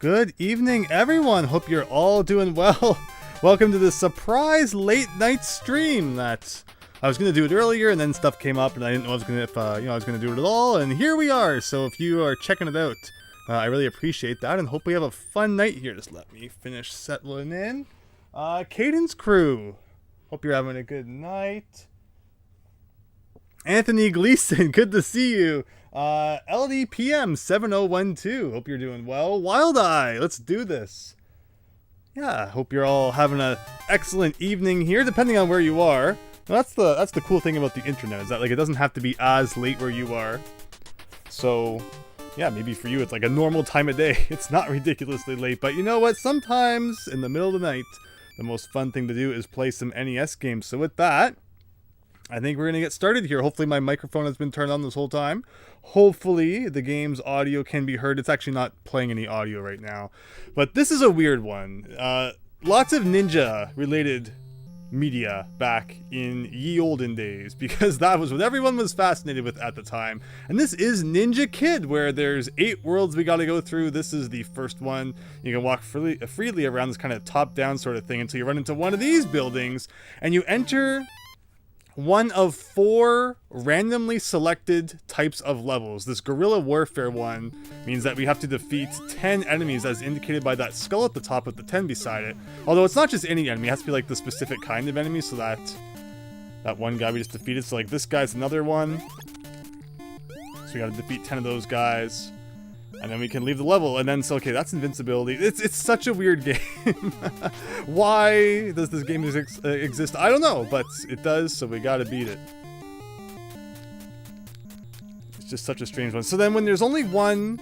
Good evening, everyone. Hope you're all doing well. Welcome to this surprise late night stream that I was going to do it earlier, and then stuff came up, and I didn't know I was going to do it at all. And here we are. So if you are checking it out, I really appreciate that, and hope we have a fun night here. Just let me finish settling in. Caden's crew. Hope you're having a good night. Anthony Gleason, good to see you. LDPM 7012, hope you're doing well. Wild Eye, let's do this. Yeah, hope you're all having an excellent evening here, depending on where you are. Now, that's the cool thing about the internet, is that like it doesn't have to be as late where you are. So, yeah, maybe for you it's like a normal time of day. It's not ridiculously late, but you know what? Sometimes in the middle of the night, the most fun thing to do is play some NES games. So with that, I think we're going to get started here. Hopefully my microphone has been turned on this whole time. Hopefully the game's audio can be heard. It's actually not playing any audio right now. But this is a weird one. Lots of ninja related media back in ye olden days, because that was what everyone was fascinated with at the time. And this is Ninja Kid, where there's 8 worlds we got to go through. This is the first one. You can walk freely around this kind of top-down sort of thing until you run into one of these buildings, and you enter one of 4 randomly selected types of levels. This guerrilla warfare one means that we have to defeat 10 enemies, as indicated by that skull at the top with the 10 beside it. Although it's not just any enemy, it has to be like the specific kind of enemy, so that one guy we just defeated. So like this guy's another one. So we gotta defeat 10 of those guys. And then we can leave the level, and then, so okay, that's invincibility. It's such a weird game. Why does this game exist? I don't know, but it does, so we gotta beat it. It's just such a strange one. So then when there's only one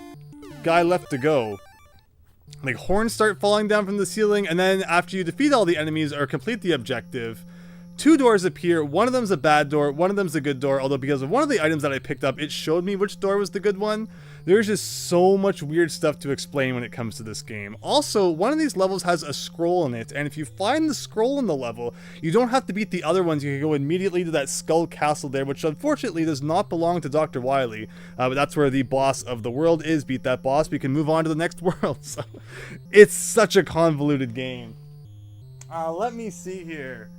guy left to go, like horns start falling down from the ceiling, and then after you defeat all the enemies or complete the objective, 2 doors appear. One of them's a bad door, one of them's a good door, although because of one of the items that I picked up, it showed me which door was the good one. There's just so much weird stuff to explain when it comes to this game. Also, one of these levels has a scroll in it, and if you find the scroll in the level, you don't have to beat the other ones. You can go immediately to that skull castle there, which unfortunately does not belong to Dr. Wily, but that's where the boss of the world is. Beat that boss, we can move on to the next world. So, it's such a convoluted game. Let me see here.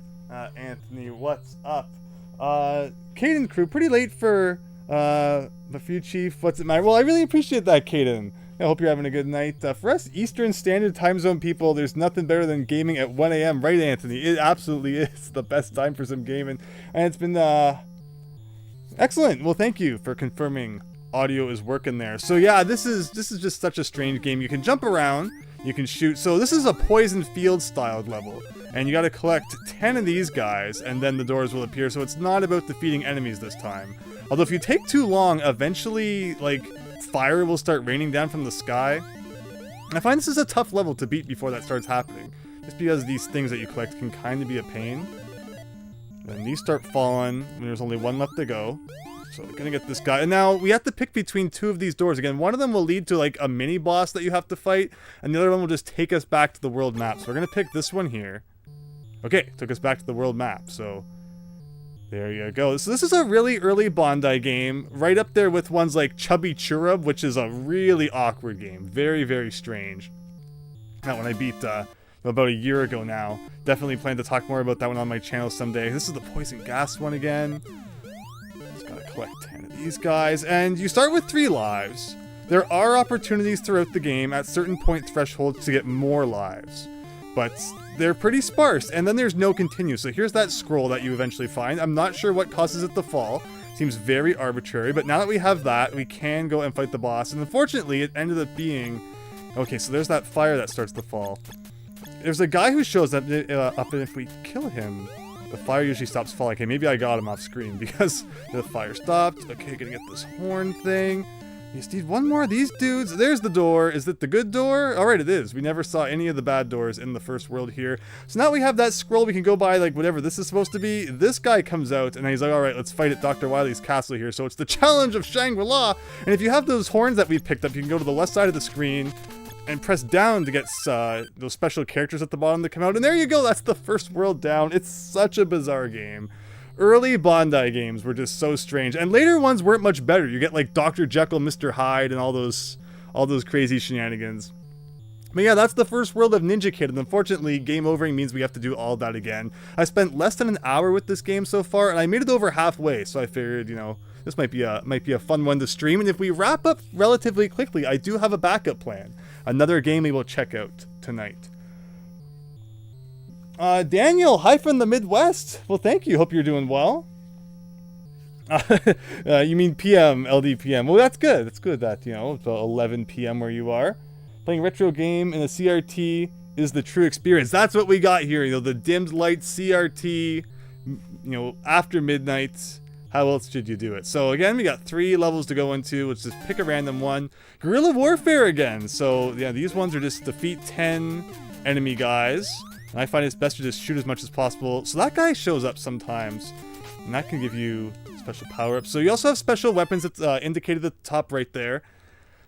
Anthony, what's up? Caden crew, pretty late for you, Chief. What's it matter? Well, I really appreciate that, Caden. I hope you're having a good night. For us Eastern Standard Time Zone people, there's nothing better than gaming at 1 a.m. Right, Anthony? It absolutely is the best time for some gaming. And it's been excellent. Well, thank you for confirming audio is working there. So yeah, this is just such a strange game. You can jump around, you can shoot. So this is a poison field styled level, and you got to collect 10 of these guys, and then the doors will appear. So it's not about defeating enemies this time. Although if you take too long, eventually, like, fire will start raining down from the sky. I find this is a tough level to beat before that starts happening, just because these things that you collect can kind of be a pain. Then these start falling when there's only one left to go. So we're gonna get this guy. And now we have to pick between 2 of these doors. Again, one of them will lead to like a mini boss that you have to fight, and the other one will just take us back to the world map. So we're gonna pick this one here. Okay, took us back to the world map. So there you go. So this is a really early Bondi game, right up there with ones like Chubby Churub, which is a really awkward game. Very, very strange. That one I beat about a year ago now. Definitely plan to talk more about that one on my channel someday. This is the poison gas one again. Just gotta collect 10 of these guys. And you start with 3 lives. There are opportunities throughout the game at certain point thresholds to get more lives, but they're pretty sparse, and then there's no continue. So here's that scroll that you eventually find. I'm not sure what causes it to fall. Seems very arbitrary, but now that we have that, we can go and fight the boss. And unfortunately, it ended up being... Okay, so there's that fire that starts to fall. There's a guy who shows up, and if we kill him, the fire usually stops falling. Okay, maybe I got him off screen because the fire stopped. Okay, gonna get this horn thing. You just need one more of these dudes. There's the door. Is it the good door? All right, it is. We never saw any of the bad doors in the first world here. So now we have that scroll. We can go by like whatever this is supposed to be. This guy comes out and he's like, all right, let's fight at Dr. Wily's castle here. So it's the challenge of Shangri-La. And if you have those horns that we picked up, you can go to the left side of the screen and press down to get those special characters at the bottom to come out. And there you go. That's the first world down. It's such a bizarre game. Early Bondi games were just so strange, and later ones weren't much better. You get like Dr. Jekyll, Mr. Hyde, and all those crazy shenanigans. But yeah, that's the first world of Ninja Gaiden. Unfortunately, game overing means we have to do all that again. I spent less than an hour with this game so far, and I made it over halfway, so I figured, you know, this might be a fun one to stream. And if we wrap up relatively quickly, I do have a backup plan. Another game we will check out tonight. Daniel, hi from the Midwest. Well, thank you. Hope you're doing well. You mean PM, LDPM. Well, that's good. It's good that, you know, it's 11 PM where you are. Playing retro game in a CRT is the true experience. That's what we got here. You know, the dimmed light CRT, you know, after midnight. How else should you do it? So again, we got 3 levels to go into. Let's just pick a random one. Guerrilla Warfare again. So yeah, these ones are just defeat 10 enemy guys. And I find it's best to just shoot as much as possible. So that guy shows up sometimes, and that can give you special power-ups. So you also have special weapons that's indicated at the top right there.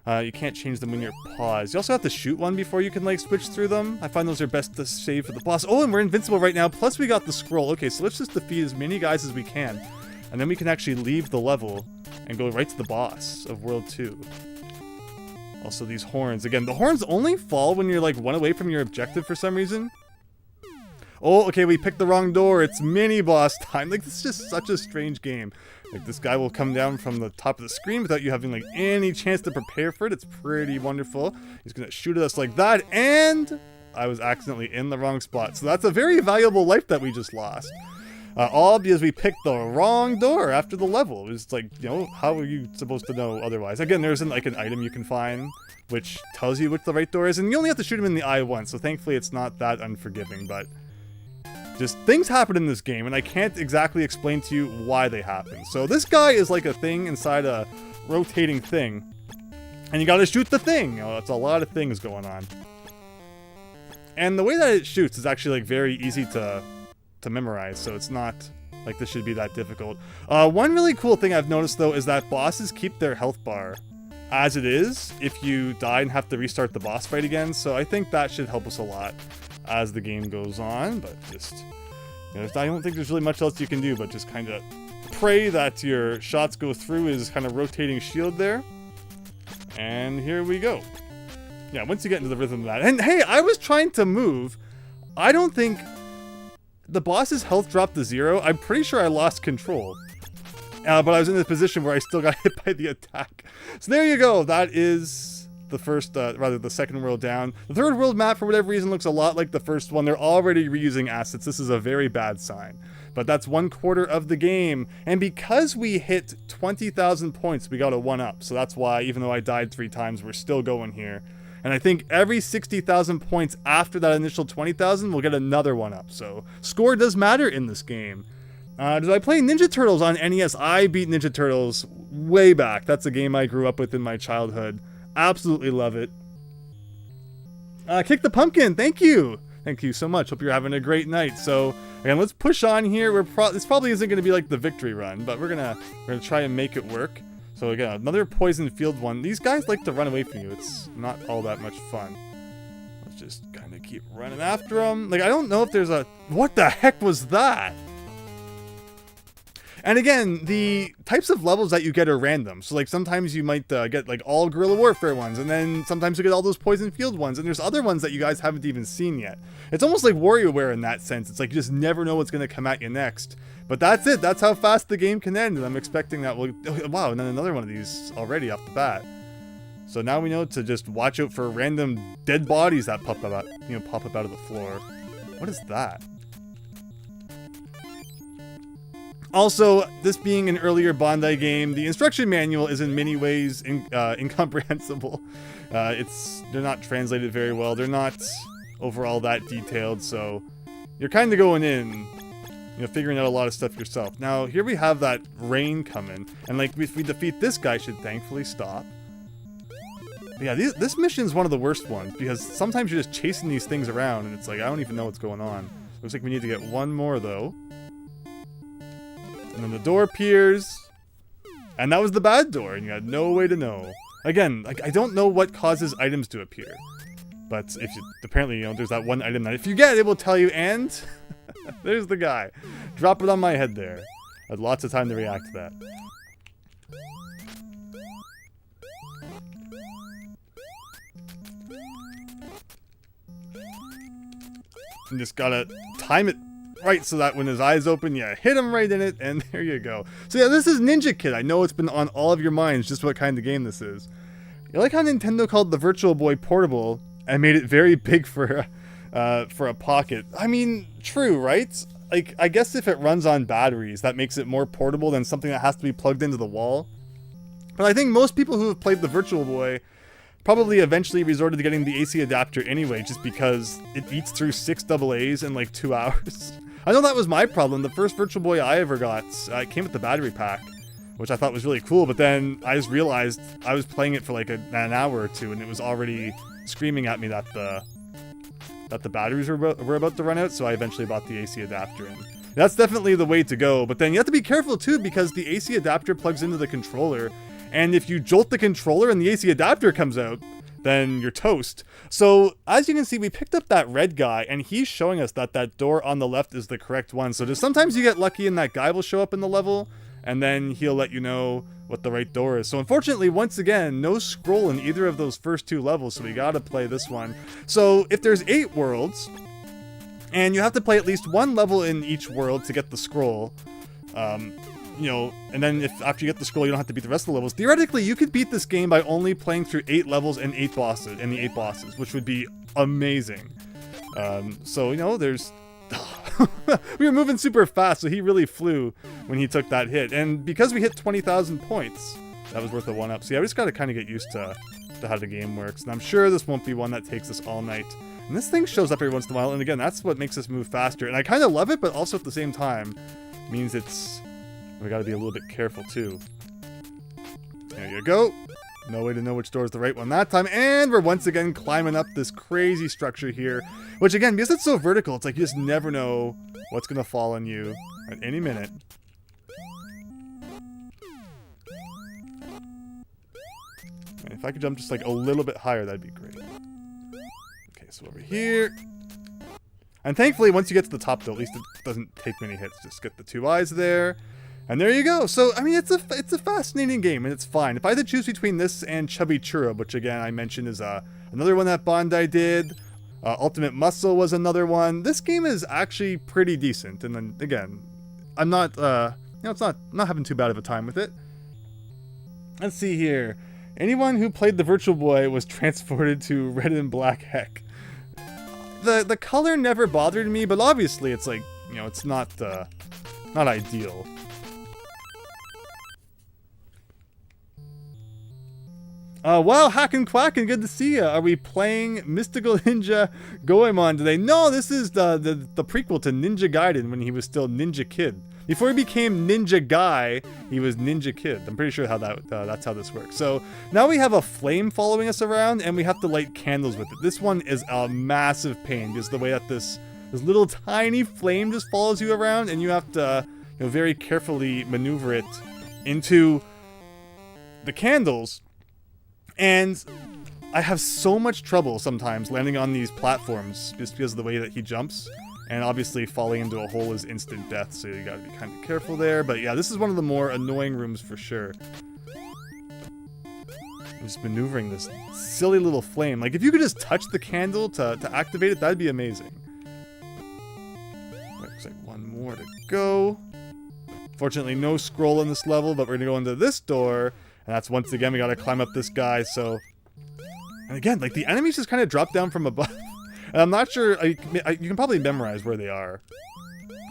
You can't change them when you're paused. You also have to shoot one before you can, like, switch through them. I find those are best to save for the boss. Oh, and we're invincible right now. Plus, we got the scroll. Okay, so let's just defeat as many guys as we can. And then we can actually leave the level and go right to the boss of World 2. Also, these horns. Again, the horns only fall when you're, like, 1 away from your objective for some reason. Oh, okay, we picked the wrong door. It's mini-boss time. Like, this is just such a strange game. Like, this guy will come down from the top of the screen without you having, like, any chance to prepare for it. It's pretty wonderful. He's gonna shoot at us like that, and I was accidentally in the wrong spot. So that's a very valuable life that we just lost. All because we picked the wrong door after the level. It was like, you know, how are you supposed to know otherwise? Again, there isn't, like, an item you can find which tells you which the right door is, and you only have to shoot him in the eye once, so thankfully it's not that unforgiving, but just things happen in this game, and I can't exactly explain to you why they happen. So this guy is like a thing inside a rotating thing, and you gotta shoot the thing. You know, it's a lot of things going on. And the way that it shoots is actually, like, very easy to memorize, so it's not like this should be that difficult. One really cool thing I've noticed, though, is that bosses keep their health bar as it is if you die and have to restart the boss fight again, so I think that should help us a lot as the game goes on. But just, you know, I don't think there's really much else you can do but just kind of pray that your shots go through his kind of rotating shield there. And here we go. Yeah, once you get into the rhythm of that. And hey, I was trying to move. I don't think the boss's health dropped to 0. I'm pretty sure I lost control. But I was in this position where I still got hit by the attack. So there you go. That is the first, the second world down. The third world map, for whatever reason, looks a lot like the first one. They're already reusing assets. This is a very bad sign. But that's 1/4 of the game. And because we hit 20,000 points, we got a 1-up. So that's why, even though I died 3 times, we're still going here. And I think every 60,000 points after that initial 20,000, we'll get another 1-up. So score does matter in this game. Did I play Ninja Turtles on NES? I beat Ninja Turtles way back. That's a game I grew up with in my childhood. Absolutely love it. Kick the Pumpkin, thank you. Thank you so much. Hope you're having a great night. So, again, let's push on here. This probably isn't going to be like the victory run, but we're gonna try and make it work. So again, another poison field one. These guys like to run away from you. It's not all that much fun. Let's just kind of keep running after them. Like, I don't know if there's a... What the heck was that? And again, the types of levels that you get are random. So, like, sometimes you might get, like, all Guerrilla Warfare ones, and then sometimes you get all those Poison Field ones, and there's other ones that you guys haven't even seen yet. It's almost like WaryWizard in that sense. It's like you just never know what's going to come at you next. But that's it. That's how fast the game can end, and I'm expecting that we'll... Wow, and then another one of these already off the bat. So now we know to just watch out for random dead bodies that pop up out of the floor. What is that? Also, this being an earlier Bandai game, the instruction manual is in many ways incomprehensible. They're not translated very well. They're not overall that detailed, so you're kind of going in, figuring out a lot of stuff yourself. Now, here we have that rain coming, and like if we defeat this guy, should thankfully stop. But yeah, this mission's one of the worst ones, because sometimes you're just chasing these things around, and it's like, I don't even know what's going on. Looks like we need to get one more, though. And then the door appears, and that was the bad door, and you had no way to know. Again, like, I don't know what causes items to appear, but apparently, there's that one item that if you get, it will tell you, and there's the guy. Drop it on my head there. I had lots of time to react to that. And just gotta time it right so that when his eyes open, you hit him right in it, and there you go. So yeah, this is Ninja Kid. I know it's been on all of your minds just what kind of game this is. You like how Nintendo called the Virtual Boy portable and made it very big for a pocket. I mean, true, right? Like, I guess if it runs on batteries, that makes it more portable than something that has to be plugged into the wall. But I think most people who have played the Virtual Boy probably eventually resorted to getting the AC adapter anyway, just because it eats through 6 AA's in like 2 hours. I know that was my problem. The first Virtual Boy I ever got, it came with the battery pack, which I thought was really cool, but then I just realized I was playing it for like an hour or two, and it was already screaming at me that the batteries were about to run out, so I eventually bought the AC adapter, and that's definitely the way to go. But then you have to be careful too, because the AC adapter plugs into the controller, and if you jolt the controller and the AC adapter comes out, then you're toast. So as you can see, we picked up that red guy, and he's showing us that that door on the left is the correct one. So just sometimes you get lucky and that guy will show up in the level, and then he'll let you know what the right door is. So unfortunately, once again, no scroll in either of those first 2 levels, so we gotta play this one. So if there's 8 worlds, and you have to play at least 1 level in each world to get the scroll, you know, and then if after you get the scroll, you don't have to beat the rest of the levels. Theoretically, you could beat this game by only playing through 8 levels and 8 bosses, and the 8 bosses, which would be amazing. So, you know, there's... we were moving super fast, so he really flew when he took that hit. And because we hit 20,000 points, that was worth a 1-up. So yeah, we just gotta kind of get used to how the game works. And I'm sure this won't be one that takes us all night. And this thing shows up every once in a while, and again, that's what makes us move faster. And I kind of love it, but also at the same time, means we gotta be a little bit careful too. There you go. No way to know which door is the right one that time. And we're once again climbing up this crazy structure here. Which again, because it's so vertical, it's like you just never know what's gonna fall on you at any minute. And if I could jump just like a little bit higher, that'd be great. Okay, so over here. And thankfully, once you get to the top though, at least it doesn't take many hits. Just get the 2 eyes there. And there you go. So, I mean, it's a fascinating game, and it's fine. If I had to choose between this and Chubby Churro, which again I mentioned is another one that Bandai did, Ultimate Muscle was another one. This game is actually pretty decent. And then again, I'm not, it's not having too bad of a time with it. Let's see here. Anyone who played the Virtual Boy was transported to Red and Black Heck. The color never bothered me, but obviously it's like, you know, it's not ideal. Wow, Hackin' Quackin', good to see ya. Are we playing Mystical Ninja Goemon today? No, this is the prequel to Ninja Gaiden when he was still Ninja Kid. Before he became Ninja Guy, he was Ninja Kid. I'm pretty sure how that's how this works. So now we have a flame following us around, and we have to light candles with it. This one is a massive pain, because the way that this little tiny flame just follows you around, and you have to, you know, very carefully maneuver it into the candles. And I have so much trouble sometimes landing on these platforms just because of the way that he jumps. And obviously falling into a hole is instant death, so you gotta be kind of careful there. But yeah, this is one of the more annoying rooms for sure. Just maneuvering this silly little flame. Like, if you could just touch the candle to activate it, that'd be amazing. Looks like 1 more to go. Fortunately, no scroll in this level, but we're gonna go into this door. And that's once again, we gotta climb up this guy, so... And again, like, the enemies just kind of drop down from above. And I'm not sure, you can probably memorize where they are.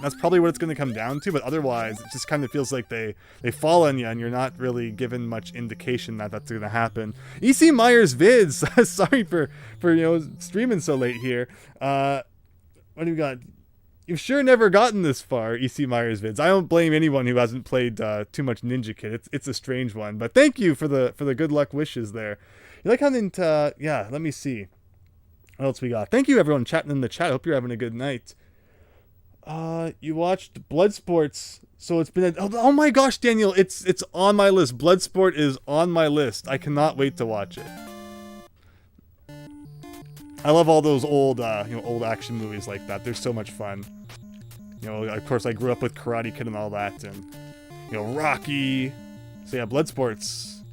That's probably what it's gonna come down to, but otherwise, it just kind of feels like they fall on you, and you're not really given much indication that that's gonna happen. EC Myers Vids, sorry for, you know, streaming so late here. What do we got? You've sure never gotten this far, EC Myers Vids. I don't blame anyone who hasn't played too much Ninja Kid. It's a strange one, but thank you for the good luck wishes there. You like how yeah, let me see. What else we got? Thank you everyone chatting in the chat. Hope you're having a good night. You watched Bloodsports, so it's been oh my gosh, Daniel, it's on my list. Bloodsport is on my list. I cannot wait to watch it. I love all those old, old action movies like that. They're so much fun. You know, of course, I grew up with Karate Kid and all that, and, you know, Rocky. So yeah, Bloodsport's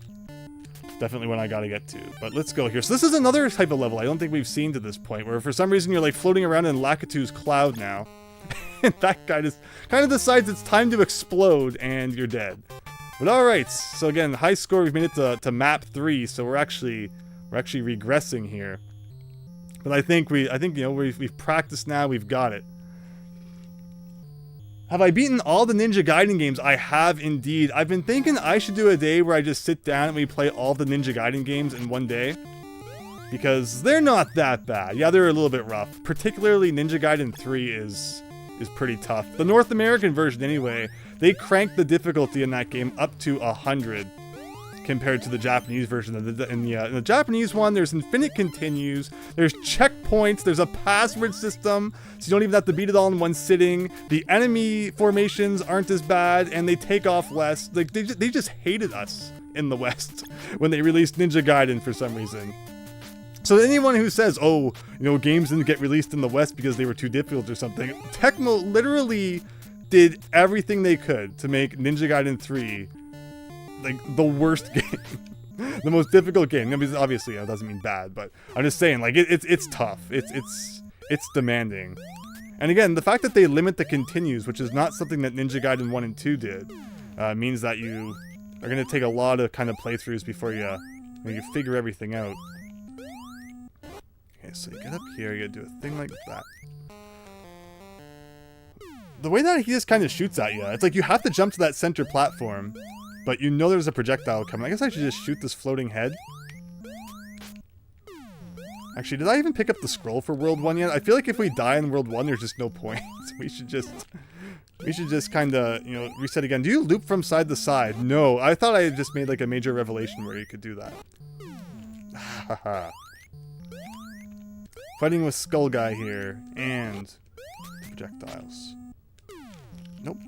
definitely one I gotta get to. But let's go here. So this is another type of level I don't think we've seen to this point, where for some reason you're like floating around in Lakitu's cloud now. And that guy just kind of decides it's time to explode and you're dead. But alright, so again, high score, we've made it to map 3, so we're actually regressing here. But I think you know, we've practiced now, we've got it. Have I beaten all the Ninja Gaiden games? I have indeed. I've been thinking I should do a day where I just sit down and we play all the Ninja Gaiden games in one day. Because they're not that bad. Yeah, they're a little bit rough. Particularly Ninja Gaiden 3 is pretty tough. The North American version anyway, they cranked the difficulty in that game up to 100 compared to the Japanese version. In the Japanese one, there's infinite continues, there's checkpoints, there's a password system, so you don't even have to beat it all in one sitting. The enemy formations aren't as bad, and they take off less. Like they just hated us in the West when they released Ninja Gaiden for some reason. So anyone who says, oh, you know, games didn't get released in the West because they were too difficult or something, Tecmo literally did everything they could to make Ninja Gaiden 3 like the worst game, the most difficult game. I mean, obviously, that doesn't mean bad, but I'm just saying, like, it's tough. It's demanding. And again, the fact that they limit the continues, which is not something that Ninja Gaiden 1 and 2 did, means that you are going to take a lot of kind of playthroughs before you figure everything out. Okay, so you get up here, you gotta do a thing like that. The way that he just kind of shoots at you, it's like you have to jump to that center platform, but you know there's a projectile coming. I guess I should just shoot this floating head. Actually, did I even pick up the scroll for World 1 yet? I feel like if we die in World 1, there's just no point. We should just kind of, you know, reset again. Do you loop from side to side? No, I thought I had just made like a major revelation where you could do that. Haha. Fighting with Skull Guy here, and projectiles. Nope.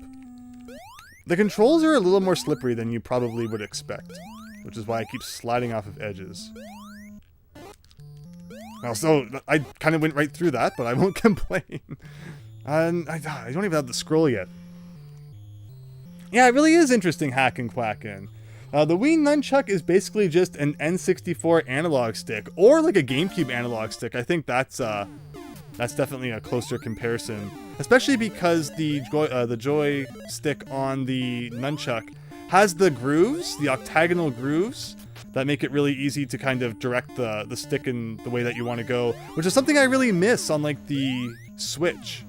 The controls are a little more slippery than you probably would expect, which is why I keep sliding off of edges. Well, so I kind of went right through that, but I won't complain. And I don't even have the scroll yet. Yeah, it really is interesting hacking quacking. The Wii Nunchuck is basically just an N64 analog stick, or like a GameCube analog stick. I think that's definitely a closer comparison, especially because the joystick on the Nunchuck has the grooves, the octagonal grooves, that make it really easy to kind of direct the stick in the way that you want to go, which is something I really miss on like the Switch.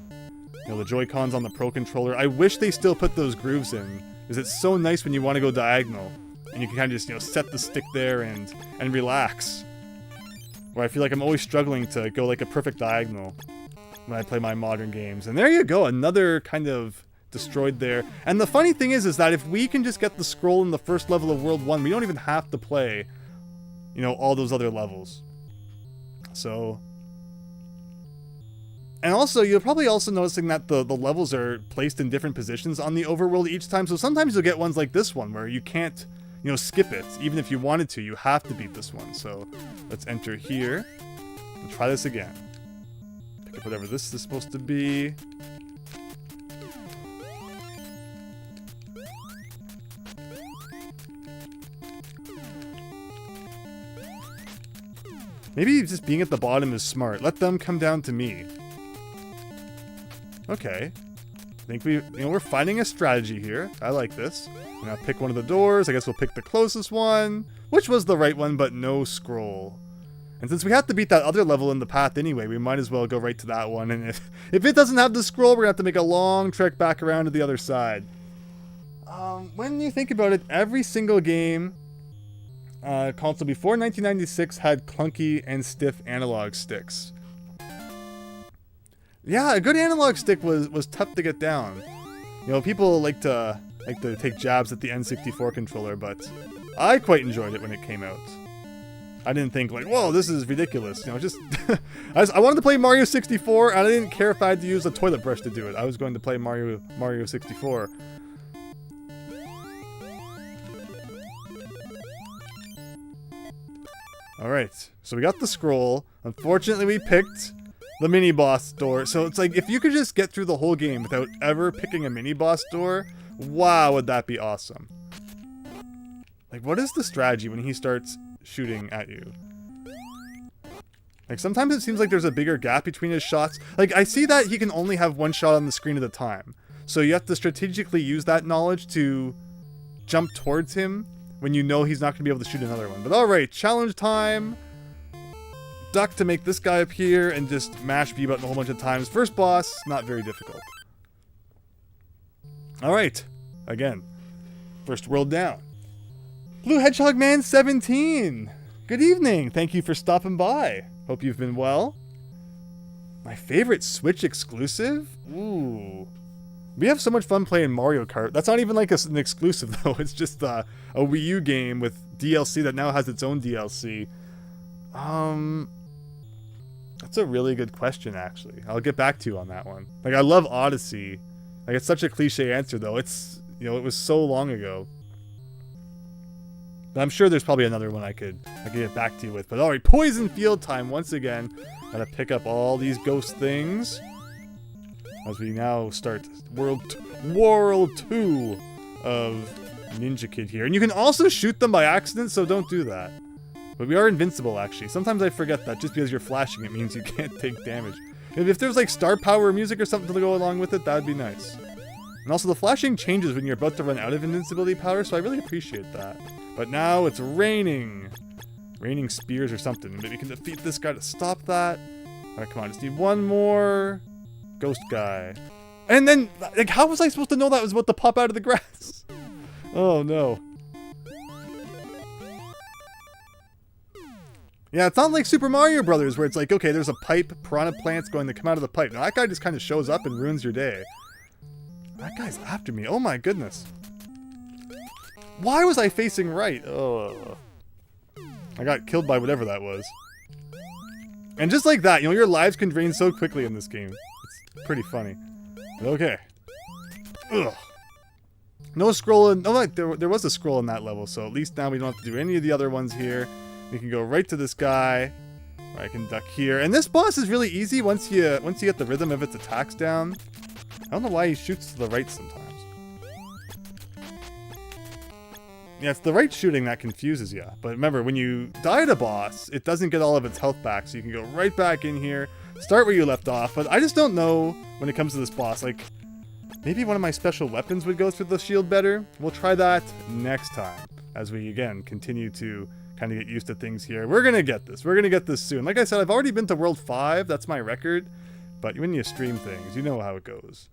You know, the Joy-Cons on the Pro Controller. I wish they still put those grooves in, because it's so nice when you want to go diagonal. And you can kind of just, you know, set the stick there and relax. Where I feel like I'm always struggling to go like a perfect diagonal when I play my modern games. And there you go, another kind of destroyed there. And the funny thing is that if we can just get the scroll in the first level of World 1, we don't even have to play, you know, all those other levels. So... And also, you're probably also noticing that the levels are placed in different positions on the overworld each time. So sometimes you'll get ones like this one where you can't, you know, skip it. Even if you wanted to, you have to beat this one. So let's enter here and try this again. Pick up whatever this is supposed to be. Maybe just being at the bottom is smart. Let them come down to me. Okay. I think we're finding a strategy here. I like this. Now pick one of the doors. I guess we'll pick the closest one, which was the right one, but no scroll. And since we have to beat that other level in the path anyway, we might as well go right to that one. And if it doesn't have the scroll, we're gonna have to make a long trek back around to the other side. When you think about it, every single game console before 1996 had clunky and stiff analog sticks. Yeah, a good analog stick was tough to get down. You know, people like to take jabs at the N64 controller, but I quite enjoyed it when it came out. I didn't think like, whoa, this is ridiculous. You know, just I wanted to play Mario 64, and I didn't care if I had to use a toilet brush to do it. I was going to play Mario 64. Alright, so we got the scroll. Unfortunately, we picked the mini-boss door. So it's like, if you could just get through the whole game without ever picking a mini-boss door, wow, would that be awesome. Like, what is the strategy when he starts shooting at you. Like, sometimes it seems like there's a bigger gap between his shots. Like, I see that he can only have one shot on the screen at a time. So you have to strategically use that knowledge to jump towards him when you know he's not going to be able to shoot another one. But alright, challenge time. Duck to make this guy appear and just mash B button a whole bunch of times. First boss, not very difficult. Alright, again, first world down. Blue Hedgehog Man 17. Good evening. Thank you for stopping by. Hope you've been well. My favorite Switch exclusive? Ooh. We have so much fun playing Mario Kart. That's not even like an exclusive though. It's just a Wii U game with DLC that now has its own DLC. That's a really good question, actually. I'll get back to you on that one. Like, I love Odyssey. Like, it's such a cliche answer though. It's, you know, it was so long ago. But I'm sure there's probably another one I could get back to you with. But alright, Poison Field time once again. Gotta pick up all these ghost things as we now start World 2 of Ninja Kid here. And you can also shoot them by accident, so don't do that. But we are invincible, actually. Sometimes I forget that just because you're flashing it means you can't take damage. If there's like star power music or something to go along with it, that would be nice. And also the flashing changes when you're about to run out of invincibility power, so I really appreciate that. But now it's raining. Raining spears or something. Maybe we can defeat this guy to stop that. Alright, come on, just need one more ghost guy. And then, like, how was I supposed to know that was about to pop out of the grass? Oh no. Yeah, it's not like Super Mario Brothers where it's like, okay, there's a pipe, piranha plants going to come out of the pipe. Now that guy just kind of shows up and ruins your day. That guy's after me. Oh my goodness. Why was I facing right? Oh. I got killed by whatever that was. And just like that, you know, your lives can drain so quickly in this game. It's pretty funny. Okay. Ugh. No scroll in... Oh, like, there was a scroll in that level, so at least now we don't have to do any of the other ones here. We can go right to this guy. Or I can duck here. And this boss is really easy once you get the rhythm of its attacks down. I don't know why he shoots to the right sometimes. Yeah, it's the right shooting that confuses you. But remember, when you die at a boss, it doesn't get all of its health back. So you can go right back in here, start where you left off. But I just don't know when it comes to this boss. Like, maybe one of my special weapons would go through the shield better. We'll try that next time. As we, again, continue to kind of get used to things here. We're going to get this. We're going to get this soon. Like I said, I've already been to World 5. That's my record. But when you stream things, you know how it goes.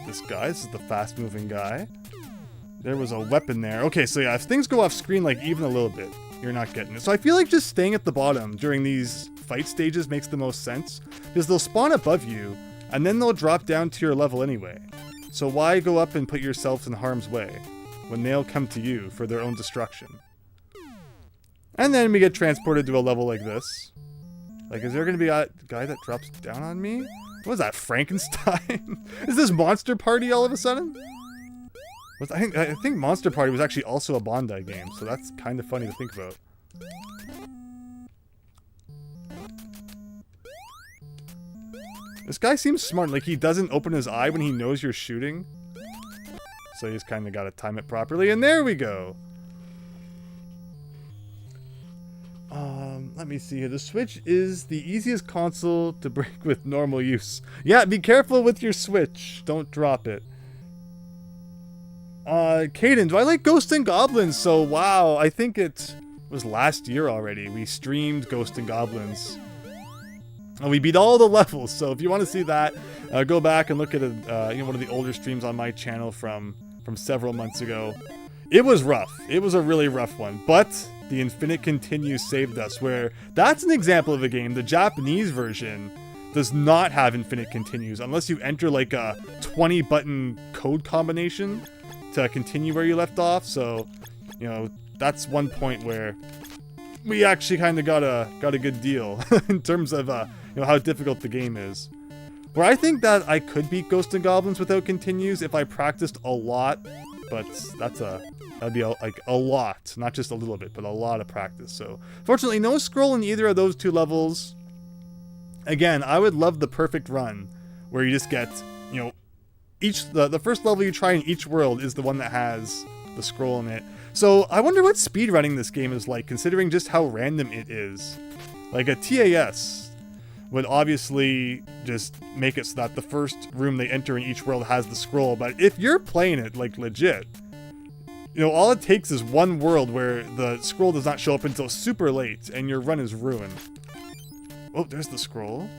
This guy, this is the fast-moving guy. There was a weapon there. Okay, so yeah, if things go off screen like even a little bit, you're not getting it. So I feel like just staying at the bottom during these fight stages makes the most sense, because they'll spawn above you, and then they'll drop down to your level anyway. So why go up and put yourself in harm's way when they'll come to you for their own destruction? And then we get transported to a level like this. Like, is there going to be a guy that drops down on me? What was that, Frankenstein? Is this Monster Party all of a sudden? I think Monster Party was actually also a Bondi game, so that's kind of funny to think about. This guy seems smart. Like, he doesn't open his eye when he knows you're shooting. So he's kind of got to time it properly. And there we go. Let me see here. The Switch is the easiest console to break with normal use. Yeah, be careful with your Switch. Don't drop it. Caden, do I like Ghosts and Goblins? So, wow, I think it was last year already. We streamed Ghosts and Goblins. And we beat all the levels, so if you want to see that, go back and look at one of the older streams on my channel from several months ago. It was rough. It was a really rough one, but the Infinite Continue saved us, where that's an example of a game. The Japanese version does not have Infinite Continues unless you enter like a 20-button code combination to continue where you left off. So, you know, that's one point where we actually kind of got a good deal in terms of how difficult the game is. Where I think that I could beat Ghosts and Goblins without continues if I practiced a lot, but that'd be like a lot, not just a little bit, but a lot of practice. So fortunately, no scroll in either of those two levels. Again, I would love the perfect run where you just get you know, the first level you try in each world is the one that has the scroll in it. So I wonder what speedrunning this game is like, considering just how random it is. Like a TAS would obviously just make it so that the first room they enter in each world has the scroll, but if you're playing it like legit, you know, all it takes is one world where the scroll does not show up until super late and your run is ruined. Oh, there's the scroll.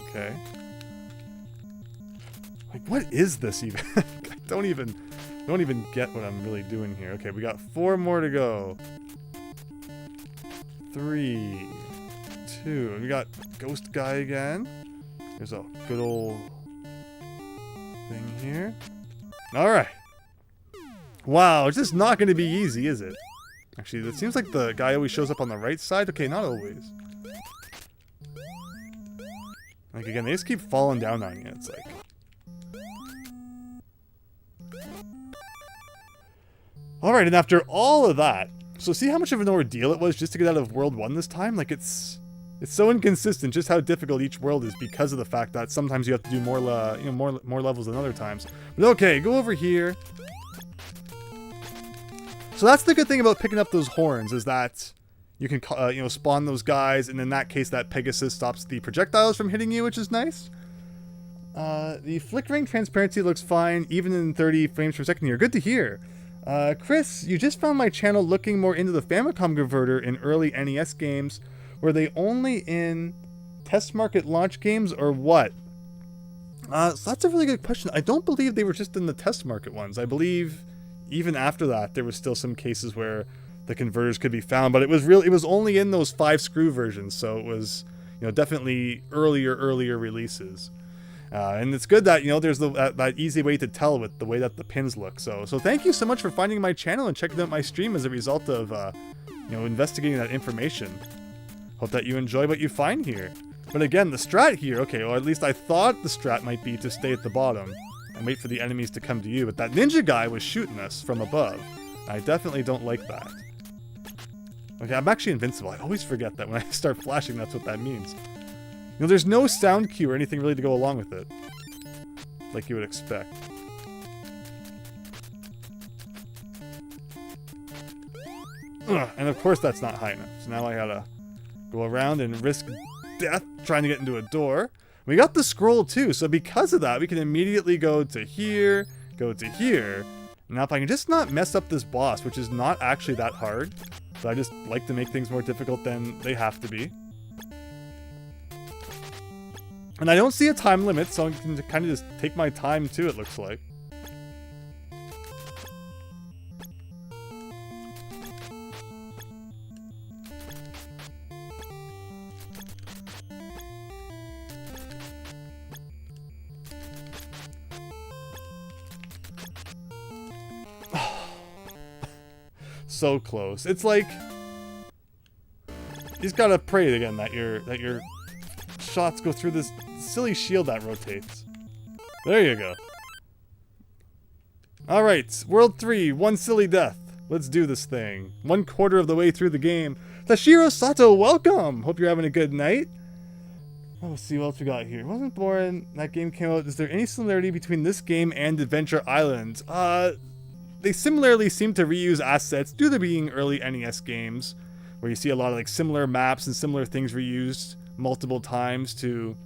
Okay. Like, what is this even? I don't even get what I'm really doing here. Okay, we got 4 more to go. 3, 2, and we got Ghost Guy again. There's a good old thing here. Alright. Wow, it's just not going to be easy, is it? Actually, it seems like the guy always shows up on the right side. Okay, not always. Like, again, they just keep falling down on you. It's like... Alright, and after all of that, so see how much of an ordeal it was just to get out of World 1 this time? Like, it's so inconsistent just how difficult each world is because of the fact that sometimes you have to do more levels than other times. But okay, go over here. So that's the good thing about picking up those horns, is that you can, you know, spawn those guys, and in that case, that Pegasus stops the projectiles from hitting you, which is nice. The flickering transparency looks fine, even in 30 frames per second here. Good to hear. Chris, you just found my channel looking more into the Famicom converter in early NES games. Were they only in test market launch games, or what? So that's a really good question. I don't believe they were just in the test market ones. I believe even after that, there was still some cases where the converters could be found, but it was only in those 5-screw versions, so it was, you know, definitely earlier releases. And it's good that, you know, there's that easy way to tell with the way that the pins look. So thank you so much for finding my channel and checking out my stream as a result of, you know, investigating that information. Hope that you enjoy what you find here. But again, the strat here, okay, or at least I thought the strat might be to stay at the bottom and wait for the enemies to come to you, but that ninja guy was shooting us from above. I definitely don't like that. Okay, I'm actually invincible. I always forget that when I start flashing, that's what that means. You know, there's no sound cue or anything really to go along with it, like you would expect. Ugh, and of course that's not high enough, so now I gotta go around and risk death trying to get into a door. We got the scroll too, so because of that, we can immediately go to here, go to here. Now if I can just not mess up this boss, which is not actually that hard, so I just like to make things more difficult than they have to be. And I don't see a time limit, so I can kind of just take my time too, it looks like. So close. It's like you just gotta pray again that your shots go through this silly shield that rotates. There you go. Alright, World 3, one silly death. Let's do this thing. 1/4 of the way through the game. Tashiro Sato, welcome! Hope you're having a good night. Oh, let's see what else we got here. Wasn't boring. That game came out. Is there any similarity between this game and Adventure Island? They similarly seem to reuse assets due to being early NES games, where you see a lot of like similar maps and similar things reused multiple times to,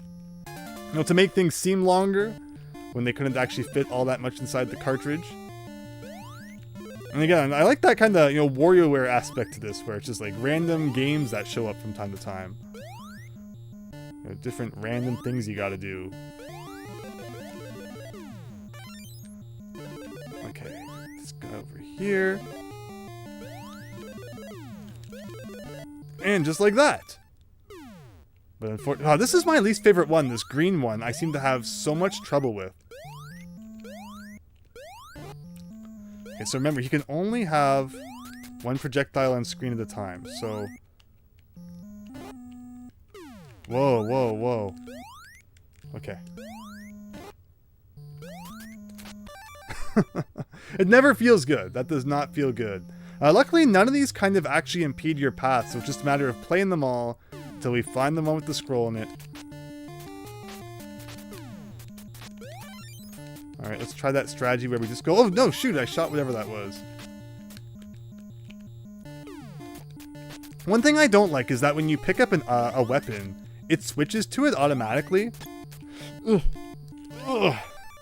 you know, to make things seem longer when they couldn't actually fit all that much inside the cartridge. And again, I like that kind of, you know, WarioWare aspect to this, where it's just like random games that show up from time to time. You know, different random things you gotta do. Okay, let's go over here. And just like that. But unfortunately, oh, this is my least favorite one, this green one. I seem to have so much trouble with. Okay, so remember, you can only have one projectile on screen at a time, so... Whoa, whoa, whoa. Okay. It never feels good. That does not feel good. Luckily, none of these kind of actually impede your path, so it's just a matter of playing them all until we find the one with the scroll in it. Alright, let's try that strategy where we just go... Oh, no, shoot, I shot whatever that was. One thing I don't like is that when you pick up a weapon, it switches to it automatically. Ugh. Ugh.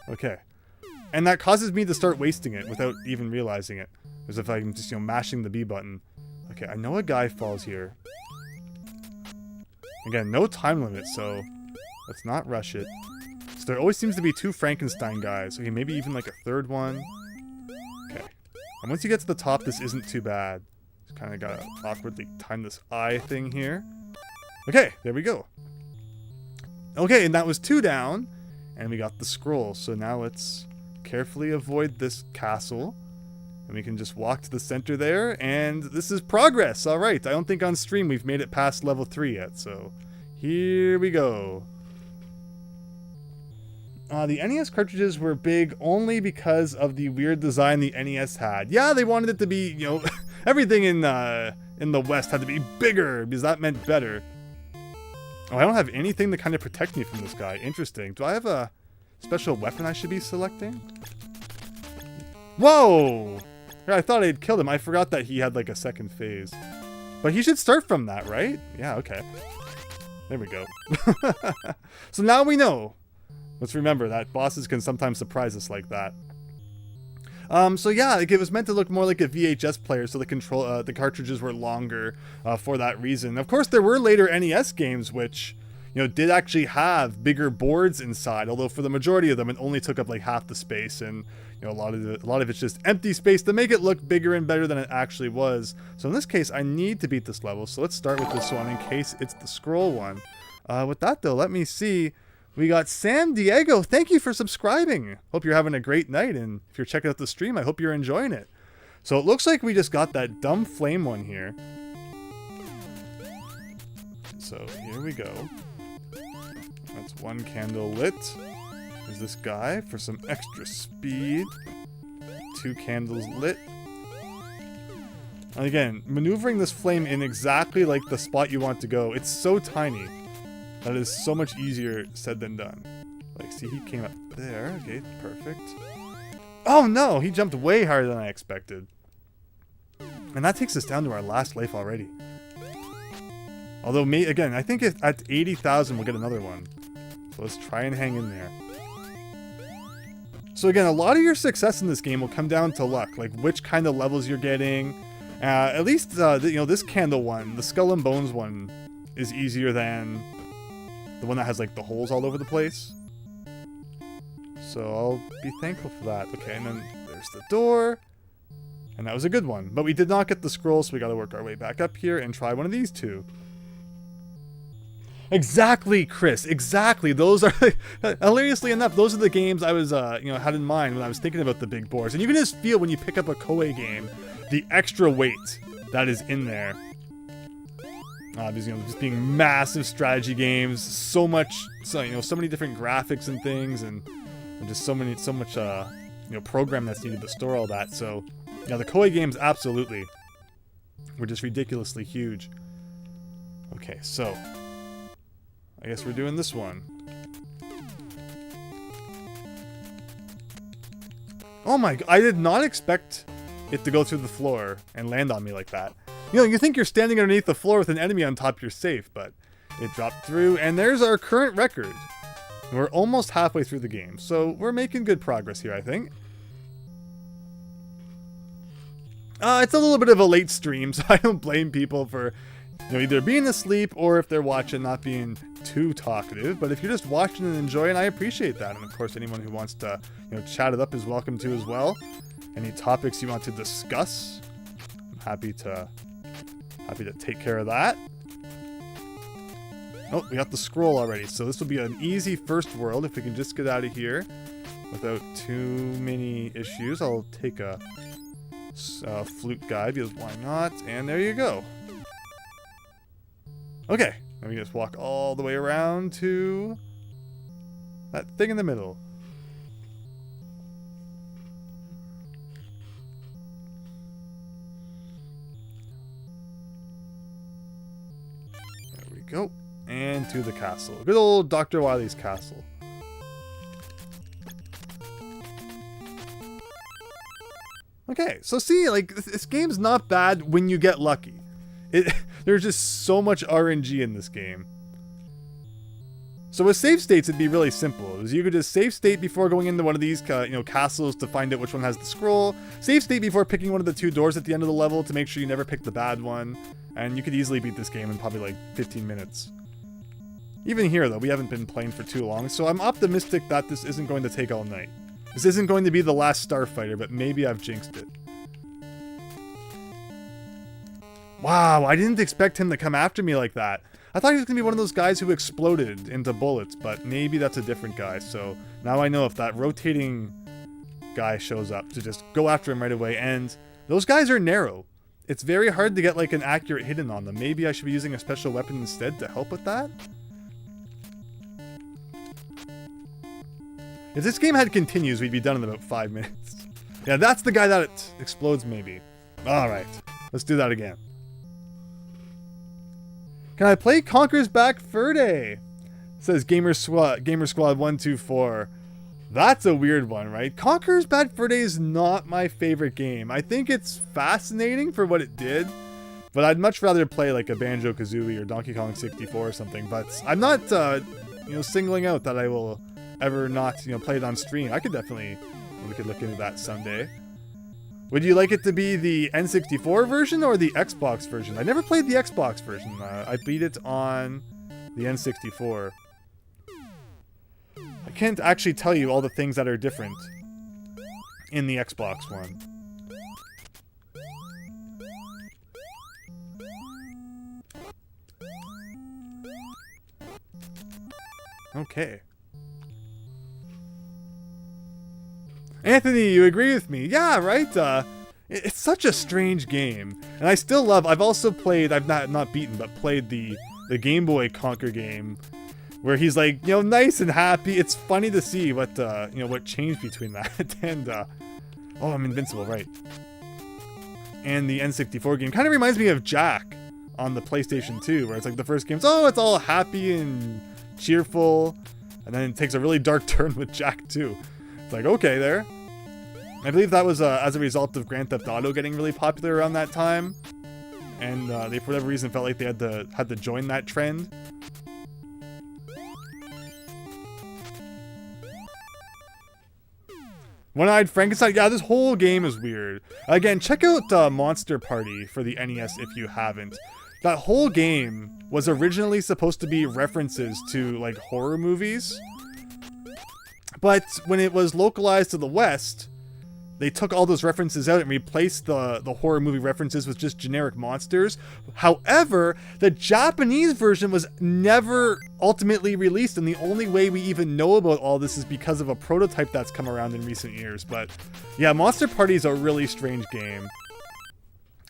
Okay. And that causes me to start wasting it without even realizing it. As if I'm just, mashing the B button. Okay, I know a guy falls here. Again, no time limit, so let's not rush it. So there always seems to be 2 Frankenstein guys. Okay, maybe even like a 3rd one. Okay. And once you get to the top, this isn't too bad. Just kind of gotta awkwardly time this eye thing here. Okay, there we go. Okay, and that was 2 down. And we got the scroll. So now let's carefully avoid this castle. And we can just walk to the center there. And this is progress. All right. I don't think on stream we've made it past level 3 yet. So here we go. The NES cartridges were big only because of the weird design the NES had. Yeah, they wanted it to be, everything in the West had to be bigger because that meant better. Oh, I don't have anything to kind of protect me from this guy. Interesting. Do I have a special weapon I should be selecting? Whoa! I thought I had killed him. I forgot that he had like a second phase. But he should start from that, right? Yeah, okay. There we go. So now we know. Let's remember that bosses can sometimes surprise us like that. So yeah, it was meant to look more like a VHS player, so the cartridges were longer for that reason. Of course, there were later NES games which, did actually have bigger boards inside. Although for the majority of them, it only took up like half the space, and a lot of it's just empty space to make it look bigger and better than it actually was. So in this case, I need to beat this level. So let's start with this one in case it's the scroll one. With that though, let me see. We got San Diego. Thank you for subscribing. Hope you're having a great night. And if you're checking out the stream, I hope you're enjoying it. So it looks like we just got that dumb flame one here. So here we go. That's 1 candle lit. There's this guy for some extra speed. 2 candles lit. And again, maneuvering this flame in exactly like the spot you want to go. It's so tiny. That is so much easier said than done. Like, see, he came up there. Okay, perfect. Oh, no! He jumped way higher than I expected. And that takes us down to our last life already. Although, again, I think at 80,000 we'll get another one. So let's try and hang in there. So again, a lot of your success in this game will come down to luck. Like, which kind of levels you're getting. At least, this candle one, the Skull and Bones one, is easier than... the one that has like the holes all over the place. So I'll be thankful for that. Okay, and then there's the door. And that was a good one. But we did not get the scroll, so we gotta work our way back up here and try one of these 2. Exactly, Chris. Exactly. Those are, hilariously enough, those are the games I was, had in mind when I was thinking about the big boards. And you can just feel when you pick up a Koei game, the extra weight that is in there. Because, just being massive strategy games, so many different graphics and things, and just so much, program that's needed to store all that. So, the Koei games absolutely were just ridiculously huge. Okay, so I guess we're doing this one. Oh my! I did not expect it to go through the floor and land on me like that. You think you're standing underneath the floor with an enemy on top, you're safe, but it dropped through, and there's our current record. We're almost halfway through the game, so we're making good progress here, I think. It's a little bit of a late stream, so I don't blame people for either being asleep or if they're watching not being too talkative. But if you're just watching and enjoying, I appreciate that. And of course, anyone who wants to chat it up is welcome to as well. Any topics you want to discuss, I'm happy to take care of that. Oh, we got the scroll already, so this will be an easy first world if we can just get out of here without too many issues. I'll take a flute guide because why not? And there you go. Okay, then we just walk all the way around to that thing in the middle. There we go. And to the castle. Good old Dr. Wily's castle. Okay, so see, like, this game's not bad when you get lucky. There's just so much RNG in this game. So with save states, it'd be really simple. You could just save state before going into one of these, castles to find out which one has the scroll. Save state before picking one of the 2 doors at the end of the level to make sure you never pick the bad one. And you could easily beat this game in probably like 15 minutes. Even here, though, we haven't been playing for too long, so I'm optimistic that this isn't going to take all night. This isn't going to be the last Starfighter, but maybe I've jinxed it. Wow, I didn't expect him to come after me like that. I thought he was going to be one of those guys who exploded into bullets, but maybe that's a different guy. So now I know if that rotating guy shows up to just go after him right away. And those guys are narrow. It's very hard to get like an accurate hit in on them. Maybe I should be using a special weapon instead to help with that? If this game had continues, we'd be done in about 5 minutes. Yeah, that's the guy that explodes maybe. Alright, let's do that again. Can I play Conker's Back Fur Day? Says Gamer Squad 124. That's a weird one, right? Conker's Bad Fur Day is not my favorite game. I think it's fascinating for what it did, but I'd much rather play like a Banjo-Kazooie or Donkey Kong 64 or something. But I'm not, singling out that I will ever not, play it on stream. I could definitely, we could look into that someday. Would you like it to be the N64 version or the Xbox version? I never played the Xbox version. I beat it on the N64. I can't actually tell you all the things that are different in the Xbox one. Okay. Anthony, you agree with me? Yeah, right? It's such a strange game. And I still love, I've also played, I've not beaten, but played the Game Boy Conker game, where he's like, nice and happy. It's funny to see what, what changed between that and, oh, I'm invincible, right. And the N64 game kind of reminds me of Jack on the PlayStation 2, where it's like the first game's, oh, it's all happy and cheerful, and then it takes a really dark turn with Jack 2. It's like, okay, there. I believe that was as a result of Grand Theft Auto getting really popular around that time, and they, for whatever reason, felt like they had to join that trend. One-Eyed Frankenstein. Yeah, this whole game is weird. Again, check out Monster Party for the NES if you haven't. That whole game was originally supposed to be references to like horror movies. But when it was localized to the West, they took all those references out and replaced the horror movie references with just generic monsters. However, the Japanese version was never ultimately released, and the only way we even know about all this is because of a prototype that's come around in recent years. But yeah, Monster Party is a really strange game.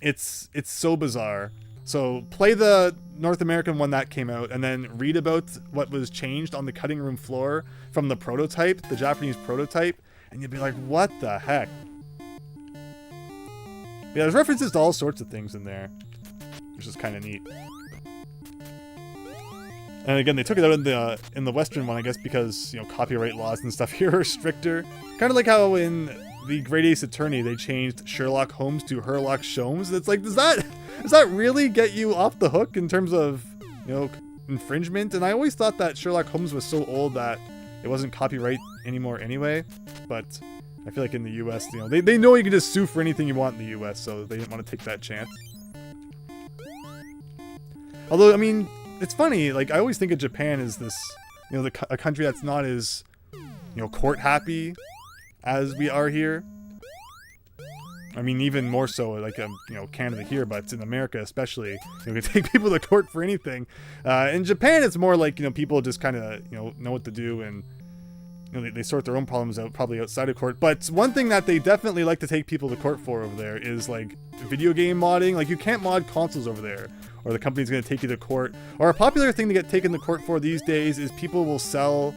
It's so bizarre. So play the North American one that came out, and then read about what was changed on the cutting room floor from the prototype, the Japanese prototype, and you'll be like, what the heck? Yeah, there's references to all sorts of things in there, which is kind of neat. And again, they took it out in the Western one, I guess, because copyright laws and stuff here are stricter. Kind of like how in the Great Ace Attorney they changed Sherlock Holmes to Herlock Sholmes. It's like, does that really get you off the hook in terms of infringement? And I always thought that Sherlock Holmes was so old that it wasn't copyright anymore anyway. But I feel like in the US, they know you can just sue for anything you want in the US, so they didn't want to take that chance. Although, I mean, it's funny, like, I always think of Japan as this, a country that's not as, court happy as we are here. I mean, even more so, like, Canada here, but in America especially, you can take people to court for anything. In Japan, it's more like, people just kind of, know what to do, and, they sort their own problems out, probably outside of court. But one thing that they definitely like to take people to court for over there is, like, video game modding. Like, you can't mod consoles over there, or the company's going to take you to court. Or a popular thing to get taken to court for these days is people will sell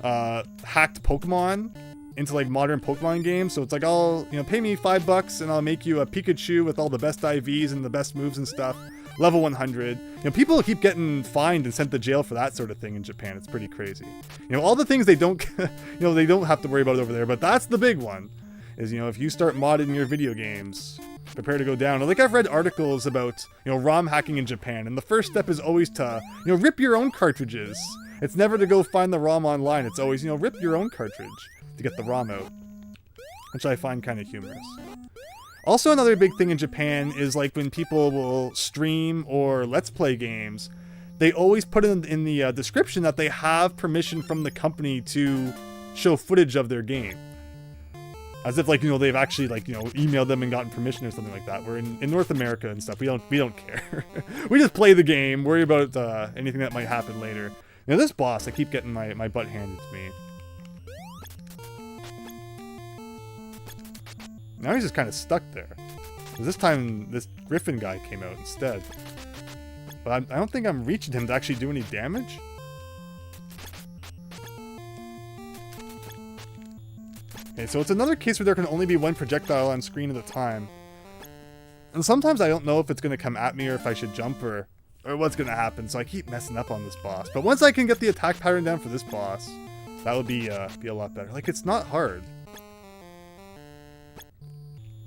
hacked Pokemon into like modern Pokemon games. So it's like, I'll, pay me $5 and I'll make you a Pikachu with all the best IVs and the best moves and stuff. Level 100. People keep getting fined and sent to jail for that sort of thing in Japan. It's pretty crazy. All the things they don't, they don't have to worry about over there, but that's the big one. is, you know, if you start modding your video games, prepare to go down. Like, I've read articles about, you know, ROM hacking in Japan, and the first step is always to, you know, rip your own cartridges. It's never to go find the ROM online. It's always, you know, rip your own cartridge to get the ROM out, which I find kind of humorous. Also, another big thing in Japan is, like, when people will stream or Let's Play games, they always put in the description that they have permission from the company to show footage of their game. As if, like, you know, they've actually, like, you know, emailed them and gotten permission or something like that. Where in North America and stuff, we don't care. We just play the game, worry about anything that might happen later. You know, this boss, I keep getting my butt handed to me. Now he's just kind of stuck there. This time, this Griffin guy came out instead. But I don't think I'm reaching him to actually do any damage. Okay, so it's another case where there can only be one projectile on screen at a time. And sometimes I don't know if it's going to come at me or if I should jump or what's going to happen, so I keep messing up on this boss. But once I can get the attack pattern down for this boss, that would be a lot better. Like, it's not hard.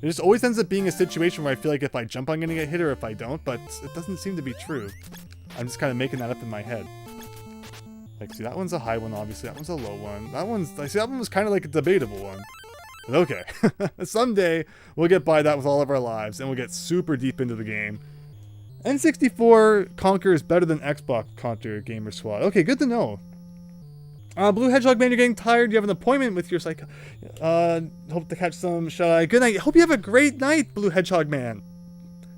It just always ends up being a situation where I feel like if I jump, I'm going to get hit, or if I don't, but it doesn't seem to be true. I'm just kind of making that up in my head. Like, see, that one's a high one, obviously. That one's a low one. That one's... I see, that one was kind of like a debatable one. But okay. Someday, we'll get by that with all of our lives, and we'll get super deep into the game. N64 conquers better than Xbox Conquer Gamer Squad. Okay, good to know. Blue Hedgehog Man, you're getting tired. You have an appointment with your psych. Hope to catch some shut-eye. Good night. Hope you have a great night, Blue Hedgehog Man.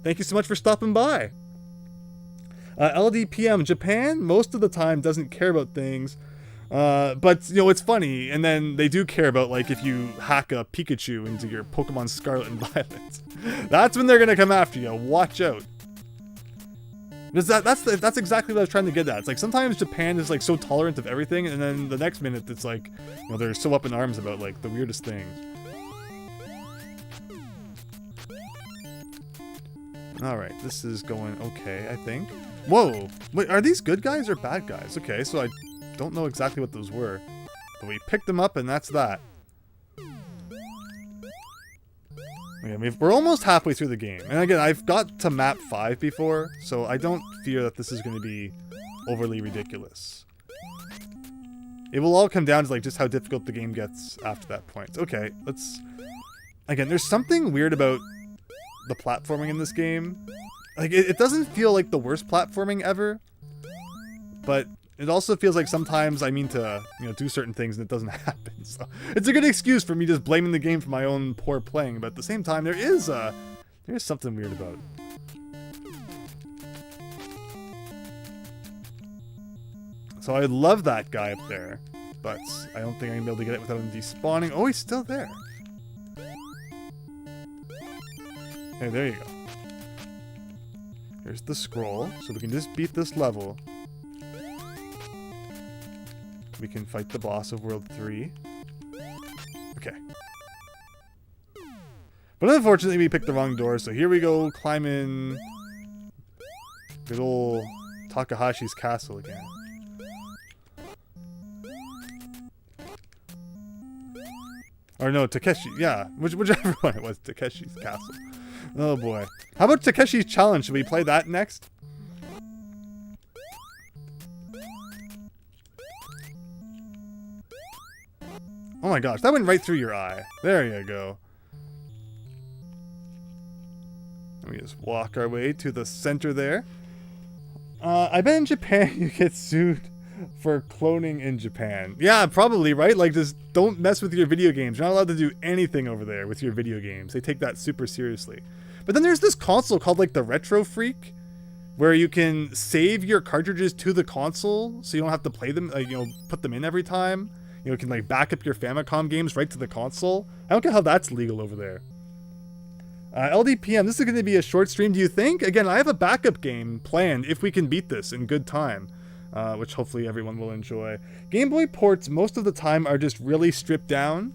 Thank you so much for stopping by. LDPM, Japan, most of the time, doesn't care about things. But, you know, it's funny. And then they do care about, like, if you hack a Pikachu into your Pokemon Scarlet and Violet. That's when they're going to come after you. Watch out. Because that's exactly what I was trying to get at. It's like sometimes Japan is like so tolerant of everything, and then the next minute it's like, you know, they're so up in arms about like the weirdest things. Alright, this is going okay, I think. Whoa! Wait, are these good guys or bad guys? Okay, so I don't know exactly what those were. But we picked them up and that's that. Okay, we're almost halfway through the game. And again, I've got to map 5 before, so I don't fear that this is going to be overly ridiculous. It will all come down to like just how difficult the game gets after that point. Okay, let's... Again, there's something weird about the platforming in this game. Like, it doesn't feel like the worst platforming ever, but it also feels like sometimes I mean to, you know, do certain things and it doesn't happen. So it's a good excuse for me just blaming the game for my own poor playing, but at the same time, there is something weird about it. So I love that guy up there, but I don't think I'm going to be able to get it without him despawning. Oh, he's still there. Hey, there you go. Here's the scroll, so we can just beat this level. We can fight the boss of World 3. Okay. But unfortunately, we picked the wrong door, so here we go, climbing good old Takahashi's castle again. Or no, Takeshi, yeah, whichever one it was, Takeshi's castle. Oh boy. How about Takeshi's challenge? Should we play that next? Oh my gosh, that went right through your eye. There you go. Let me just walk our way to the center there. I bet in Japan you get sued for cloning in Japan. Yeah, probably, right? Like, just don't mess with your video games. You're not allowed to do anything over there with your video games. They take that super seriously. But then there's this console called, like, the Retro Freak, where you can save your cartridges to the console, so you don't have to play them, like, you know, put them in every time. You know, you can, like, back up your Famicom games right to the console. I don't get how that's legal over there. LDPM, this is going to be a short stream, do you think? Again, I have a backup game planned if we can beat this in good time, which hopefully everyone will enjoy. Game Boy ports, most of the time, are just really stripped down.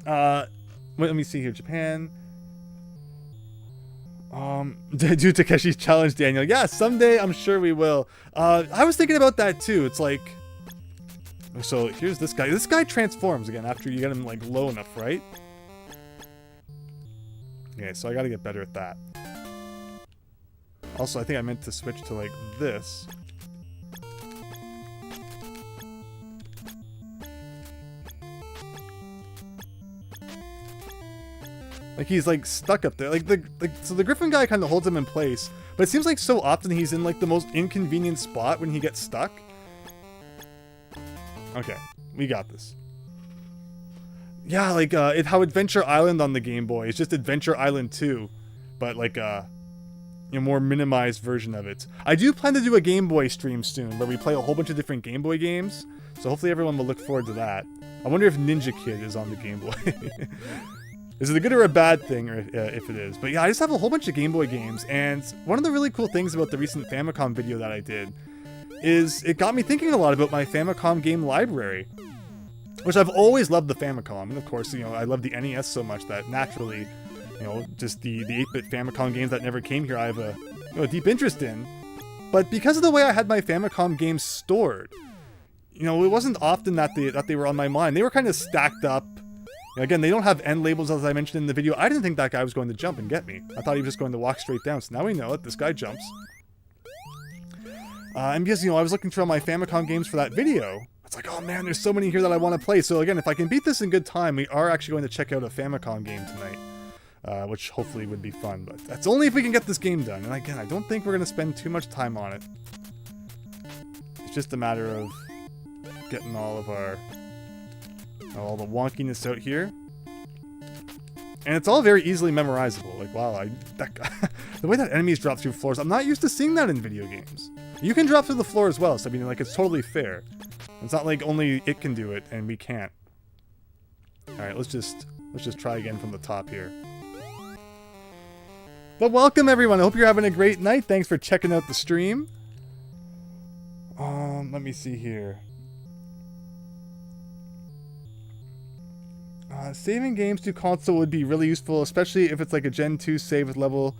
Let me see here. Japan. Do Takeshi's challenge, Daniel. Yeah, someday I'm sure we will. I was thinking about that too. It's like... So here's this guy. This guy transforms again after you get him like low enough, right? Okay, so I gotta get better at that. Also, I think I meant to switch to, like, this. Like, he's, like, stuck up there. So the Griffin guy kind of holds him in place, but it seems like so often he's in, like, the most inconvenient spot when he gets stuck. Okay, we got this. Yeah, like, how Adventure Island on the Game Boy is just Adventure Island 2, but, like, a more minimized version of it. I do plan to do a Game Boy stream soon, where we play a whole bunch of different Game Boy games, so hopefully everyone will look forward to that. I wonder if Ninja Kid is on the Game Boy. Is it a good or a bad thing, or if it is? But yeah, I just have a whole bunch of Game Boy games, and one of the really cool things about the recent Famicom video that I did is it got me thinking a lot about my Famicom game library, which I've always loved the Famicom, and of course, you know, I love the NES so much that naturally, you know, just the 8-bit Famicom games that never came here, I have a deep interest in. But because of the way I had my Famicom games stored, you know, it wasn't often that they were on my mind. They were kind of stacked up. You know, again, they don't have end labels, as I mentioned in the video. I didn't think that guy was going to jump and get me. I thought he was just going to walk straight down. So now we know that this guy jumps. And because, you know, I was looking through all my Famicom games for that video, it's like, oh man, there's so many here that I want to play. So again, if I can beat this in good time, we are actually going to check out a Famicom game tonight, which hopefully would be fun. But that's only if we can get this game done. And again, I don't think we're going to spend too much time on it. It's just a matter of getting all the wonkiness out here. And it's all very easily memorizable. Like, wow, the way that enemies drop through floors, I'm not used to seeing that in video games. You can drop through the floor as well, so I mean, like, it's totally fair. It's not like only it can do it and we can't. Alright, let's just try again from the top here. But welcome everyone, I hope you're having a great night. Thanks for checking out the stream. Let me see here. Saving games to console would be really useful, especially if it's like a Gen 2 save with level.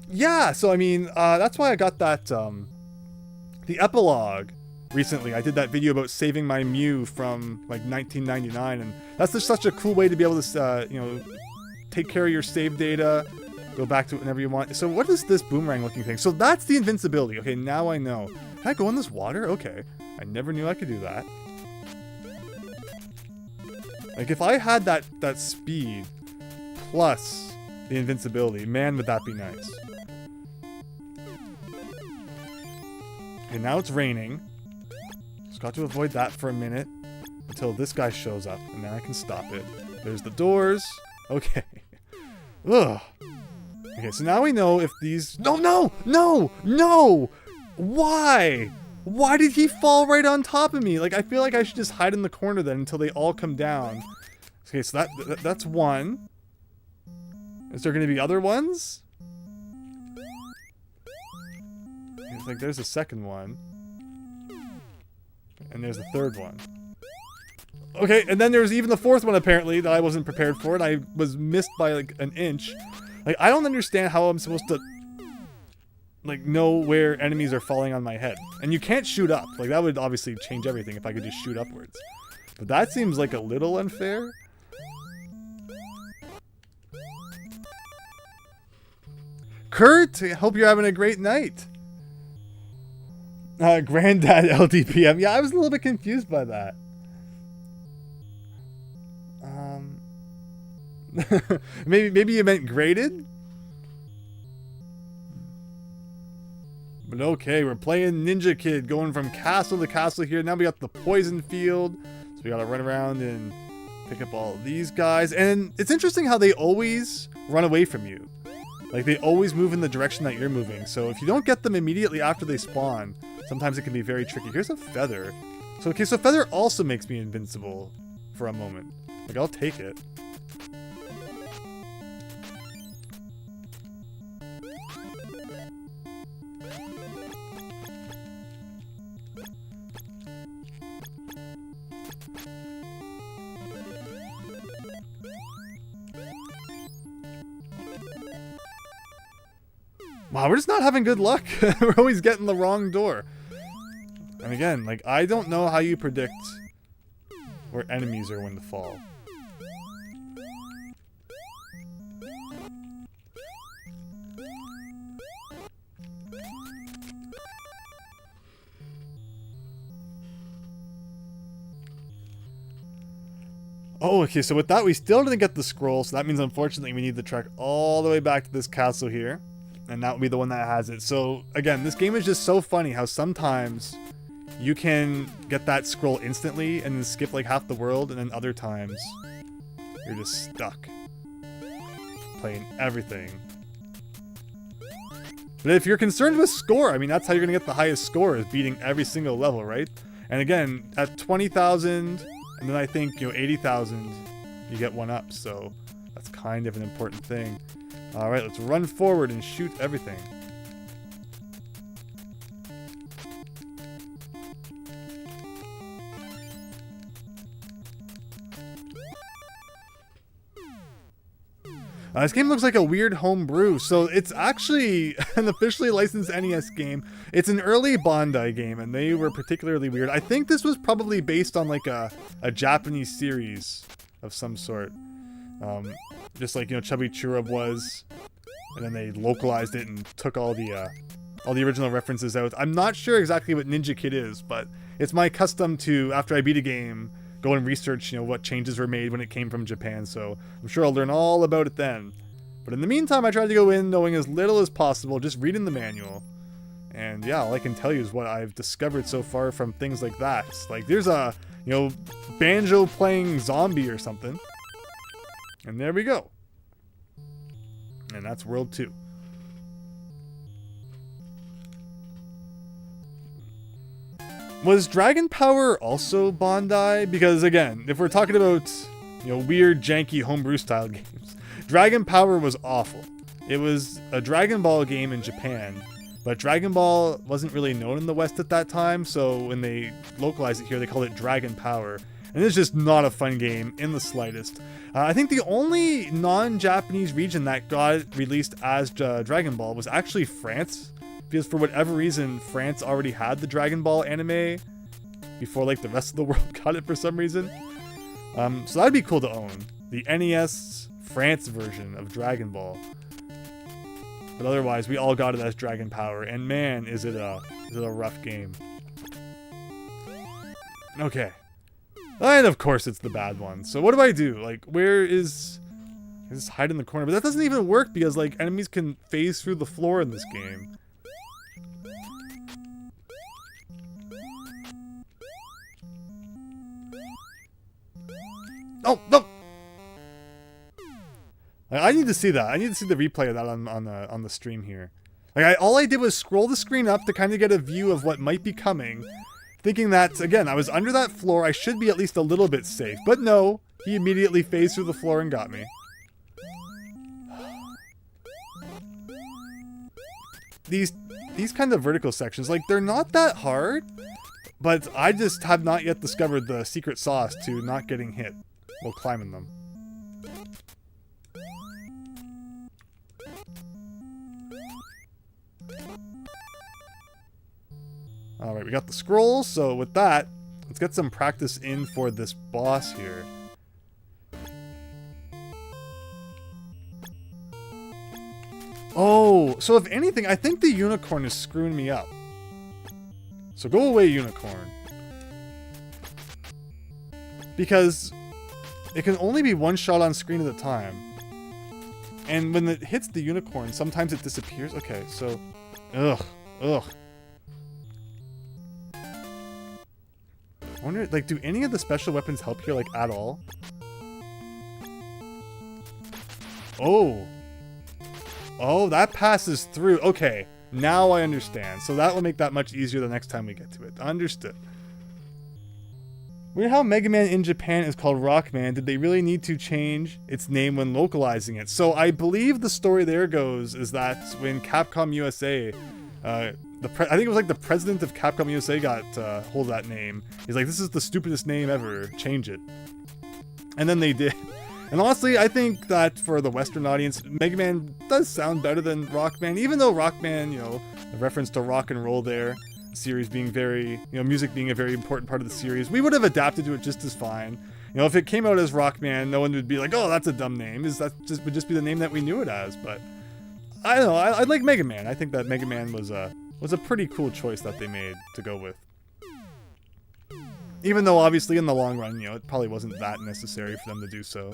Yeah, so I mean, that's why I got that, the epilogue recently. I did that video about saving my Mew from like 1999, and that's just such a cool way to be able to, you know, take care of your save data, go back to it whenever you want. So what is this boomerang looking thing? So that's the invincibility. Okay, now I know. Can I go in this water? Okay. I never knew I could do that. Like, if I had that speed plus the invincibility, man, would that be nice. Okay, now it's raining. Just got to avoid that for a minute until this guy shows up, and then I can stop it. There's the doors. Okay. Ugh. Okay, so now we know if these... No, no! No! No! Why? Why did he fall right on top of me? Like, I feel like I should just hide in the corner then until they all come down. Okay, so that's one. Is there going to be other ones? It's like there's a second one. And there's a third one. Okay, and then there's even the fourth one apparently that I wasn't prepared for, and I was missed by like an inch. Like, I don't understand how I'm supposed to like know where enemies are falling on my head. And you can't shoot up. Like, that would obviously change everything if I could just shoot upwards. But that seems like a little unfair. Kurt, I hope you're having a great night. Granddad LDPM. Yeah, I was a little bit confused by that. Maybe you meant graded? But okay, we're playing Ninja Kid, going from castle to castle here. Now we got the poison field, so we gotta run around and pick up all of these guys. And it's interesting how they always run away from you. Like, they always move in the direction that you're moving. So if you don't get them immediately after they spawn, sometimes it can be very tricky. Here's a feather. So, okay, so feather also makes me invincible for a moment. Like, I'll take it. Wow, we're just not having good luck. We're always getting the wrong door. And again, like, I don't know how you predict where enemies are when to fall. Oh, okay, so with that, we still didn't get the scroll, so that means, unfortunately, we need to trek all the way back to this castle here, and that will be the one that has it. So, again, this game is just so funny how sometimes you can get that scroll instantly and then skip like half the world, and then other times you're just stuck playing everything. But if you're concerned with score, I mean, that's how you're going to get the highest score, is beating every single level, right? And again, at 20,000, and then I think, 80,000, you get one up, so that's kind of an important thing. Alright, let's run forward and shoot everything. This game looks like a weird homebrew. So it's actually an officially licensed NES game. It's an early Bandai game, and they were particularly weird. I think this was probably based on like a Japanese series of some sort. Just like, Chubby Churub was. And then they localized it and took all the original references out. I'm not sure exactly what Ninja Kid is, but it's my custom to, after I beat a game, go and research, what changes were made when it came from Japan, so I'm sure I'll learn all about it then. But in the meantime, I tried to go in knowing as little as possible, just reading the manual. And yeah, all I can tell you is what I've discovered so far from things like that. Like, there's a, banjo playing zombie or something. And there we go. And that's World 2. Was Dragon Power also Bandai? Because again, if we're talking about, weird, janky homebrew style games, Dragon Power was awful. It was a Dragon Ball game in Japan, but Dragon Ball wasn't really known in the West at that time, so when they localized it here, they called it Dragon Power. And it's just not a fun game in the slightest. I think the only non-Japanese region that got released as Dragon Ball was actually France. Because for whatever reason, France already had the Dragon Ball anime before like the rest of the world got it for some reason. So that'd be cool to own. The NES France version of Dragon Ball. But otherwise, we all got it as Dragon Power, and man, is it a rough game. Okay. And of course it's the bad one. So what do I do? Like, where is... I just hide in the corner. But that doesn't even work because, like, enemies can phase through the floor in this game. Oh, no! I need to see that. I need to see the replay of that on the stream here. Like, all I did was scroll the screen up to kind of get a view of what might be coming. Thinking that, again, I was under that floor, I should be at least a little bit safe. But no, he immediately phased through the floor and got me. These kind of vertical sections, like, they're not that hard, but I just have not yet discovered the secret sauce to not getting hit while climbing them. Alright, we got the scrolls, so with that, let's get some practice in for this boss here. Oh, so if anything, I think the unicorn is screwing me up. So go away, unicorn. Because it can only be one shot on screen at a time. And when it hits the unicorn, sometimes it disappears. Okay, so... Ugh. I wonder, like, do any of the special weapons help here, like, at all? Oh, that passes through. Okay, now I understand. So that will make that much easier the next time we get to it. Understood. Weird how Mega Man in Japan is called Rockman. Did they really need to change its name when localizing it? So I believe the story there goes is that when Capcom USA... I think it was like the president of Capcom USA got hold of that name. He's like, this is the stupidest name ever. Change it. And then they did. And honestly, I think that for the Western audience, Mega Man does sound better than Rockman. Even though Rockman, a reference to rock and roll there, the series being very, music being a very important part of the series, we would have adapted to it just as fine. If it came out as Rockman, no one would be like, oh, that's a dumb name. Would just be the name that we knew it as. But I don't know. I like Mega Man. I think that Mega Man was a pretty cool choice that they made to go with. Even though, obviously, in the long run, you know, it probably wasn't that necessary for them to do so.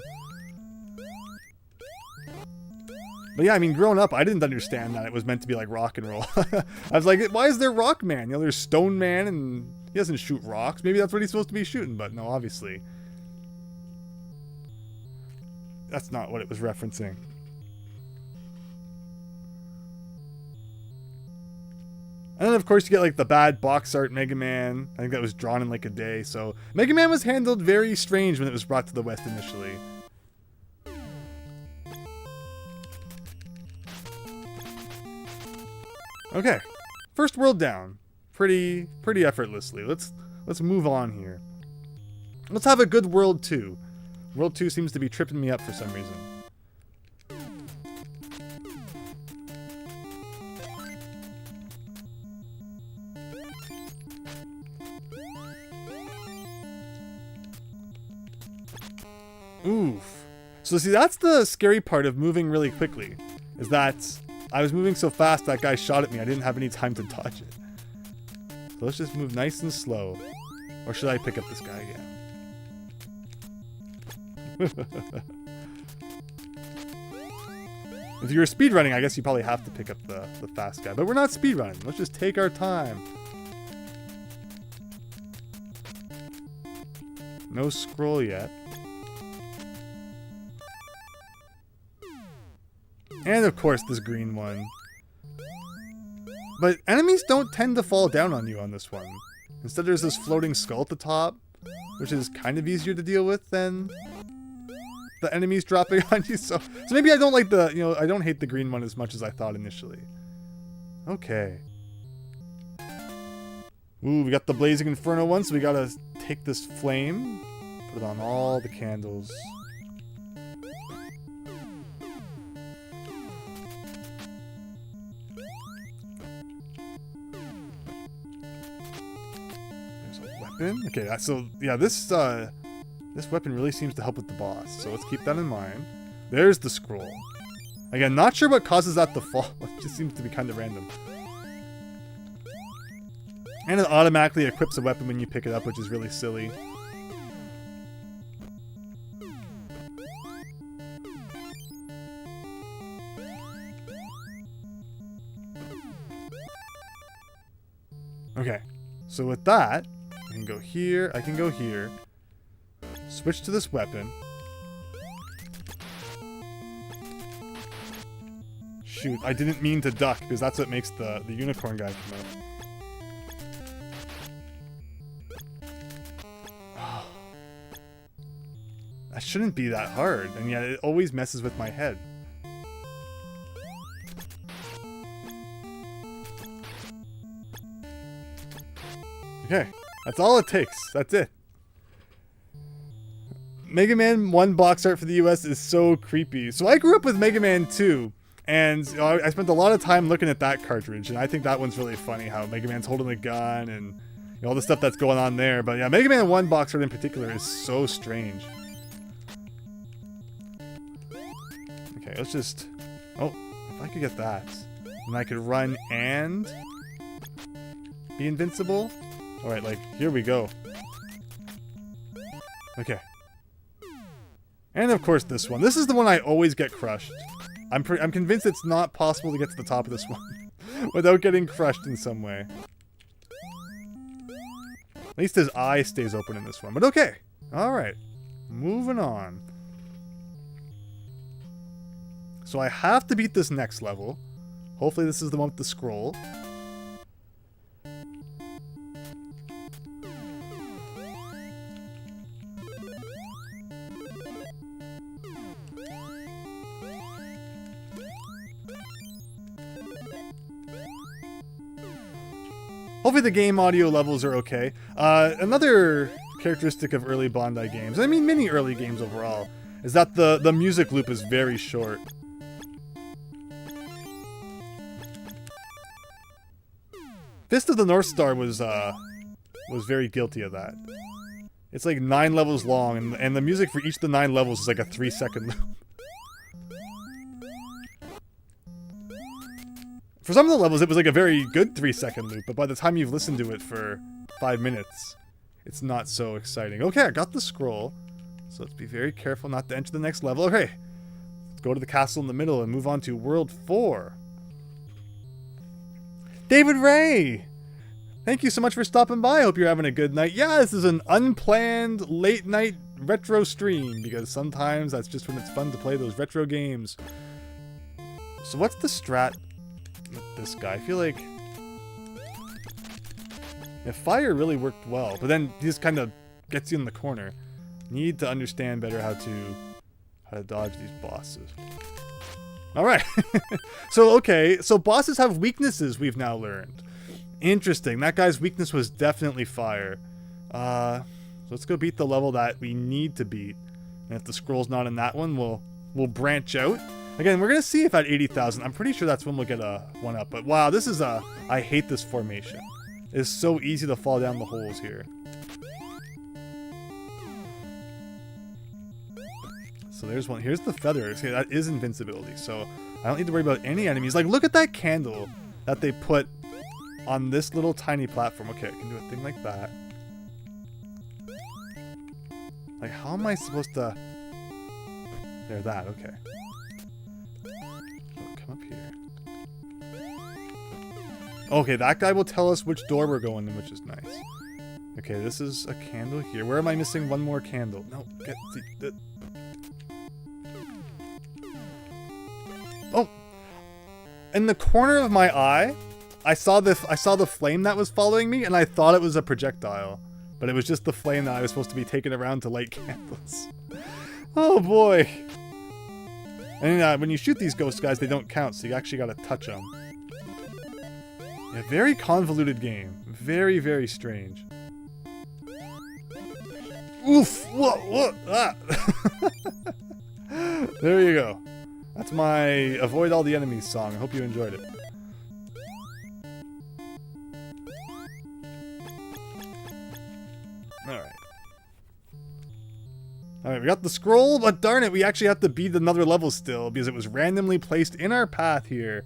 But yeah, I mean, growing up, I didn't understand that it was meant to be like rock and roll. I was like, why is there Rock Man? You know, there's Stone Man, and he doesn't shoot rocks. Maybe that's what he's supposed to be shooting, but no, obviously. That's not what it was referencing. And then, of course, you get, like, the bad box art Mega Man. I think that was drawn in, like, a day. So, Mega Man was handled very strange when it was brought to the West initially. Okay. First world down. Pretty effortlessly. Let's move on here. Let's have a good World 2. World 2 seems to be tripping me up for some reason. Oof. So see, that's the scary part of moving really quickly, is that I was moving so fast that guy shot at me, I didn't have any time to dodge it. So let's just move nice and slow. Or should I pick up this guy again? If you were speedrunning, I guess you probably have to pick up the fast guy. But we're not speedrunning. Let's just take our time. No scroll yet. And of course this green one. But enemies don't tend to fall down on you on this one. Instead there's this floating skull at the top, which is kind of easier to deal with than the enemies dropping on you. So maybe I don't like the, you know, I don't hate the green one as much as I thought initially. Okay. Ooh, we got the Blazing Inferno one, so we gotta take this flame, put it on all the candles. Okay, so yeah, this weapon really seems to help with the boss, so let's keep that in mind. There's the scroll. Again, not sure what causes that to fall. It just seems to be kind of random. And it automatically equips a weapon when you pick it up, which is really silly. Okay, so with that, I can go here, I can go here. Switch to this weapon. Shoot, I didn't mean to duck, because that's what makes the unicorn guy come out. That shouldn't be that hard, and yet it always messes with my head. Okay. That's all it takes. That's it. Mega Man 1 box art for the US is so creepy. So I grew up with Mega Man 2, and you know, I spent a lot of time looking at that cartridge, and I think that one's really funny, how Mega Man's holding the gun and you know, all the stuff that's going on there. But yeah, Mega Man 1 box art in particular is so strange. Okay, let's just... Oh, if I could get that, then I could run and be invincible. Alright, like, here we go. Okay. And of course this one. This is the one I always get crushed. I'm convinced it's not possible to get to the top of this one without getting crushed in some way. At least his eye stays open in this one, but okay. Alright. Moving on. So I have to beat this next level. Hopefully this is the one with the scroll. Hopefully the game audio levels are okay. Another characteristic of early Bandai games, I mean many early games overall, is that the music loop is very short. Fist of the North Star was very guilty of that. It's like 9 levels long, and the music for each of the 9 levels is like a 3-second loop. For some of the levels, it was like a very good 3-second loop, but by the time you've listened to it for 5 minutes, it's not so exciting. Okay, I got the scroll. So let's be very careful not to enter the next level. Okay, let's go to the castle in the middle and move on to World 4. David Ray! Thank you so much for stopping by. I hope you're having a good night. Yeah, this is an unplanned late night retro stream because sometimes that's just when it's fun to play those retro games. So what's the strat with this guy? I feel like fire really worked well, but then he just kind of gets you in the corner. Need to understand better how to dodge these bosses. All right. So bosses have weaknesses, we've now learned. Interesting. That guy's weakness was definitely fire. So let's go beat the level that we need to beat. And if the scroll's not in that one, we'll branch out. Again, we're going to see if at 80,000, I'm pretty sure that's when we'll get a 1-up. But wow, this is I hate this formation. It's so easy to fall down the holes here. So there's one. Here's the feather. See, that is invincibility. So I don't need to worry about any enemies. Like, look at that candle that they put on this little tiny platform. Okay, I can do a thing like that. Like, how am I supposed to... There, that. Okay. Oh, come up here. Okay, that guy will tell us which door we're going in, which is nice. Okay, this is a candle here. Where am I missing one more candle? No, get the... Oh! In the corner of my eye, I saw the flame that was following me, and I thought it was a projectile. But it was just the flame that I was supposed to be taking around to light candles. Oh boy! And when you shoot these ghost guys, they don't count, so you actually gotta touch them. Yeah, very convoluted game. Very, very strange. Oof! Whoa! Ah! There you go. That's my Avoid All the Enemies song. I hope you enjoyed it. Alright, we got the scroll, but darn it, we actually have to beat another level still because it was randomly placed in our path here.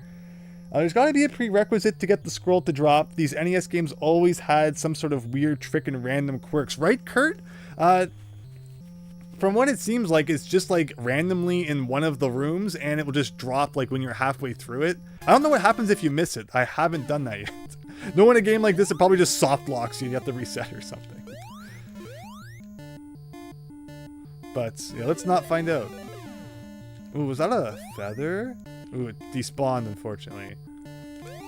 There's got to be a prerequisite to get the scroll to drop. These NES games always had some sort of weird trick and random quirks. Right, Kurt? From what it seems like, it's just like randomly in one of the rooms and it will just drop like when you're halfway through it. I don't know what happens if you miss it. I haven't done that yet. No, in a game like this, it probably just soft locks you and you have to reset or something. But yeah, let's not find out. Ooh, was that a feather? Ooh, it despawned, unfortunately.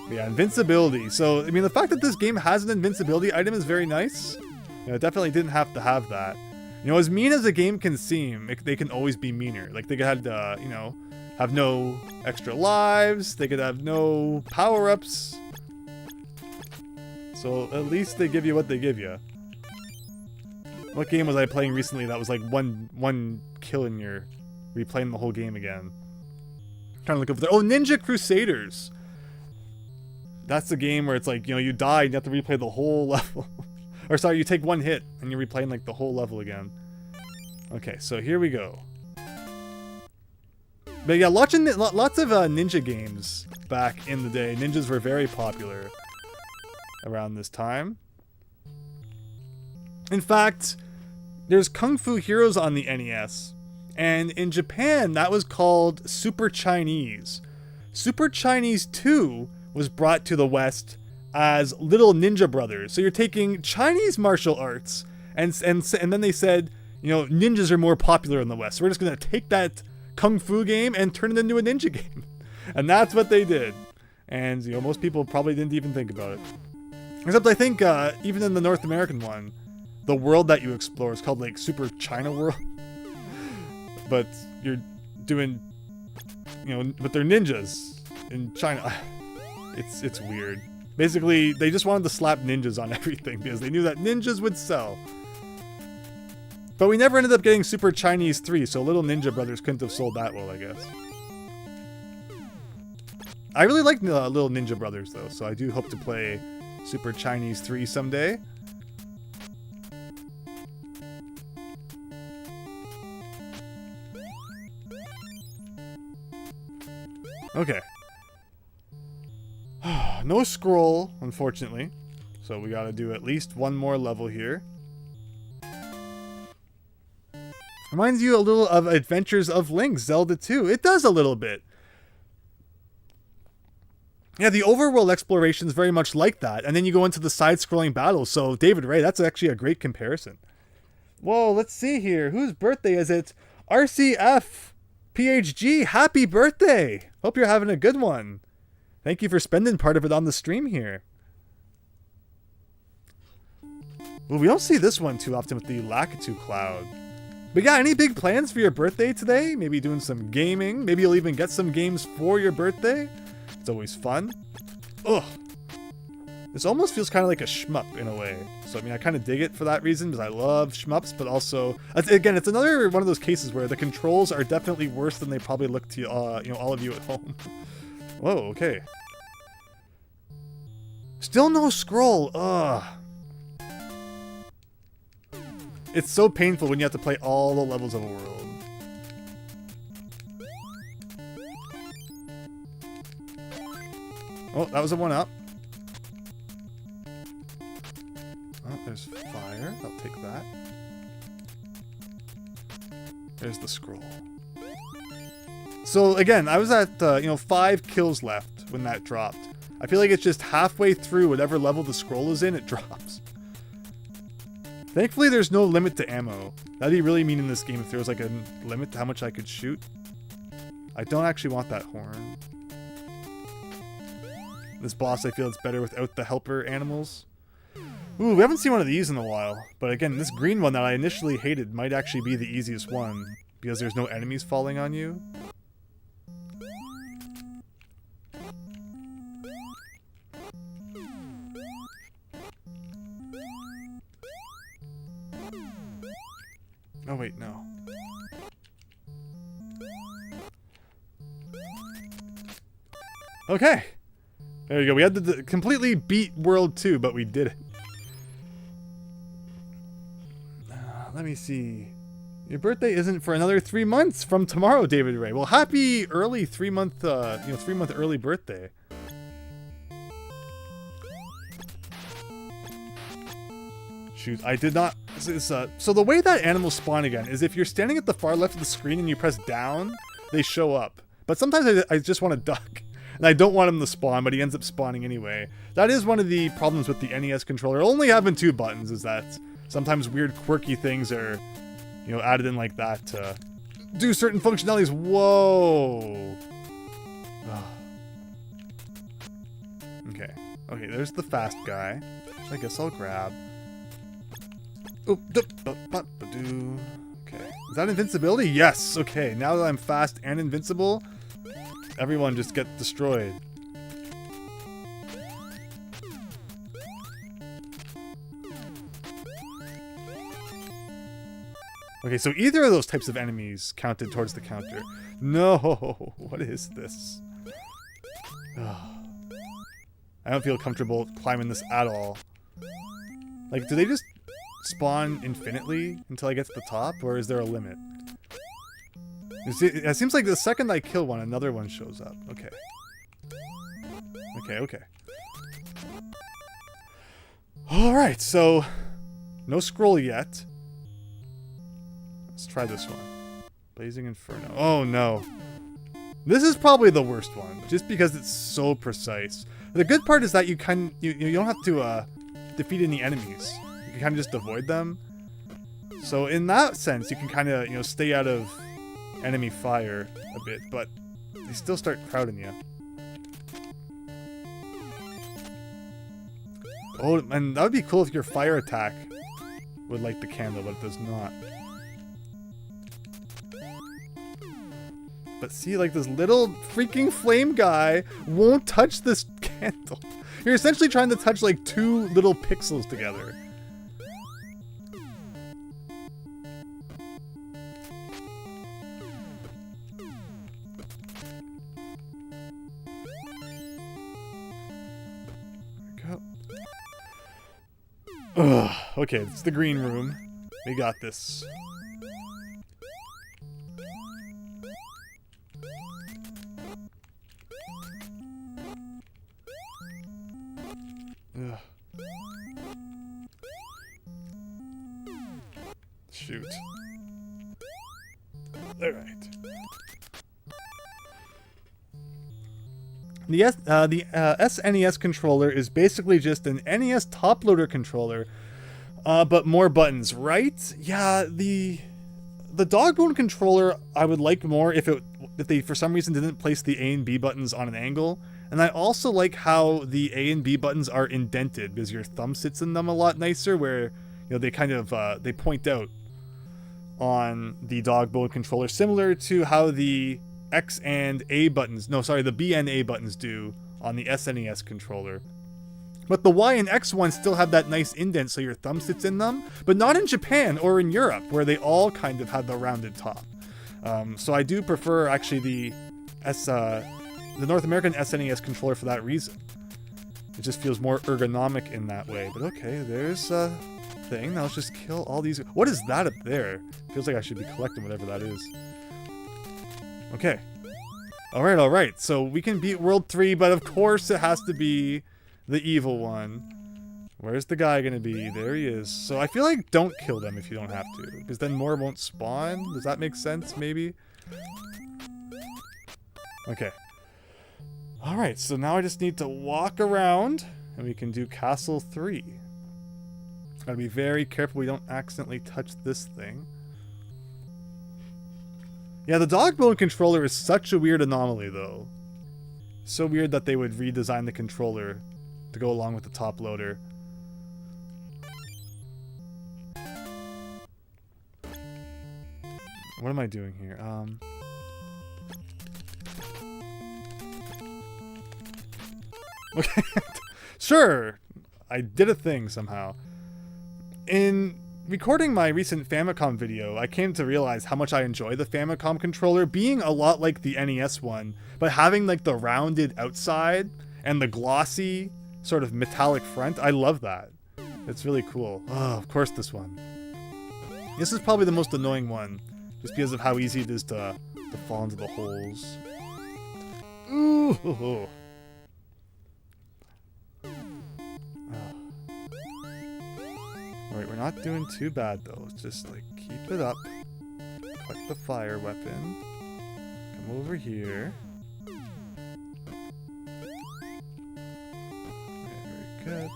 But yeah, invincibility. So, I mean, the fact that this game has an invincibility item is very nice. You know, it definitely didn't have to have that. You know, as mean as a game can seem, they can always be meaner. Like, they could have, you know, have no extra lives. They could have no power-ups. So, at least they give you what they give you. What game was I playing recently that was like one kill and you're replaying the whole game again? I'm trying to look over there. Oh, Ninja Crusaders! That's the game where it's like, you know, you die and you have to replay the whole level. Or sorry, you take one hit and you're replaying like the whole level again. Okay, so here we go. But yeah, lots of ninja games back in the day. Ninjas were very popular around this time. In fact, there's Kung Fu Heroes on the NES, and in Japan, that was called Super Chinese. Super Chinese 2 was brought to the West as Little Ninja Brothers. So you're taking Chinese martial arts, and then they said, you know, ninjas are more popular in the West. So we're just going to take that Kung Fu game and turn it into a ninja game. And that's what they did. And, you know, most people probably didn't even think about it. Except I think, even in the North American one, the world that you explore is called like Super China World. But you're doing, you know, but they're ninjas in China. It's weird. Basically, they just wanted to slap ninjas on everything because they knew that ninjas would sell. But we never ended up getting Super Chinese 3, so Little Ninja Brothers couldn't have sold that well, I guess. I really like Little Ninja Brothers though, so I do hope to play Super Chinese 3 someday. Okay. No scroll, unfortunately. So we gotta do at least one more level here. Reminds you a little of Adventures of Link, Zelda 2. It does a little bit. Yeah, the overworld exploration is very much like that. And then you go into the side-scrolling battles. So, David Ray, that's actually a great comparison. Whoa, let's see here. Whose birthday is it? RCF PHG, happy birthday. Hope you're having a good one. Thank you for spending part of it on the stream here. Well, we don't see this one too often with the Lakitu Cloud. But yeah, any big plans for your birthday today? Maybe doing some gaming? Maybe you'll even get some games for your birthday? It's always fun. Ugh. This almost feels kind of like a shmup in a way. So, I mean, I kind of dig it for that reason because I love shmups, but also, again, it's another one of those cases where the controls are definitely worse than they probably look to, all of you at home. Whoa, okay. Still no scroll. Ugh. It's so painful when you have to play all the levels of a world. Oh, that was a 1-up. Oh, there's fire. I'll take that. There's the scroll. So again, I was at 5 kills left when that dropped. I feel like it's just halfway through whatever level the scroll is in, it drops. Thankfully, there's no limit to ammo. That'd be really mean in this game if there was like a limit to how much I could shoot. I don't actually want that horn. This boss, I feel it's better without the helper animals. Ooh, we haven't seen one of these in a while. But again, this green one that I initially hated might actually be the easiest one. Because there's no enemies falling on you. Oh wait, no. Okay. There you go. We had to completely beat World 2, but we did it. Let me see. Your birthday isn't for another 3 months from tomorrow, David Ray. Well, happy early 3-month, 3-month early birthday. Shoot, I did not. So the way that animals spawn again is if you're standing at the far left of the screen and you press down, they show up. But sometimes I just want to duck. And I don't want him to spawn, but he ends up spawning anyway. That is one of the problems with the NES controller. Only having 2 buttons is that sometimes weird quirky things are, added in like that to do certain functionalities. Whoa. Okay. Okay, there's the fast guy, which I guess I'll grab. Okay. Is that invincibility? Yes. Okay, now that I'm fast and invincible, everyone just get destroyed. Okay, so either of those types of enemies counted towards the counter. No, what is this? I don't feel comfortable climbing this at all. Like, do they just spawn infinitely until I get to the top, or is there a limit? It seems like the second I kill one, another one shows up. Okay. Okay. Alright, so no scroll yet. Let's try this one. Blazing Inferno. Oh no. This is probably the worst one, just because it's so precise. The good part is that you don't have to defeat any enemies. You can kind of just avoid them. So in that sense, you can kind of stay out of enemy fire a bit, but they still start crowding you. Oh, and that would be cool if your fire attack would light the candle, but it does not. But see, like, this little freaking flame guy won't touch this candle. You're essentially trying to touch, like, 2 little pixels together. There we go. Ugh. Okay, it's the green room. We got this. Ugh. Shoot. Alright. The SNES controller is basically just an NES top loader controller, but more buttons, right? Yeah, the dog bone controller I would like more if they for some reason didn't place the A and B buttons on an angle. And I also like how the A and B buttons are indented because your thumb sits in them a lot nicer, where you know they kind of they point out on the dog bone controller, similar to how the X and A buttons, no, sorry, the B and A buttons do on the SNES controller. But the Y and X ones still have that nice indent so your thumb sits in them, but not in Japan or in Europe, where they all kind of have the rounded top. So I do prefer actually the North American SNES controller for that reason. It just feels more ergonomic in that way. But okay, there's a thing. Now let's just kill all these. What is that up there? Feels like I should be collecting whatever that is. Okay. Alright. So we can beat World 3, but of course it has to be the evil one. Where's the guy gonna be? There he is. So I feel like don't kill them if you don't have to, because then more won't spawn. Does that make sense, maybe? Okay. Alright, so now I just need to walk around, and we can do Castle 3. Gotta be very careful we don't accidentally touch this thing. Yeah, the dog bone controller is such a weird anomaly, though. So weird that they would redesign the controller to go along with the top loader. What am I doing here? Okay. Sure! I did a thing somehow. In recording my recent Famicom video, I came to realize how much I enjoy the Famicom controller being a lot like the NES one, but having like the rounded outside and the glossy sort of metallic front. I love that. It's really cool. Oh, of course this one. This is probably the most annoying one, just because of how easy it is to fall into the holes. Ooh. Oh. Alright, we're not doing too bad though. Let's just like keep it up. Collect the fire weapon. Come over here. Okay, very good.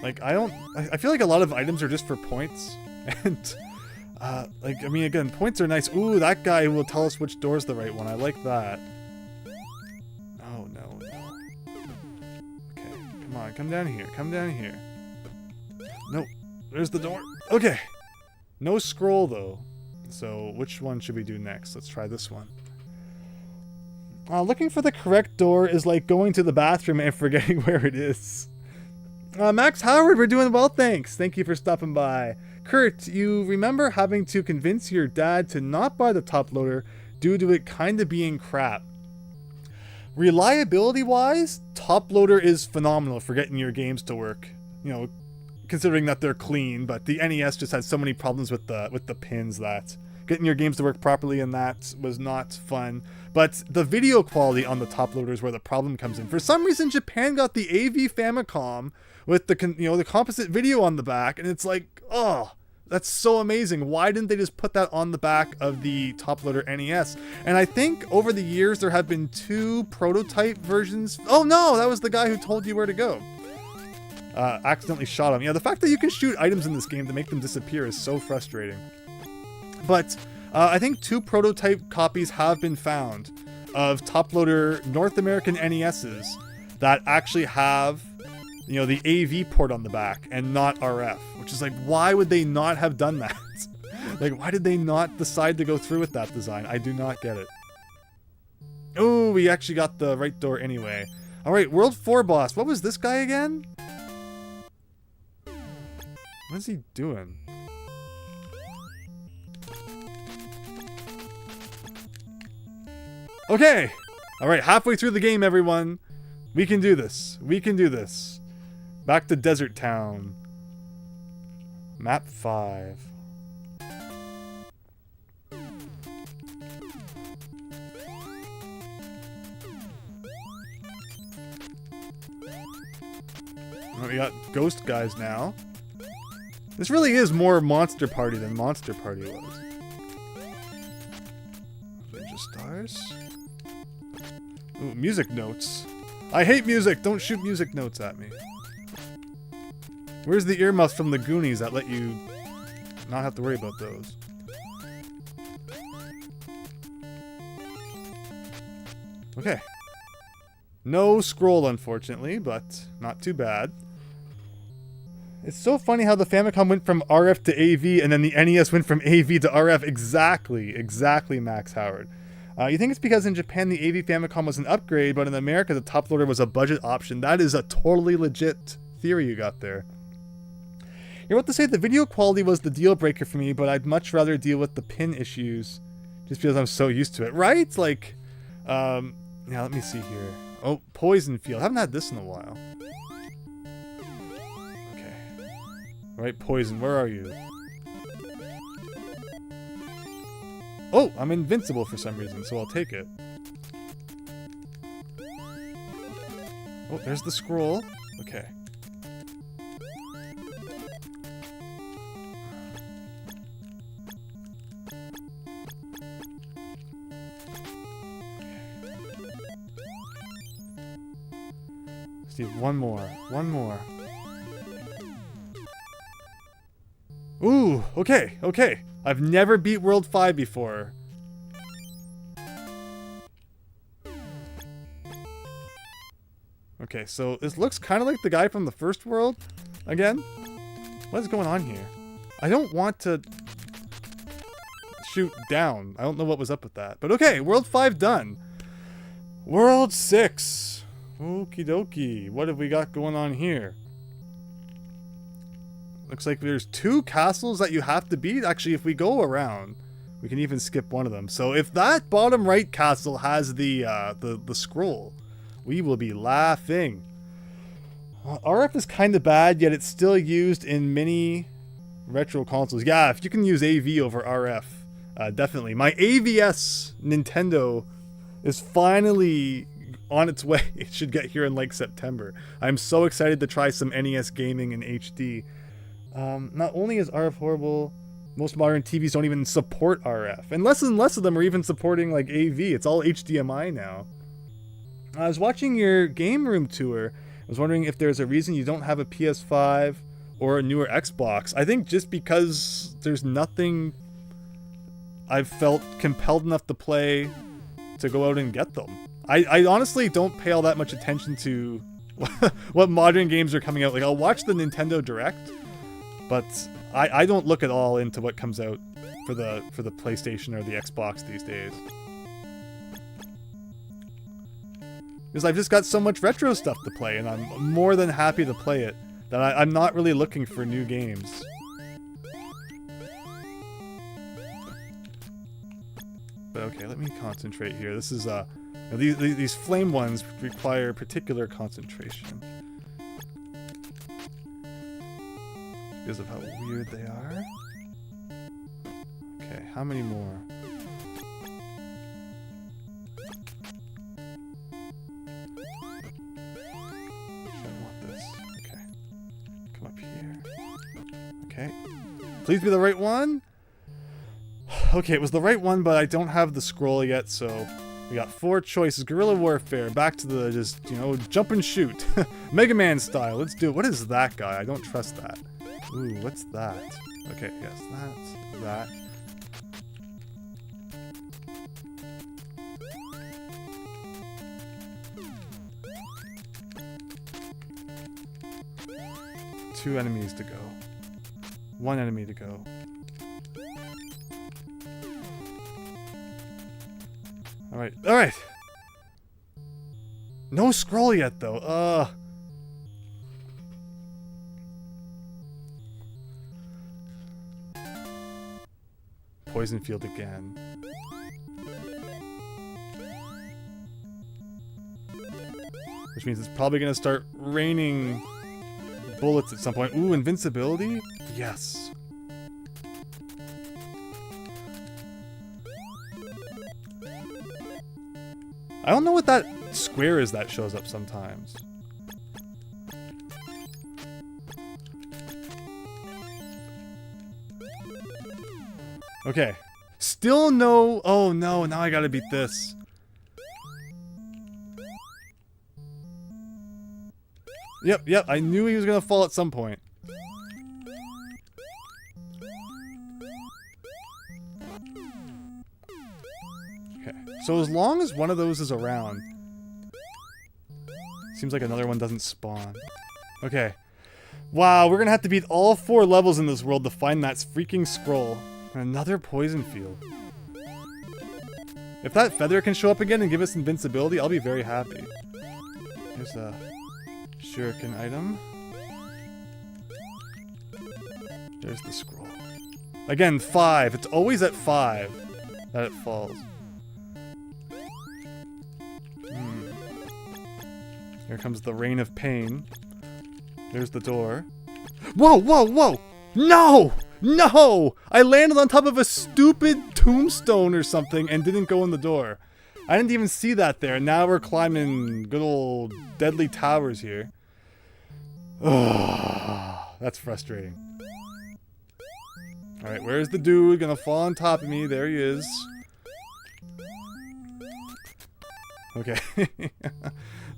Like, I feel like a lot of items are just for points. And, like, I mean, again, points are nice. Ooh, that guy will tell us which door's the right one. I like that. Oh, no. Okay, come on, come down here. Come down here. Nope, there's the door. Okay. No scroll, though. So, which one should we do next? Let's try this one. Looking for the correct door is like going to the bathroom and forgetting where it is. Max Howard, we're doing well, thanks. Thank you for stopping by. Kurt, you remember having to convince your dad to not buy the top loader due to it kind of being crap. Reliability-wise, top loader is phenomenal for getting your games to work. You know, considering that they're clean, but the NES just had so many problems with the pins that getting your games to work properly in that was not fun. But the video quality on the top loader is where the problem comes in. For some reason, Japan got the AV Famicom with the the composite video on the back, and it's like, oh, that's so amazing. Why didn't they just put that on the back of the top loader NES? And I think over the years there have been 2 prototype versions. Oh no, that was the guy who told you where to go. Accidentally shot him. Yeah, the fact that you can shoot items in this game to make them disappear is so frustrating. But I think 2 prototype copies have been found of top loader North American NESs that actually have the AV port on the back and not RF, which is like, why would they not have done that? Like, why did they not decide to go through with that design? I do not get it. Oh, we actually got the right door anyway. All right, World 4 boss. What was this guy again? What is he doing? Okay. All right, halfway through the game, everyone. We can do this. We can do this. Back to Desert Town. Map 5. Oh, we got ghost guys now. This really is more Monster Party than Monster Party was. Ninja stars. Ooh, music notes. I hate music! Don't shoot music notes at me. Where's the earmuffs from the Goonies that let you not have to worry about those? Okay. No scroll, unfortunately, but not too bad. It's so funny how the Famicom went from RF to AV, and then the NES went from AV to RF. Exactly, Max Howard. You think it's because in Japan the AV Famicom was an upgrade, but in America the top loader was a budget option. That is a totally legit theory you got there. You're about to say the video quality was the deal breaker for me, but I'd much rather deal with the pin issues just because I'm so used to it, right? Like, yeah, let me see here. Oh, Poison Field. I haven't had this in a while. Okay. Alright, Poison, where are you? Oh, I'm invincible for some reason, so I'll take it. Oh, there's the scroll. Okay. Steve, one more. One more. Ooh, okay, okay. I've never beat World 5 before. Okay, so this looks kind of like the guy from the first world. Again? What is going on here? I don't want to shoot down. I don't know what was up with that. But okay, World 5 done. World 6. Okie dokie. What have we got going on here? Looks like there's 2 castles that you have to beat. Actually, if we go around, we can even skip one of them. So if that bottom right castle has the scroll, we will be laughing. RF is kind of bad, yet it's still used in many retro consoles. Yeah, if you can use AV over RF, definitely. My AVS Nintendo is finally on its way. It should get here in like September. I'm so excited to try some NES gaming in HD. Not only is RF horrible, most modern TVs don't even support RF. And less of them are even supporting like AV. It's all HDMI now. I was watching your game room tour. I was wondering if there's a reason you don't have a PS5 or a newer Xbox. I think just because there's nothing I've felt compelled enough to play to go out and get them. I honestly don't pay all that much attention to what modern games are coming out. Like, I'll watch the Nintendo Direct, but I don't look at all into what comes out for the PlayStation or the Xbox these days. Because I've just got so much retro stuff to play, and I'm more than happy to play it, that I'm not really looking for new games. But okay, let me concentrate here. This is, these flame ones require particular concentration. Because of how weird they are. Okay, how many more? Okay. Please be the right one. Okay, it was the right one, but I don't have the scroll yet, so we got 4 choices. Guerrilla Warfare. Back to the just, jump and shoot. Mega Man style. Let's do it. What is that guy? I don't trust that. Ooh, what's that? Okay, yes, that's that. Two enemies to go. 1 enemy to go. Alright, alright! No scroll yet, though. Poison Field again. Which means it's probably gonna start raining bullets at some point. Ooh, invincibility? Yes. I don't know what that square is that shows up sometimes. Okay. Still no... Oh, no. Now I gotta beat this. Yep. I knew he was gonna fall at some point. Okay. So as long as one of those is around... Seems like another one doesn't spawn. Okay. Wow, we're gonna have to beat all 4 levels in this world to find that freaking scroll. Another poison field. If that feather can show up again and give us invincibility, I'll be very happy. Here's a shuriken item. There's the scroll. Again, 5. It's always at 5 that it falls. Here comes the rain of pain. There's the door. Whoa! No! No! I landed on top of a stupid tombstone or something and didn't go in the door. I didn't even see that there. Now we're climbing good old deadly towers here. Ugh, that's frustrating. Alright, where's the dude? Gonna fall on top of me. There he is. Okay.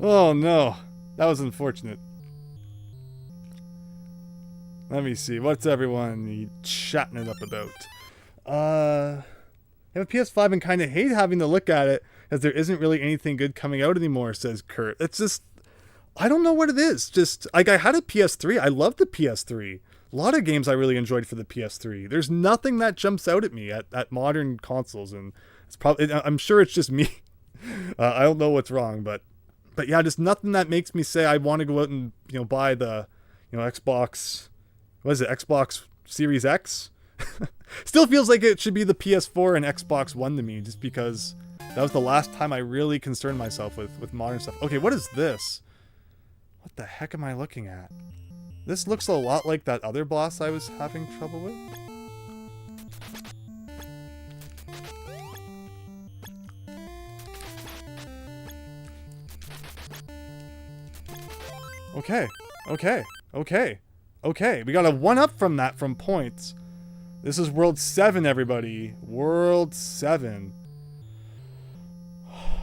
Oh no. That was unfortunate. Let me see. What's everyone chatting it up about? I have a PS5 and kind of hate having to look at it as there isn't really anything good coming out anymore, says Kurt. It's just... I don't know what it is. Just, like, I had a PS3. I loved the PS3. A lot of games I really enjoyed for the PS3. There's nothing that jumps out at me at modern consoles, and it's probably... I'm sure it's just me. I don't know what's wrong, but yeah, just nothing that makes me say I want to go out and, buy the, Xbox... What is it? Xbox Series X? Still feels like it should be the PS4 and Xbox One to me, just because that was the last time I really concerned myself with modern stuff. Okay, what is this? What the heck am I looking at? This looks a lot like that other boss I was having trouble with. Okay, we got a 1-up from that from points. This is World 7, everybody. World 7.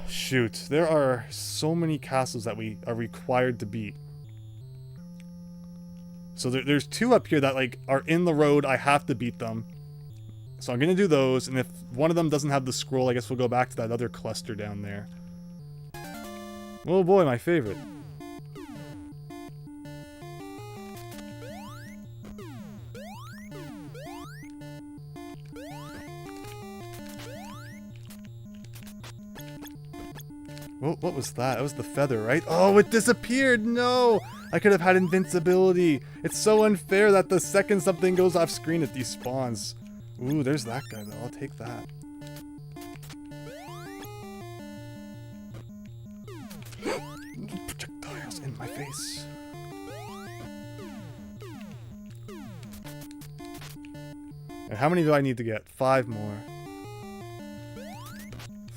Shoot, there are so many castles that we are required to beat. So there's 2 up here that, are in the road. I have to beat them. So I'm going to do those, and if one of them doesn't have the scroll, I guess we'll go back to that other cluster down there. Oh boy, my favorite. What was that? That was the feather, right? Oh, it disappeared! No! I could have had invincibility. It's so unfair that the second something goes off screen, it despawns. Ooh, there's that guy, though. I'll take that. Projectiles in my face. And how many do I need to get? 5 more.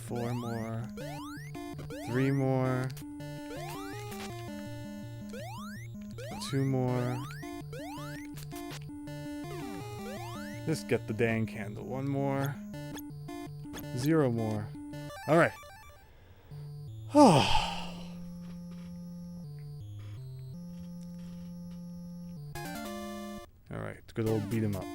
4 more. 3 more. 2 more. Just get the dang candle. 1 more. 0 more. Alright. Alright, good old beat 'em up.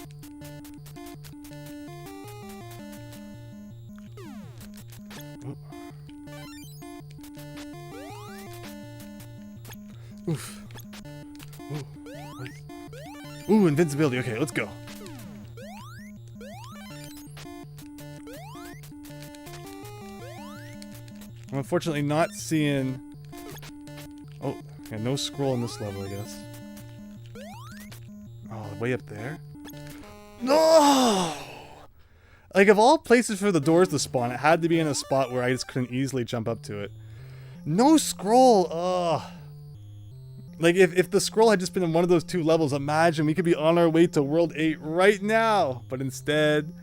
Oof. Ooh, invincibility. Okay, let's go. I'm unfortunately not seeing... Oh, yeah, no scroll in this level, I guess. Oh, way up there? No! Like, of all places for the doors to spawn, it had to be in a spot where I just couldn't easily jump up to it. No scroll! Ugh. Like, if the scroll had just been in one of those 2 levels, imagine we could be on our way to World 8 right now. But instead,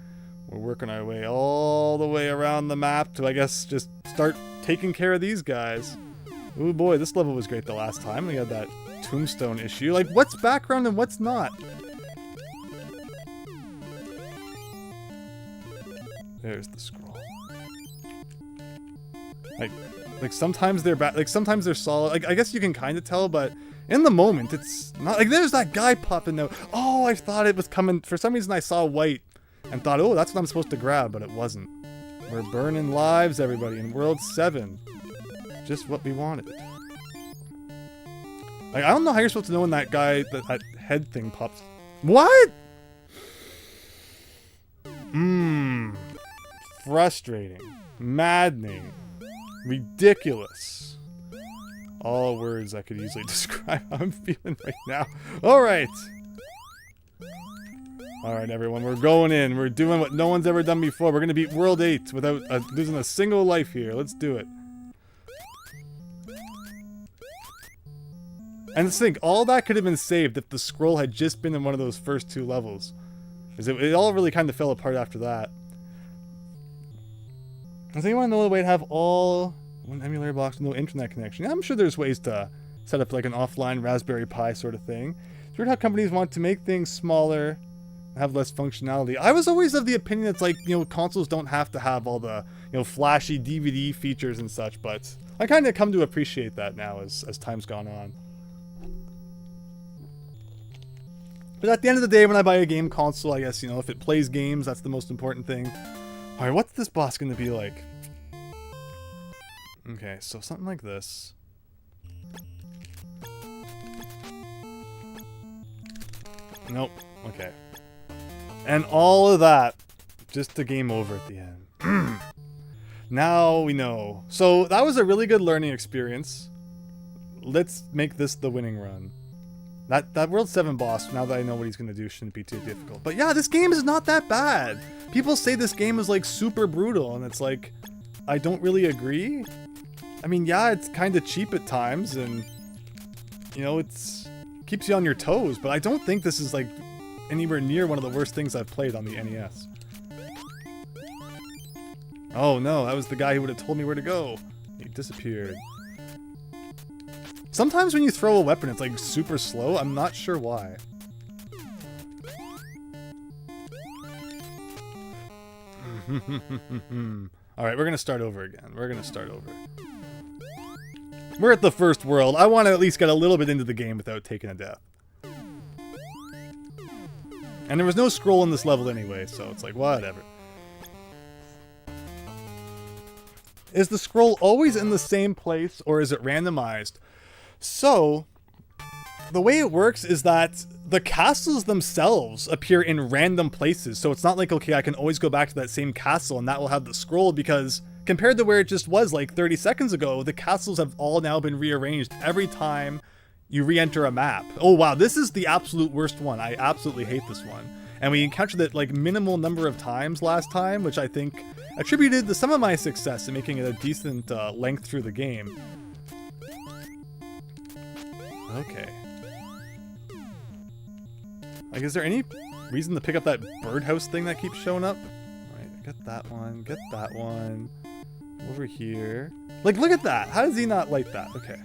we're working our way all the way around the map to, I guess, just start taking care of these guys. Ooh, boy, this level was great the last time. We had that tombstone issue. Like, what's background and what's not? There's the scroll. Like sometimes they're bad, like sometimes they're solid. Like I guess you can kind of tell, but in the moment it's not. Like there's that guy popping out. Oh, I thought it was coming. For some reason I saw white and thought, oh, that's what I'm supposed to grab, but it wasn't. We're burning lives, everybody, in World 7. Just what we wanted. Like I don't know how you're supposed to know when that guy, that head thing pops. What? Frustrating. Maddening. Ridiculous. All words I could easily describe how I'm feeling right now. Alright. Alright, everyone. We're going in. We're doing what no one's ever done before. We're going to beat World 8 without losing a single life here. Let's do it. And let's think, all that could have been saved if the scroll had just been in one of those first 2 levels. Because it all really kind of fell apart after that. Does anyone know the way to have all one emulator box with no internet connection? Yeah, I'm sure there's ways to set up like an offline Raspberry Pi sort of thing. It's weird how companies want to make things smaller and have less functionality. I was always of the opinion it's like, you know, consoles don't have to have all the, you know, flashy DVD features and such, but I kind of come to appreciate that now as time's gone on. But at the end of the day, when I buy a game console, I guess, you know, if it plays games, that's the most important thing. Alright, what's this boss going to be like? Okay, so something like this. Nope. Okay. And all of that, just to game over at the end. Now we know. So that was a really good learning experience. Let's make this the winning run. That World 7 boss, now that I know what he's going to do, shouldn't be too difficult. But yeah, this game is not that bad. People say this game is like super brutal, and it's like, I don't really agree. I mean, yeah, it's kind of cheap at times, and, you know, it's keeps you on your toes, but I don't think this is like anywhere near one of the worst things I've played on the NES. Oh no, that was the guy who would have told me where to go. He disappeared. Sometimes when you throw a weapon, it's like super slow. I'm not sure why. Alright, we're gonna start over again. We're gonna start over. We're at the first world. I want to at least get a little bit into the game without taking a death. And there was no scroll in this level anyway, so it's like, whatever. Is the scroll always in the same place, or is it randomized? So, the way it works is that the castles themselves appear in random places. So it's not like, okay, I can always go back to that same castle and that will have the scroll, because compared to where it just was like 30 seconds ago, the castles have all now been rearranged every time you re-enter a map. Oh wow, this is the absolute worst one. I absolutely hate this one. And we encountered it like minimal number of times last time, which I think attributed to some of my success in making it a decent length through the game. Okay. Like, is there any reason to pick up that birdhouse thing that keeps showing up? Alright, get that one, get that one. Over here. Like, look at that! How does he not like that? Okay.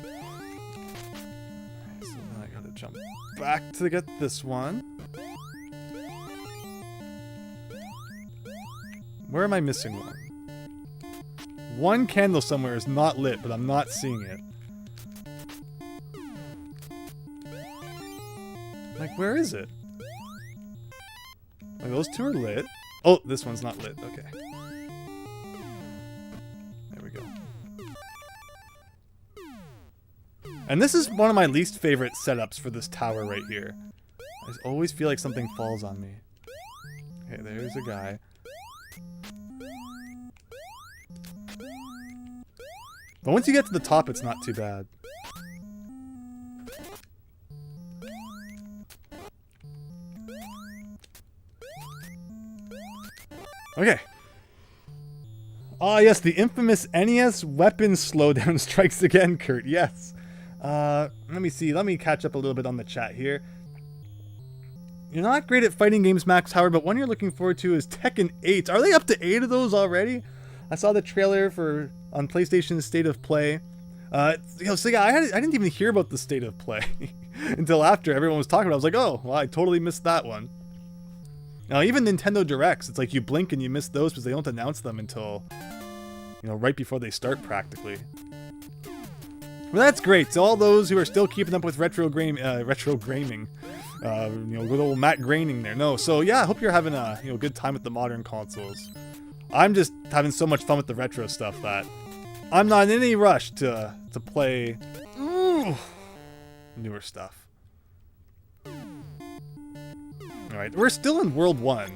Alright, so then I gotta jump back to get this one. Where am I missing one? One candle somewhere is not lit, but I'm not seeing it. Like, where is it? Like, those two are lit. Oh, this one's not lit. Okay. There we go. And this is one of my least favorite setups for this tower right here. I just always feel like something falls on me. Okay, there's a guy. But once you get to the top, it's not too bad. Okay. Ah, yes, the infamous NES weapon slowdown strikes again, Kurt. Yes. Let me see. Let me catch up a little bit on the chat here. You're not great at fighting games, Max Howard, but one you're looking forward to is Tekken 8. Are they up to 8 of those already? I saw the trailer for on PlayStation's State of Play. You know, so yeah, I didn't even hear about the State of Play until after everyone was talking about it. I was like, oh, well, I totally missed that one. Now, even Nintendo Directs, it's like you blink and you miss those because they don't announce them until, you know, right before they start practically. Well, that's great. So all those who are still keeping up with retro gaming, you know, good old Matt Graining there. No, so yeah, I hope you're having a, you know, good time with the modern consoles. I'm just having so much fun with the retro stuff that I'm not in any rush to play newer stuff. Alright, we're still in World 1,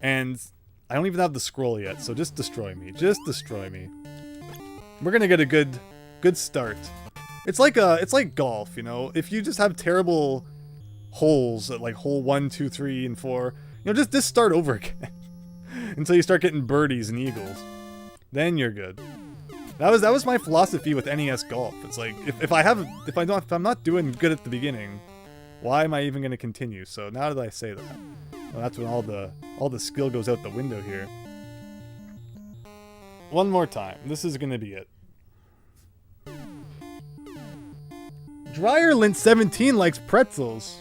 and I don't even have the scroll yet, so just destroy me. Just destroy me. We're gonna get a good start. It's like golf, you know? If you just have terrible holes at like hole 1, 2, 3, and 4, you know, just start over again. Until you start getting birdies and eagles. Then you're good. That was my philosophy with NES Golf. It's like, if I'm not doing good at the beginning, why am I even going to continue? So now that I say that, well, that's when all the skill goes out the window here. One more time. This is going to be it. Dryerlint17 likes pretzels.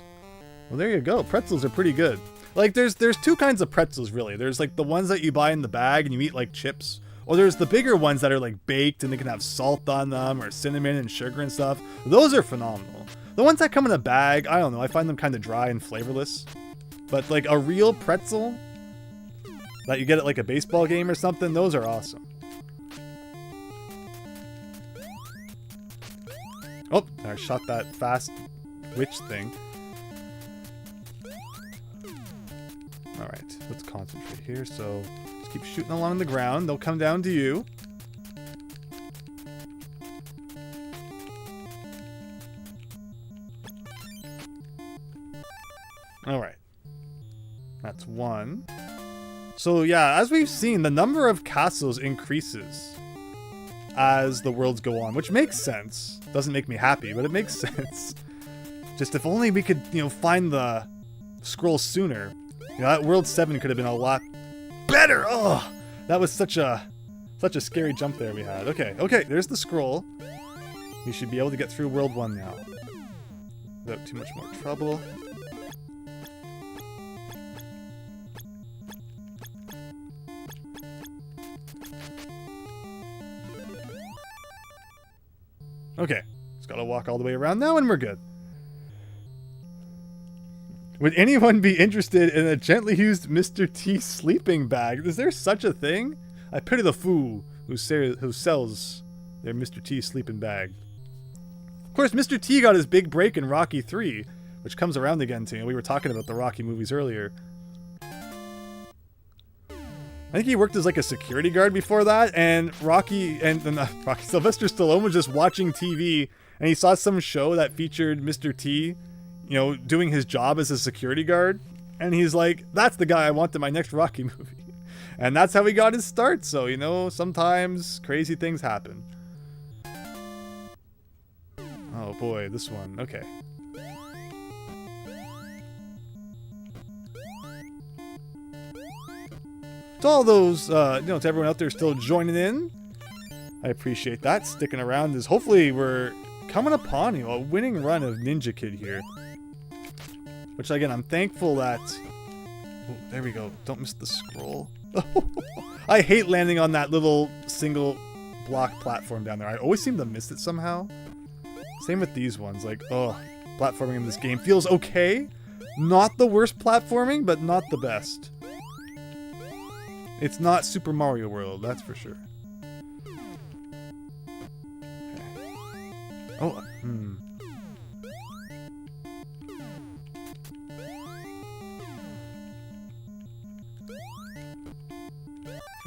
Well, there you go. Pretzels are pretty good. Like, there's two kinds of pretzels, really. There's, like, the ones that you buy in the bag and you eat like chips. Or there's the bigger ones that are, like, baked and they can have salt on them or cinnamon and sugar and stuff. Those are phenomenal. The ones that come in a bag, I don't know. I find them kind of dry and flavorless. But, like, a real pretzel that you get at, like, a baseball game or something, those are awesome. Oh, I shot that fast witch thing. Alright, let's concentrate here. So, just keep shooting along the ground. They'll come down to you. Alright. That's one. So, yeah, as we've seen, the number of castles increases as the worlds go on, which makes sense. Doesn't make me happy, but it makes sense. Just if only we could, you know, find the scroll sooner. You know, that World 7 could have been a lot better. Oh, that was such a scary jump there we had. Okay, there's the scroll. We should be able to get through World 1 now. Without too much more trouble. Okay, just gotta walk all the way around now and we're good. Would anyone be interested in a gently used Mr. T sleeping bag? Is there such a thing? I pity the fool who sells their Mr. T sleeping bag. Of course, Mr. T got his big break in Rocky 3, which comes around again to me. We were talking about the Rocky movies earlier. I think he worked as like a security guard before that, and Sylvester Stallone was just watching TV, and he saw some show that featured Mr. T, you know, doing his job as a security guard, and he's like, that's the guy I want in my next Rocky movie. And that's how he got his start, so, you know, sometimes crazy things happen. Oh boy, this one, okay. To all those, you know, to everyone out there still joining in, I appreciate that. Sticking around is hopefully we're coming upon, you know, a winning run of Ninja Kid here. Which, again, I'm thankful that... Oh, there we go. Don't miss the scroll. I hate landing on that little single block platform down there. I always seem to miss it somehow. Same with these ones. Like, oh, platforming in this game feels okay. Not the worst platforming, but not the best. It's not Super Mario World, that's for sure. Okay. Oh,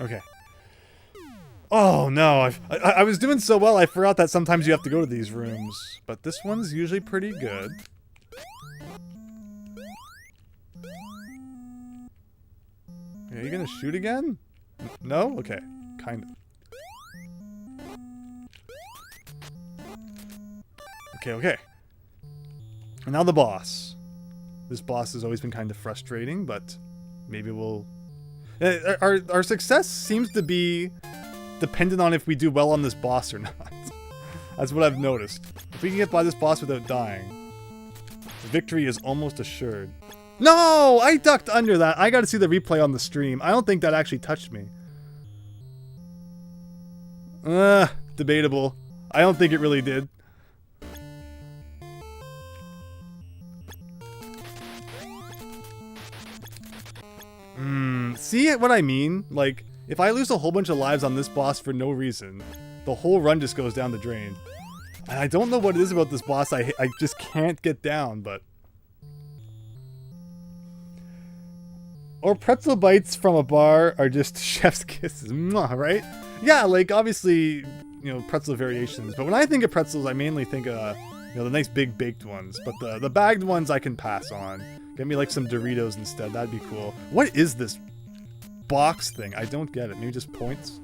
Okay. Oh no, I was doing so well I forgot that sometimes you have to go to these rooms. But this one's usually pretty good. Are you gonna shoot again? No? Okay. Kind of. Okay. And now the boss. This boss has always been kind of frustrating, but maybe we'll... Our success seems to be dependent on if we do well on this boss or not. That's what I've noticed. If we can get by this boss without dying, the victory is almost assured. No! I ducked under that. I gotta see the replay on the stream. I don't think that actually touched me. Debatable. I don't think it really did. See what I mean? Like, if I lose a whole bunch of lives on this boss for no reason, the whole run just goes down the drain. And I don't know what it is about this boss I just can't get down, but... Or pretzel bites from a bar are just chef's kisses, right? Yeah, like, obviously, you know, pretzel variations. But when I think of pretzels, I mainly think of, you know, the nice big baked ones. But the bagged ones I can pass on. Get me, like, some Doritos instead. That'd be cool. What is this box thing? I don't get it. Maybe just points?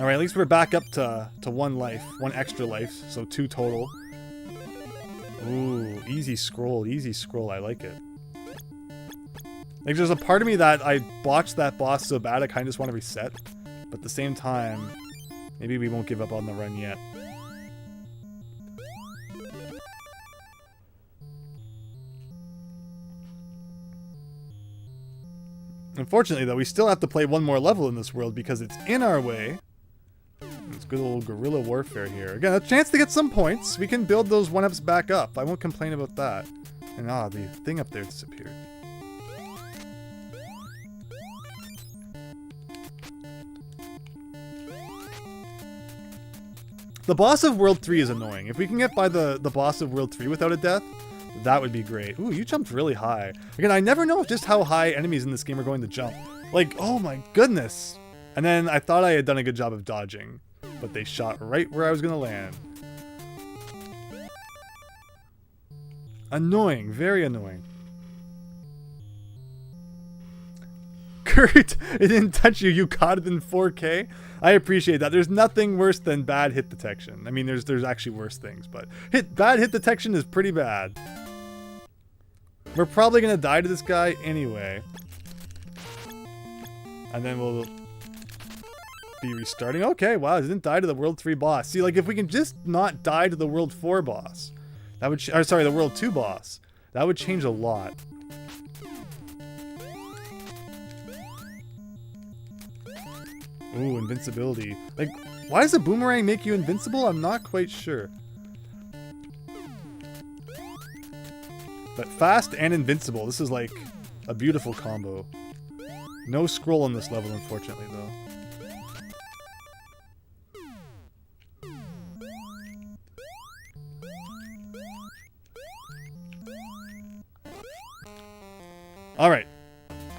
Alright, at least we're back up to 1 life. 1 extra life. So 2 total. Ooh, easy scroll. Easy scroll. I like it. Like, there's a part of me that I botched that boss so bad I kind of just want to reset. But at the same time, maybe we won't give up on the run yet. Unfortunately, though, we still have to play 1 more level in this world because it's in our way. It's good old guerrilla warfare here. Again, a chance to get some points. We can build those 1-ups back up. I won't complain about that. And the thing up there disappeared. The boss of World 3 is annoying. If we can get by the boss of World 3 without a death, that would be great. Ooh, you jumped really high. Again, I never know just how high enemies in this game are going to jump. Like, oh my goodness. And then I thought I had done a good job of dodging, but they shot right where I was going to land. Annoying. Very annoying. Kurt, it didn't touch you. You caught it in 4K. I appreciate that. There's nothing worse than bad hit detection. I mean, there's actually worse things, but bad hit detection is pretty bad. We're probably going to die to this guy anyway. And then we'll be restarting. Okay, wow, I didn't die to the World 3 boss. See, like, if we can just not die to the World 4 boss, that would... Or, sorry, the World 2 boss. That would change a lot. Ooh, invincibility. Like, why does a boomerang make you invincible? I'm not quite sure. But fast and invincible. This is like a beautiful combo. No scroll on this level, unfortunately, though. Alright.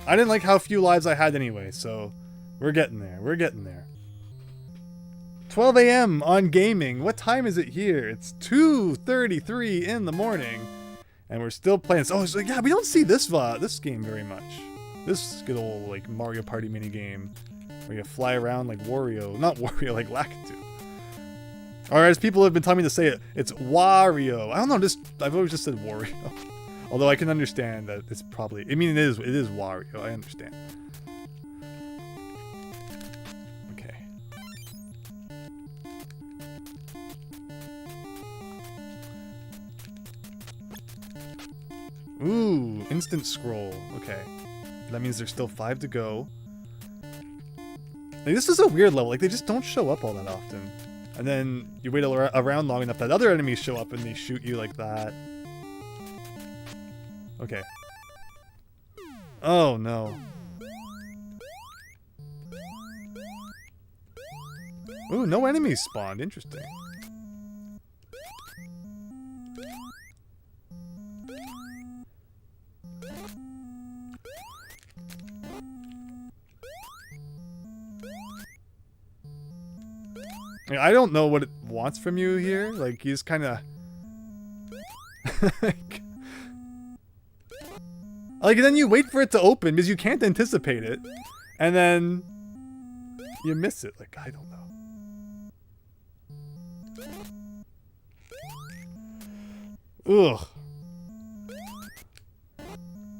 I didn't like how few lives I had anyway, so we're getting there. We're getting there. 12 a.m. on gaming. What time is it here? It's 2:33 in the morning. And we're still playing. Oh, so yeah, we don't see this game very much. This good old, like, Mario Party minigame where you fly around like Wario. Not Wario, like Lakitu. Or as people have been telling me to say it, it's Wario. I don't know, I've always just said Wario. Although I can understand that it's probably... I mean, it is Wario. I understand. Okay. Ooh, instant scroll. Okay. That means there's still 5 to go. Like, this is a weird level. Like, they just don't show up all that often. And then you wait around long enough that other enemies show up and they shoot you like that. Okay. Oh, no. Ooh, no enemies spawned. Interesting. I don't know what it wants from you here. Like, he's kind of... like, and then you wait for it to open because you can't anticipate it. And then you miss it. Like, I don't know. Ugh.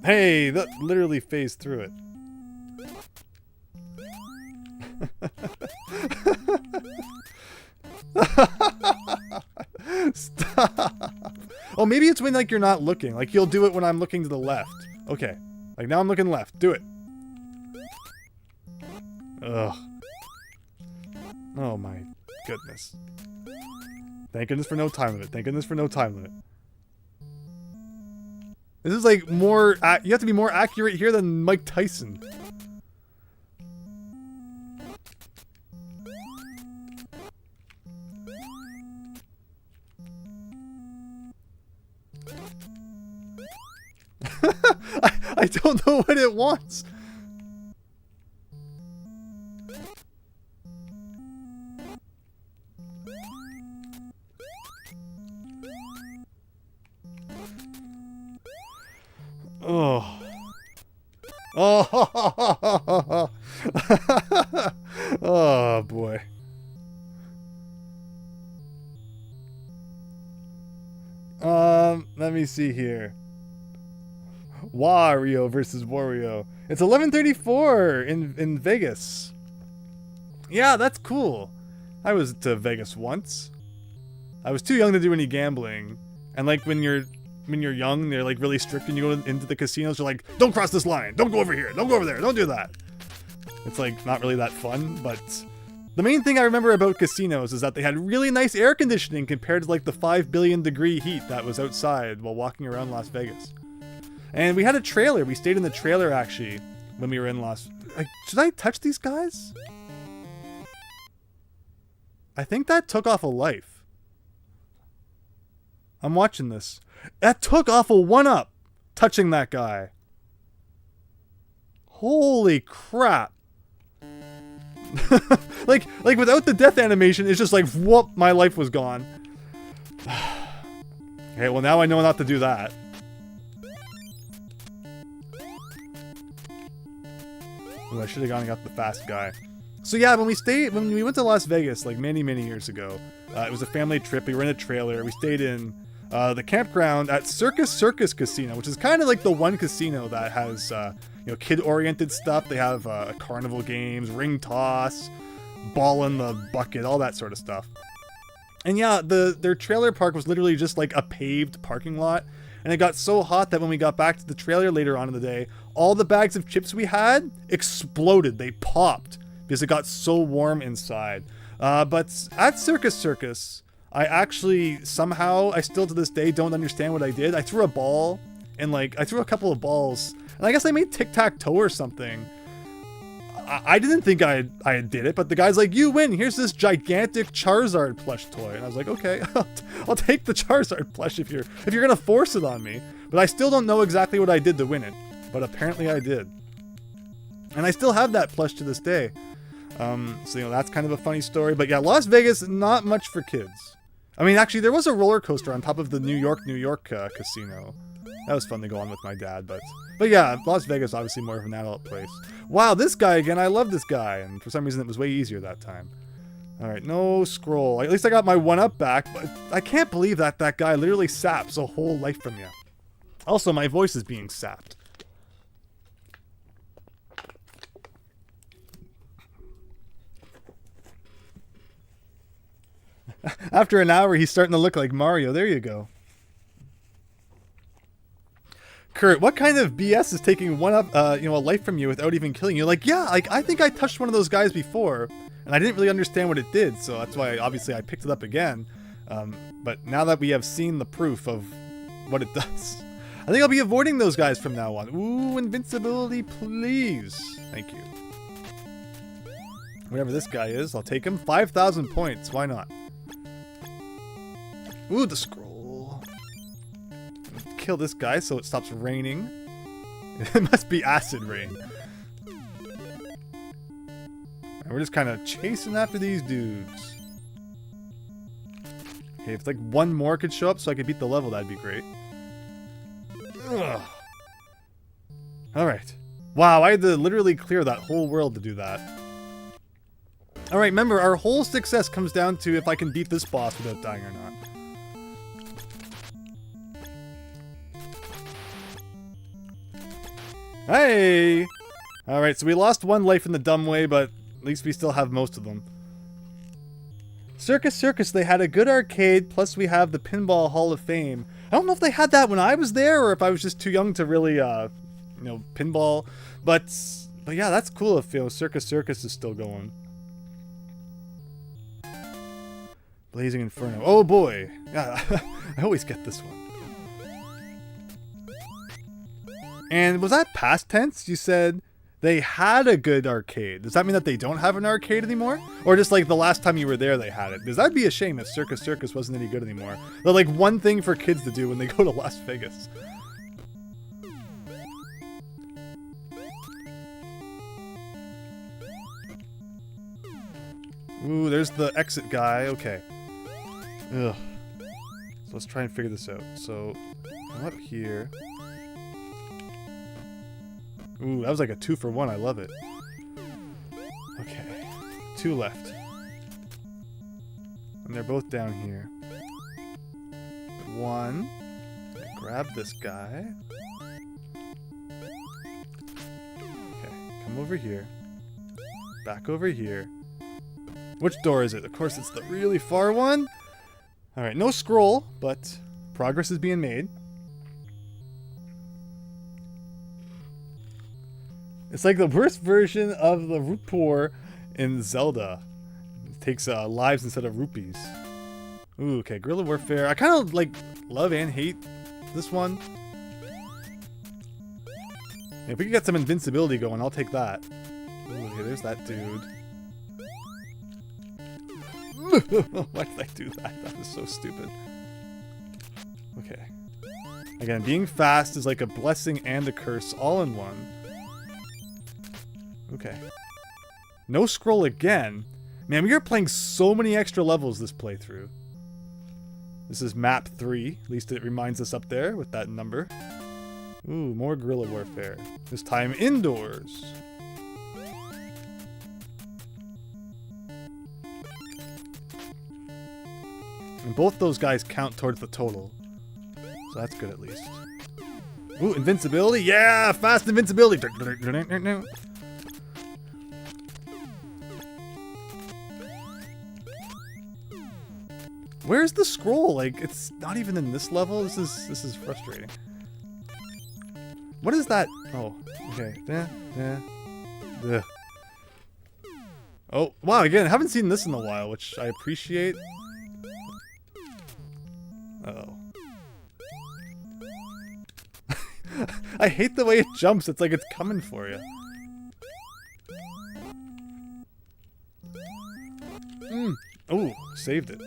Hey, that literally phased through it. Stop. Oh, maybe it's when like you're not looking. Like you'll do it when I'm looking to the left. Okay. Like now I'm looking left. Do it. Ugh. Oh my goodness. Thank goodness for no time limit. Thank goodness for no time limit. This is like more... you have to be more accurate here than Mike Tyson. I don't know what it wants. Oh. Oh. Oh boy. Let me see here. Wario versus Wario. It's 11:34 in Vegas. Yeah, that's cool. I was to Vegas once. I was too young to do any gambling. And like when you're young, they're like really strict when you go into the casinos. They're like, don't cross this line. Don't go over here. Don't go over there. Don't do that. It's like not really that fun, but the main thing I remember about casinos is that they had really nice air conditioning compared to like the 5 billion degree heat that was outside while walking around Las Vegas. And we had a trailer. We stayed in the trailer actually when we were in like, should I touch these guys? I think that took off a life. I'm watching this. That took off a 1-up touching that guy. Holy crap. like without the death animation, it's just like, whoop, my life was gone. Okay, well now I know not to do that. Ooh, I should have gone and got the fast guy. So yeah, when we went to Las Vegas like many years ago, it was a family trip. We were in a trailer. We stayed in the campground at Circus Casino, which is kind of like the one casino that has kid-oriented stuff. They have carnival games, ring toss, ball in the bucket, all that sort of stuff. And yeah, their trailer park was literally just like a paved parking lot. And it got so hot that when we got back to the trailer later on in the day, all the bags of chips we had exploded. They popped because it got so warm inside. But at Circus, I actually somehow, I still to this day don't understand what I did. I threw a ball and I threw a couple of balls and I guess I made tic-tac-toe or something. I didn't think I did it, but the guy's like, you win. Here's this gigantic Charizard plush toy. And I was like, okay, I'll take the Charizard plush if you're going to force it on me. But I still don't know exactly what I did to win it. But apparently I did. And I still have that plush to this day. So, that's kind of a funny story. But yeah, Las Vegas, not much for kids. I mean, actually, there was a roller coaster on top of the New York casino. That was fun to go on with my dad, but yeah, Las Vegas obviously more of an adult place. Wow, this guy again, I love this guy, and for some reason it was way easier that time. Alright, no scroll. At least I got my 1-up back, but I can't believe that guy literally saps a whole life from you. Also, my voice is being sapped. After an hour, he's starting to look like Mario. There you go. Kurt, what kind of BS is taking 1-up, a life from you without even killing you? Like, yeah, I think I touched one of those guys before, and I didn't really understand what it did, so that's why, obviously, I picked it up again. But now that we have seen the proof of what it does, I think I'll be avoiding those guys from now on. Ooh, invincibility, please. Thank you. Whatever this guy is, I'll take him. 5,000 points, why not? Ooh, the scroll. Kill this guy so it stops raining. It must be acid rain. And we're just kind of chasing after these dudes. Okay, if like one more could show up so I could beat the level, that'd be great. Ugh. Alright. Wow, I had to literally clear that whole world to do that. Alright, remember, our whole success comes down to if I can beat this boss without dying or not. Hey! Alright, so we lost one life in the dumb way, but at least we still have most of them. Circus, they had a good arcade, plus we have the Pinball Hall of Fame. I don't know if they had that when I was there or if I was just too young to really, you know, pinball. But yeah, that's cool if, you know, Circus Circus is still going. Blazing Inferno. Oh boy. Yeah, I always get this one. And was that past tense? You said they had a good arcade. Does that mean that they don't have an arcade anymore? Or just like the last time you were there they had it? Because that'd be a shame if Circus Circus wasn't any good anymore. They're like one thing for kids to do when they go to Las Vegas. Ooh, there's the exit guy. Okay. Ugh. So let's try and figure this out. So, I'm up here. Ooh, that was like a 2-for-1. I love it. Okay. 2 left. And they're both down here. 1. Grab this guy. Okay, come over here. Back over here. Which door is it? Of course, it's the really far one. Alright, no scroll, but progress is being made. It's like the worst version of the Rupor in Zelda. It takes lives instead of rupees. Ooh, okay, Guerrilla Warfare. I kind of like love and hate this one. If we can get some invincibility going, I'll take that. Ooh, okay, there's that dude. Why did I do that? That was so stupid. Okay. Again, being fast is like a blessing and a curse all in one. Okay. No scroll again. Man, we are playing so many extra levels this playthrough. This is map 3. At least it reminds us up there with that number. Ooh, more guerrilla warfare. This time indoors. And both those guys count towards the total. So that's good at least. Ooh, invincibility. Yeah, fast invincibility. Where's the scroll? Like, it's not even in this level. This is frustrating. What is that? Oh, okay. Oh, wow, again, I haven't seen this in a while, which I appreciate. Uh-oh. I hate the way it jumps. It's like it's coming for you. Oh, saved it.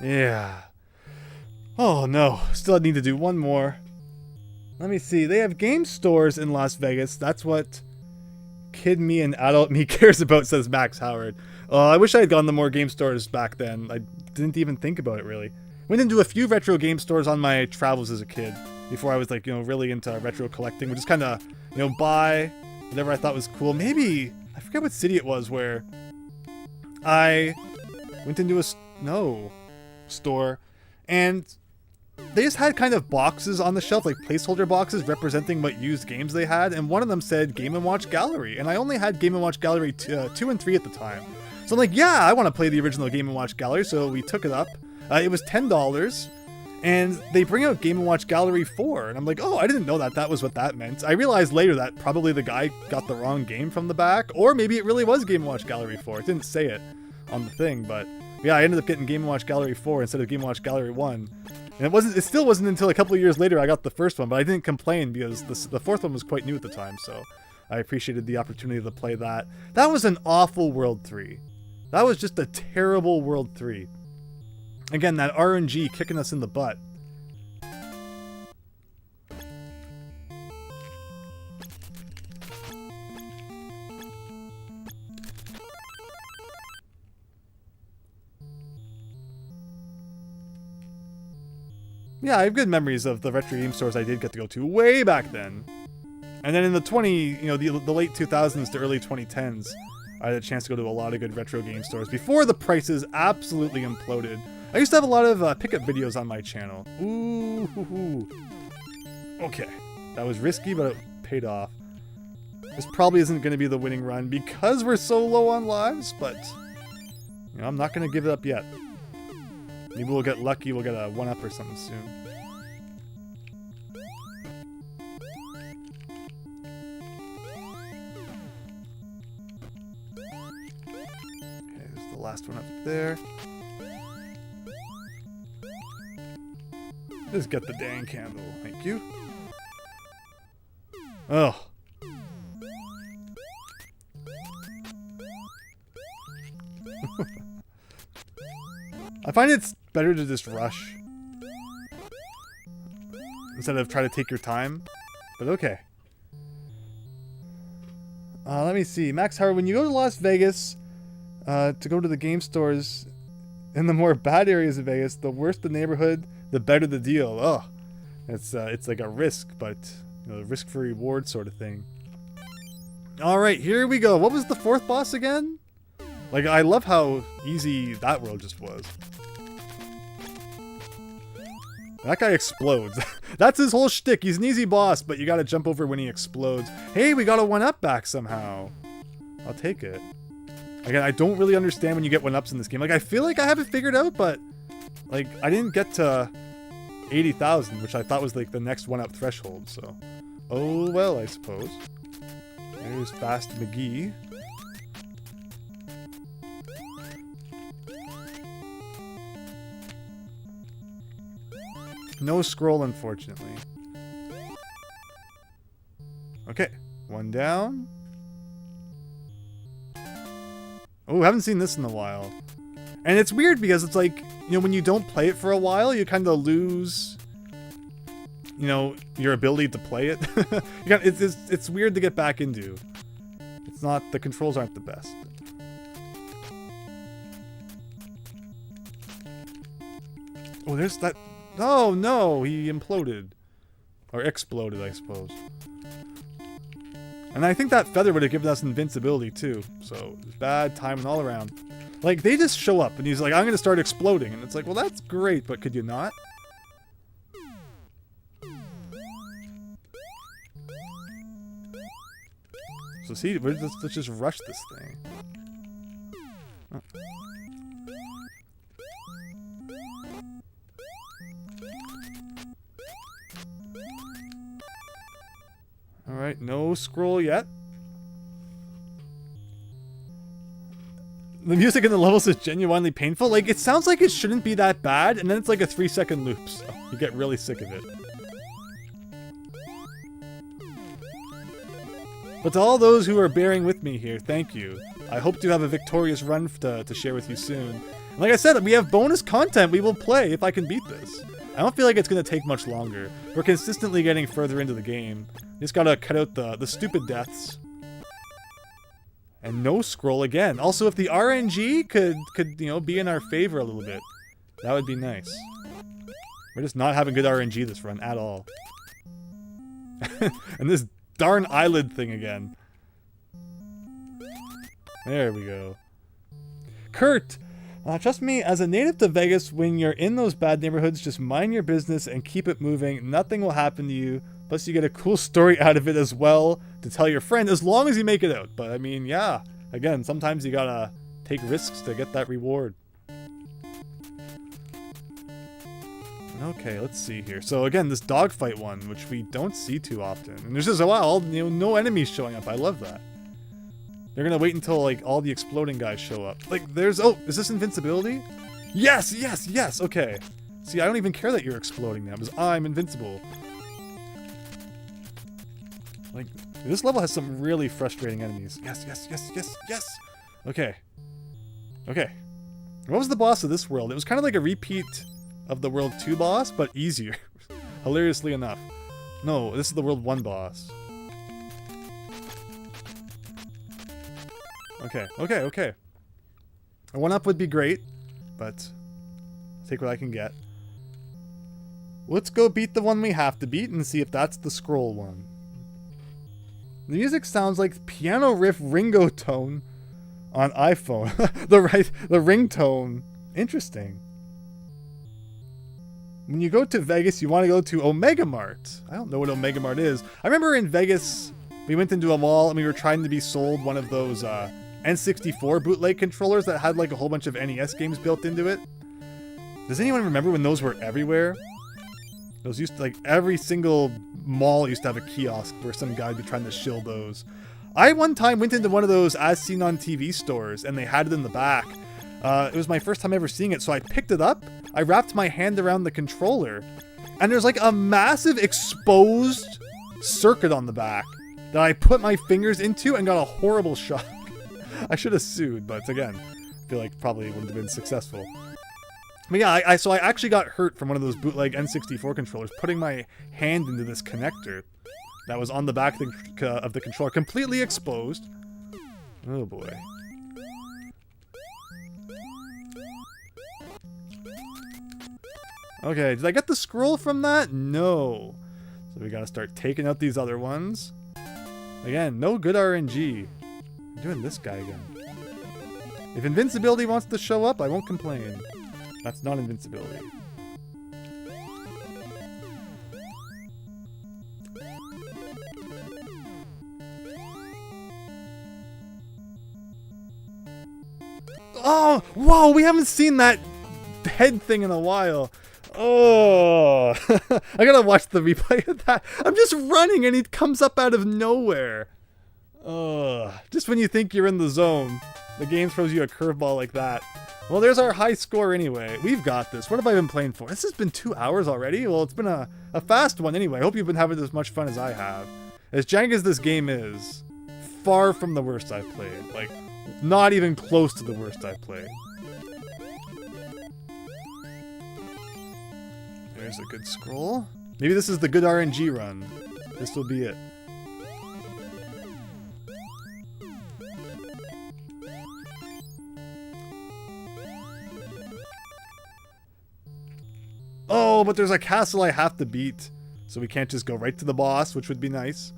Yeah. Oh no, still need to do one more. Let me see. They have game stores in Las Vegas. That's what kid me and adult me cares about, says Max Howard. I wish I had gone to more game stores back then. I didn't even think about it really. Went into a few retro game stores on my travels as a kid before I was like, you know, really into retro collecting. Would just kind of, you know, buy whatever I thought was cool. Maybe, I forget what city it was where I went into a store and they just had kind of boxes on the shelf, like placeholder boxes representing what used games they had, and one of them said Game & Watch Gallery, and I only had Game & Watch Gallery 2 and 3 at the time. So I'm like, yeah, I want to play the original Game & Watch Gallery, so we took it up. It was $10, and they bring out Game & Watch Gallery 4, and I'm like, oh, I didn't know that was what that meant. I realized later that probably the guy got the wrong game from the back, or maybe it really was Game & Watch Gallery 4. It didn't say it on the thing, but yeah, I ended up getting Game & Watch Gallery 4 instead of Game & Watch Gallery 1. And it still wasn't until a couple of years later I got the first one, but I didn't complain because the fourth one was quite new at the time, so I appreciated the opportunity to play that. That was an awful World 3. That was just a terrible World 3. Again, that RNG kicking us in the butt. Yeah, I have good memories of the retro game stores I did get to go to way back then. And then in the the late 2000s to early 2010s, I had a chance to go to a lot of good retro game stores before the prices absolutely imploded. I used to have a lot of pickup videos on my channel. Ooh. Okay, that was risky, but it paid off. This probably isn't going to be the winning run because we're so low on lives, but you know, I'm not going to give it up yet. Maybe we'll get lucky, we'll get a 1-up or something soon. Okay, there's the last one up there. Just get the dang candle, thank you. Oh. I find it's better to just rush instead of try to take your time, but okay. Let me see. Max Howard, when you go to Las Vegas to go to the game stores in the more bad areas of Vegas, the worse the neighborhood, the better the deal. Oh, it's like a risk, but you know, risk for reward sort of thing. All right, here we go. What was the 4th boss again? Like, I love how easy that world just was. That guy explodes. That's his whole shtick. He's an easy boss, but you gotta jump over when he explodes. Hey, we got a 1-up back somehow. I'll take it. Again, I don't really understand when you get 1-ups in this game. Like, I feel like I have it figured out, but like, I didn't get to 80,000, which I thought was like the next 1-up threshold, so. Oh well, I suppose. There's Fast McGee. No scroll, unfortunately. Okay, 1 down. Oh, haven't seen this in a while. And it's weird because it's like, you know, when you don't play it for a while, you kind of lose, you know, your ability to play it. It's weird to get back into. It's not, the controls aren't the best. Oh, there's that. Oh no, he imploded. Or exploded, I suppose. And I think that feather would have given us invincibility too. So, it's bad timing all around. Like, they just show up and he's like, I'm gonna start exploding. And it's like, well, that's great, but could you not? So see, let's just rush this thing. Oh. Alright, no scroll yet. The music in the levels is genuinely painful. Like, it sounds like it shouldn't be that bad, and then it's like a 3-second loop, so you get really sick of it. But to all those who are bearing with me here, thank you. I hope to have a victorious run to share with you soon. And like I said, we have bonus content we will play if I can beat this. I don't feel like it's going to take much longer. We're consistently getting further into the game. Just gotta cut out the stupid deaths. And no scroll again. Also, if the RNG could you know, be in our favor a little bit, that would be nice. We're just not having good RNG this run at all. And this darn eyelid thing again. There we go. Kurt! Trust me, as a native to Vegas, when you're in those bad neighborhoods, just mind your business and keep it moving. Nothing will happen to you. Plus, you get a cool story out of it as well to tell your friend, as long as you make it out. But, I mean, yeah. Again, sometimes you gotta take risks to get that reward. Okay, let's see here. So, again, this dogfight one, which we don't see too often. And there's just, wow, you know, no enemies showing up. I love that. They're gonna wait until, like, all the exploding guys show up. Like, there's... Oh, is this invincibility? Yes, yes, yes! Okay. See, I don't even care that you're exploding now, because I'm invincible. Like, this level has some really frustrating enemies. Yes, yes, yes, yes, yes! Okay. Okay. What was the boss of this world? It was kind of like a repeat of the World 2 boss, but easier. Hilariously enough. No, this is the World 1 boss. Okay, okay, okay. A 1-up would be great, but I'll take what I can get. Let's go beat the one we have to beat and see if that's the scroll one. The music sounds like piano riff Ringo tone on iPhone. the ringtone. Interesting. When you go to Vegas, you want to go to Omega Mart. I don't know what Omega Mart is. I remember in Vegas, we went into a mall and we were trying to be sold one of those N64 bootleg controllers that had like a whole bunch of NES games built into it. Does anyone remember when those were everywhere? Those used to, like, every single mall used to have a kiosk where some guy would be trying to shill those. I one time went into one of those as seen on TV stores and they had it in the back. It was my first time ever seeing it, so I picked it up, I wrapped my hand around the controller, and there's like a massive exposed circuit on the back that I put my fingers into and got a horrible shock. I should have sued, but again, I feel like probably wouldn't have been successful. But yeah, so I actually got hurt from one of those bootleg N64 controllers, putting my hand into this connector that was on the back of the controller, completely exposed. Oh boy. Okay, did I get the scroll from that? No. So we gotta start taking out these other ones. Again, no good RNG. I'm doing this guy again. If invincibility wants to show up, I won't complain. That's not invincibility. Oh, whoa, we haven't seen that head thing in a while. Oh, I gotta watch the replay of that. I'm just running and he comes up out of nowhere. Just when you think you're in the zone, the game throws you a curveball like that. Well, there's our high score anyway. We've got this. What have I been playing for? This has been 2 hours already? Well, it's been a fast one anyway. I hope you've been having as much fun as I have. As jank as this game is, far from the worst I've played. Like, not even close to the worst I've played. There's a good scroll. Maybe this is the good RNG run. This will be it. Oh, but there's a castle I have to beat. So we can't just go right to the boss, which would be nice.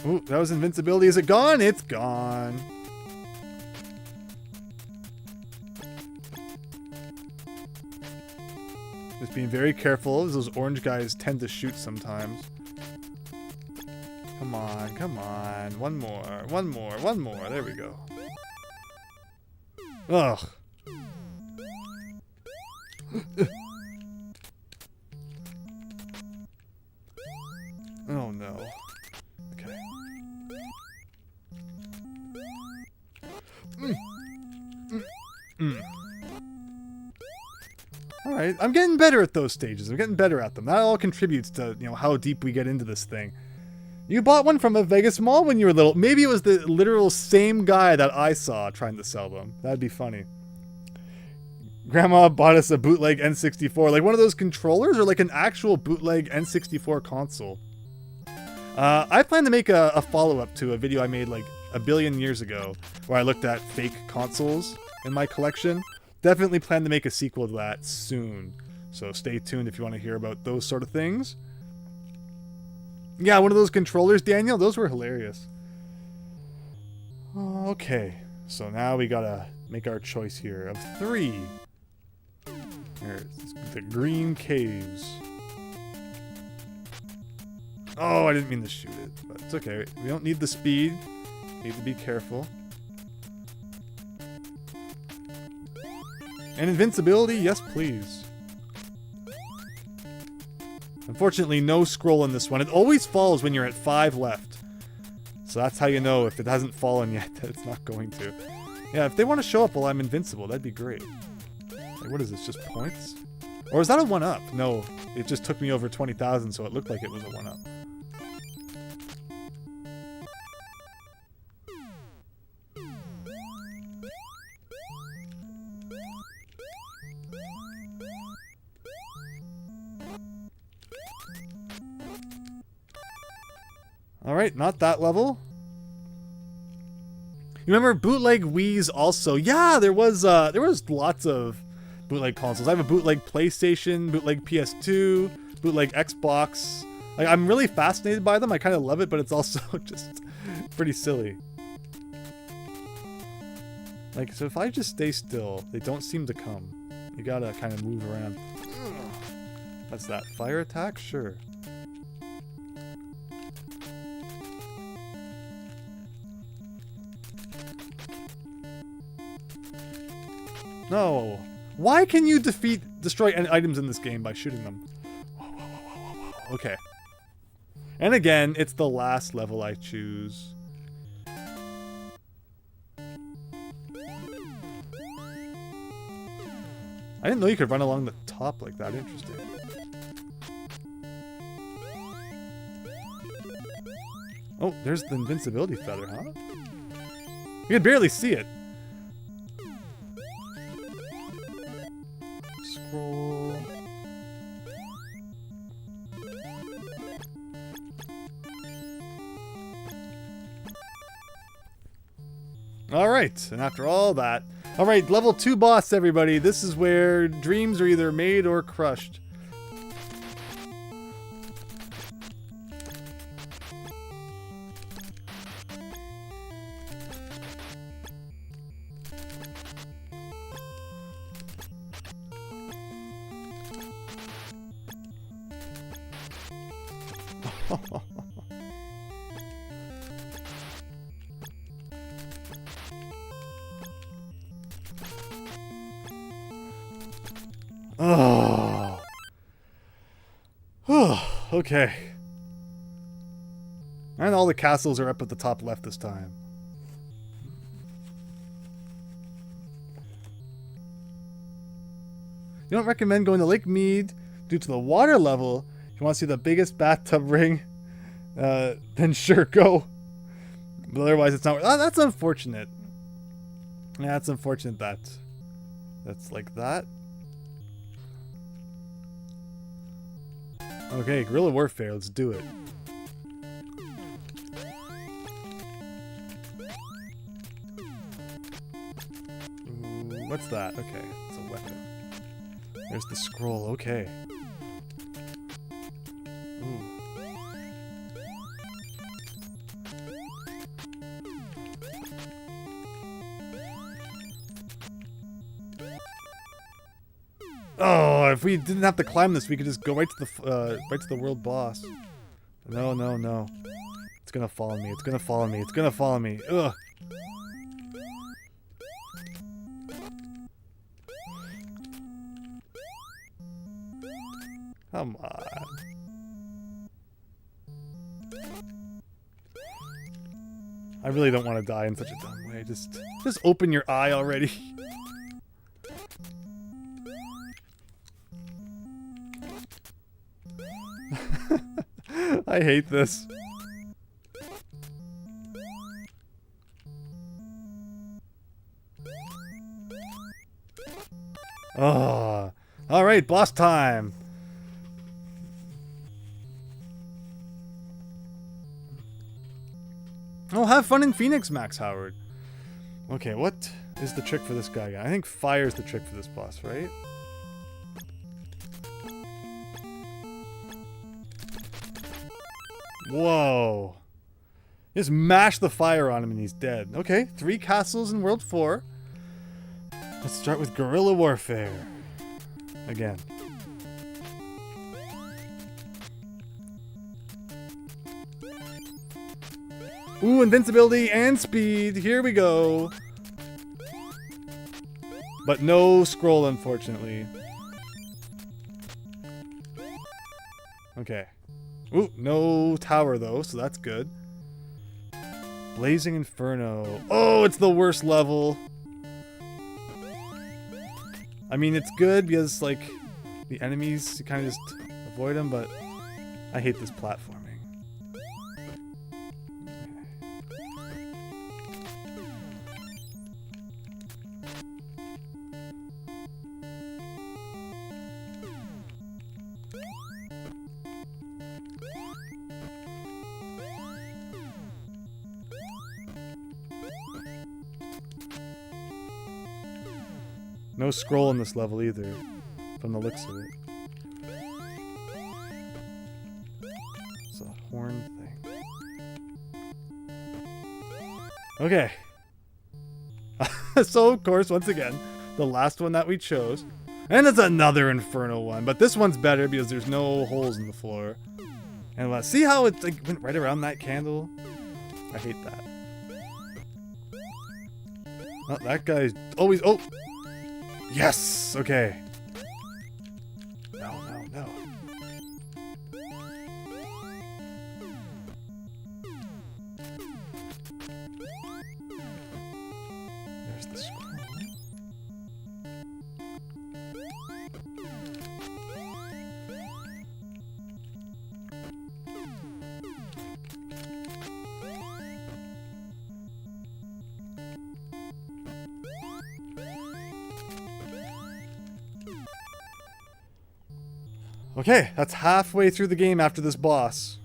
Ooh, that was invincibility. Is it gone? It's gone. Just being very careful, as those orange guys tend to shoot sometimes. Come on, come on. One more, one more, one more. There we go. Ugh. Oh no. Okay. Alright, I'm getting better at those stages. I'm getting better at them. That all contributes to, you know, how deep we get into this thing. You bought one from a Vegas mall when you were little. Maybe it was the literal same guy that I saw trying to sell them. That'd be funny. Grandma bought us a bootleg N64. Like one of those controllers or like an actual bootleg N64 console. I plan to make a follow-up to a video I made like a billion years ago where I looked at fake consoles in my collection. Definitely plan to make a sequel to that soon. So stay tuned if you want to hear about those sort of things. Yeah, one of those controllers, Daniel, those were hilarious. Okay, so now we gotta make our choice here of 3. There's the green caves. Oh, I didn't mean to shoot it, but it's okay. We don't need the speed. Need to be careful. And invincibility, yes please. Unfortunately, no scroll in this one. It always falls when you're at 5 left. So that's how you know if it hasn't fallen yet that it's not going to. Yeah, if they want to show up while I'm invincible, that'd be great. Like, what is this, just points? Or is that a 1-up? No, it just took me over 20,000, so it looked like it was a 1-up. Alright, not that level. You remember bootleg Wii's also? Yeah, there was lots of bootleg consoles. I have a bootleg PlayStation, bootleg PS2, bootleg Xbox. Like, I'm really fascinated by them. I kind of love it, but it's also just pretty silly. Like, so if I just stay still, they don't seem to come. You gotta kind of move around. What's that? Fire attack? Sure. No. Why can you destroy items in this game by shooting them? Okay. And again, it's the last level I choose. I didn't know you could run along the top like that. Interesting. Oh, there's the invincibility feather, huh? You can barely see it. Scroll. Alright, and after all that... Alright, level 2 boss, everybody. This is where dreams are either made or crushed. Oh. Oh, okay. And all the castles are up at the top left this time. You don't recommend going to Lake Mead due to the water level. If you want to see the biggest bathtub ring, then sure, go. But otherwise, it's not. Oh, that's unfortunate. Yeah, it's unfortunate that that's like that. Okay, guerrilla warfare. Let's do it. Ooh, what's that? Okay, it's a weapon. There's the scroll. Okay. Ooh. Oh, if we didn't have to climb this, we could just go right to the world boss. No, no, no. It's gonna follow me. It's gonna follow me. It's gonna follow me. Ugh. Come on. I really don't want to die in such a dumb way. Just open your eye already. I hate this. Oh. Alright, boss time. Oh, have fun in Phoenix, Max Howard. Okay, what is the trick for this guy? I think fire's the trick for this boss, right? Whoa. Just mash the fire on him and he's dead. Okay, 3 castles in World 4. Let's start with guerrilla warfare. Again. Ooh, invincibility and speed. Here we go. But no scroll, unfortunately. Okay. Ooh, no tower though, so that's good. Blazing Inferno. Oh, it's the worst level. I mean, it's good because, like, the enemies, you kind of just avoid them, but I hate this platforming. No scroll in this level either, from the looks of it. It's a horn thing. Okay. So, of course, once again, the last one that we chose. And it's another infernal one, but this one's better because there's no holes in the floor. And see how it like, went right around that candle? I hate that. Oh, that guy's always... Oh! Yes! Okay. No, no, no. There's the scroll. Okay, that's halfway through the game after this boss.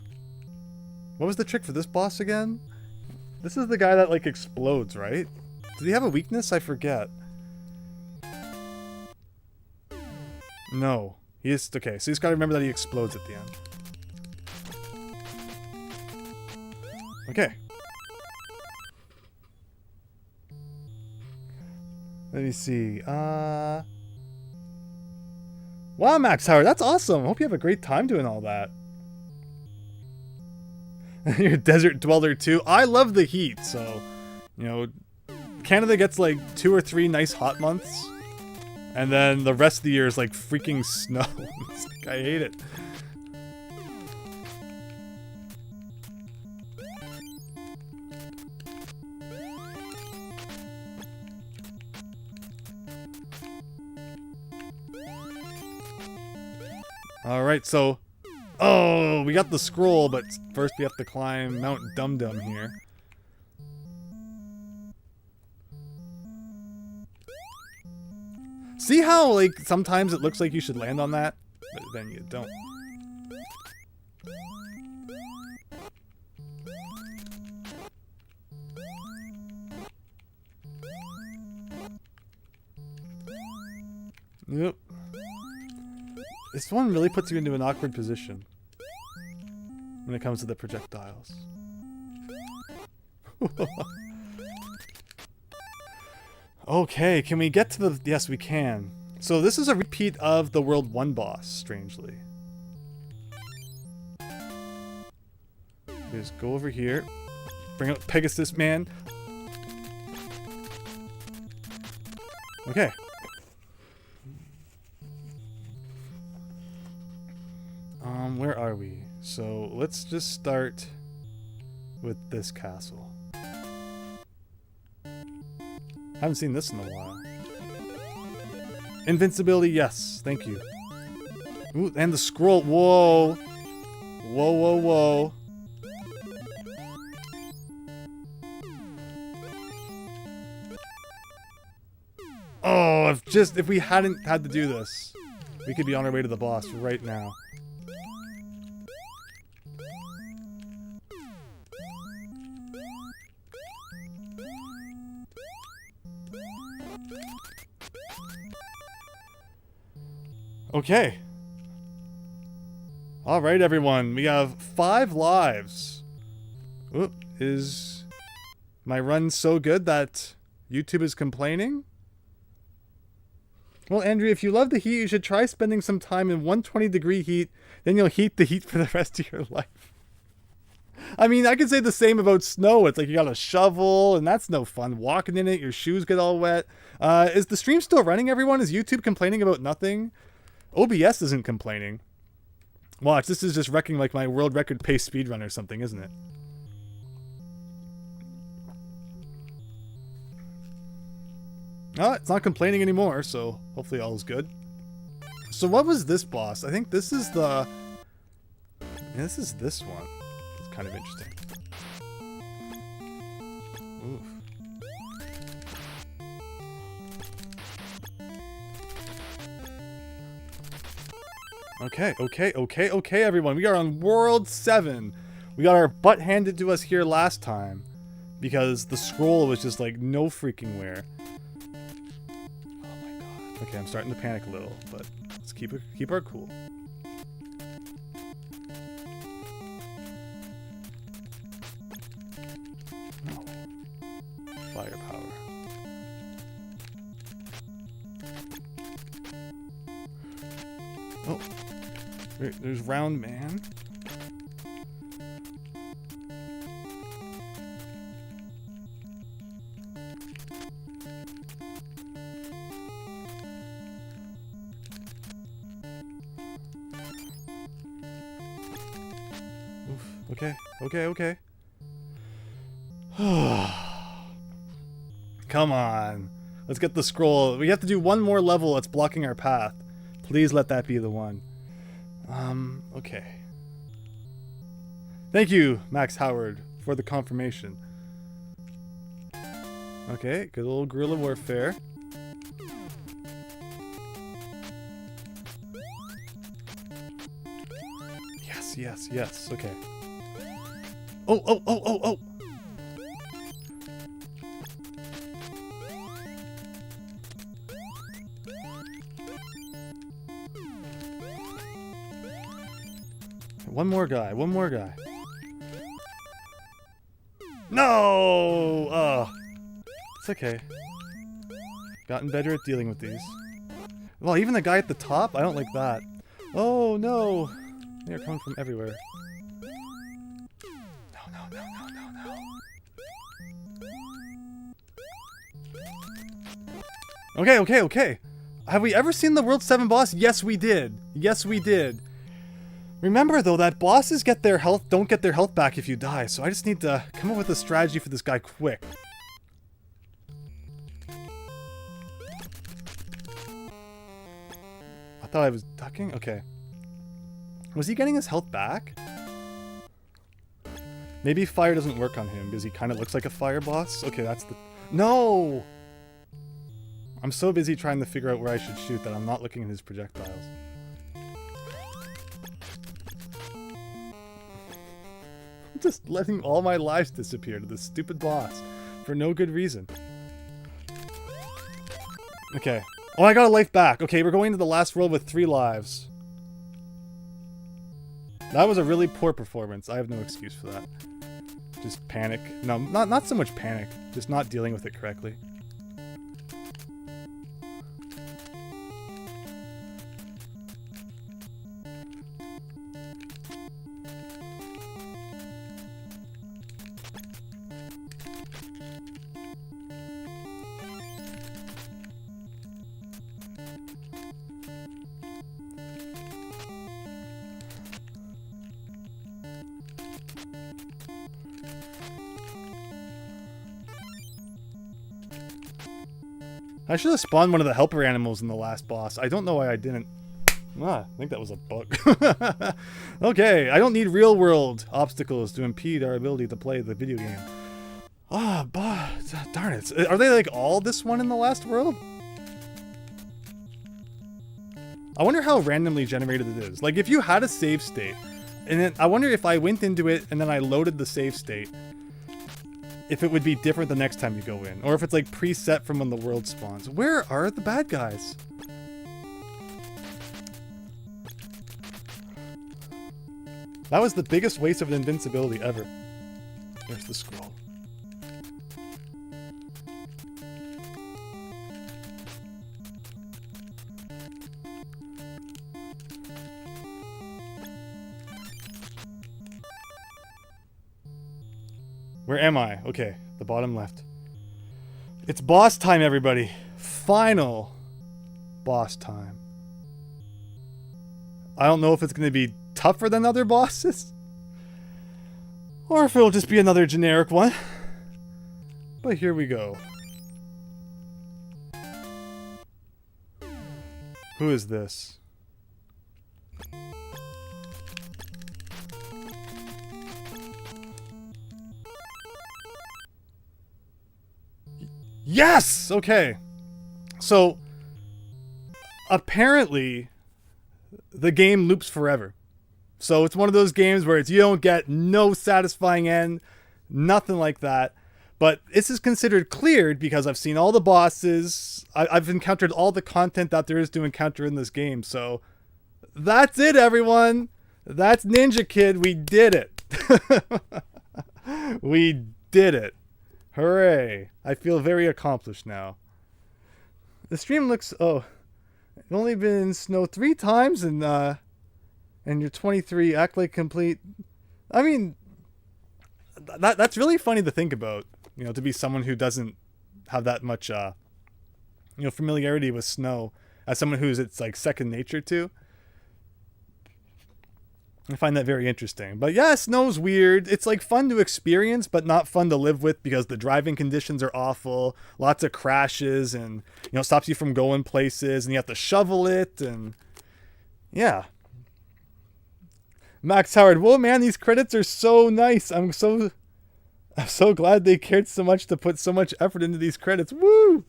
What was the trick for this boss again? This is the guy that, like, explodes, right? Did he have a weakness? I forget. No. He is... Okay, so he's got to remember that he explodes at the end. Okay. Let me see. Wow, Max Howard, that's awesome. I hope you have a great time doing all that. You're a desert dweller too. I love the heat, so, you know, Canada gets like 2 or 3 nice hot months, and then the rest of the year is like freaking snow. Like, I hate it. Alright, so... Oh, we got the scroll, but first we have to climb Mount Dum Dum here. See how, like, sometimes it looks like you should land on that, but then you don't. Yep. This one really puts you into an awkward position when it comes to the projectiles. Okay, can we get to the... Yes, we can. So this is a repeat of the World 1 boss, strangely. Just go over here. Bring out Pegasus Man. Okay. Where are we? So let's just start with this castle. Haven't seen this in a while. Invincibility, yes, thank you. Ooh, and the scroll. Whoa. Whoa, whoa, whoa. Oh, if we hadn't had to do this, we could be on our way to the boss right now. Okay. Alright, everyone. We have 5 lives. Oop, is my run so good that YouTube is complaining? Well, Andrea, if you love the heat, you should try spending some time in 120-degree heat. Then you'll hate the heat for the rest of your life. I mean, I could say the same about snow. It's like you got a shovel, and that's no fun. Walking in it, your shoes get all wet. Is the stream still running, everyone? Is YouTube complaining about nothing? OBS isn't complaining. Watch, this is just wrecking like my world record pace speedrun or something, isn't it? Oh, it's not complaining anymore, so hopefully all is good. So what was this boss? I think this is the... Yeah, this is this one. It's kind of interesting. Oof. Okay, everyone. We are on World 7. We got our butt handed to us here last time because the scroll was just like no freaking where. Oh my god. Okay, I'm starting to panic a little, but let's keep our cool. Oh. Firepower. Oh. There's Round Man. Okay, okay, okay. Come on. Let's get the scroll. We have to do one more level that's blocking our path. Please let that be the one. Okay. Thank you, Max Howard, for the confirmation. Okay, good old guerrilla warfare. Yes, yes, yes. Okay. Oh, oh, oh, oh, oh! One more guy, one more guy. No! It's okay. Gotten better at dealing with these. Well, even the guy at the top? I don't like that. Oh, no! They're coming from everywhere. No, no, no, no, no, no. Okay, okay, okay. Have we ever seen the World 7 boss? Yes, we did. Yes, we did. Remember, though, that bosses don't get their health back if you die, so I just need to come up with a strategy for this guy quick. I thought I was ducking? Okay. Was he getting his health back? Maybe fire doesn't work on him because he kind of looks like a fire boss. Okay, that's the... No! I'm so busy trying to figure out where I should shoot that I'm not looking at his projectiles. I'm just letting all my lives disappear to this stupid boss for no good reason. Okay. Oh, I got a life back. Okay, we're going to the last world with 3 lives. That was a really poor performance. I have no excuse for that. Just panic. No, not so much panic. Just not dealing with it correctly. I should have spawned one of the helper animals in the last boss. I don't know why I didn't. I think that was a bug. Okay, I don't need real world obstacles to impede our ability to play the video game. Darn it. Are they like all this one in the last world? I wonder how randomly generated it is. Like if you had a save state, and then I wonder if I went into it and then I loaded the save state, if it would be different the next time you go in, or if it's like preset from when the world spawns. Where are the bad guys? That was the biggest waste of an invincibility ever. There's the scroll. Where am I? Okay, the bottom left. It's boss time, everybody. Final boss time. I don't know if it's going to be tougher than other bosses, or if it'll just be another generic one. But here we go. Who is this? Yes! Okay. So, apparently, the game loops forever. So it's one of those games where you don't get no satisfying end, nothing like that. But this is considered cleared because I've seen all the bosses. I've encountered all the content that there is to encounter in this game. So, that's it, everyone. That's Ninja Kid. We did it. We did it. Hooray. I feel very accomplished now. The stream looks... Oh. I've only been in snow 3 times and you're 23. Act like complete... I mean... That's really funny to think about. You know, to be someone who doesn't have that much, familiarity with snow. As someone who's it's like second nature to. I find that very interesting. But yeah, snow's weird. It's like fun to experience, but not fun to live with because the driving conditions are awful. Lots of crashes and, you know, it stops you from going places and you have to shovel it and yeah. Max Howard, whoa man, these credits are so nice. I'm so glad they cared so much to put so much effort into these credits. Woo!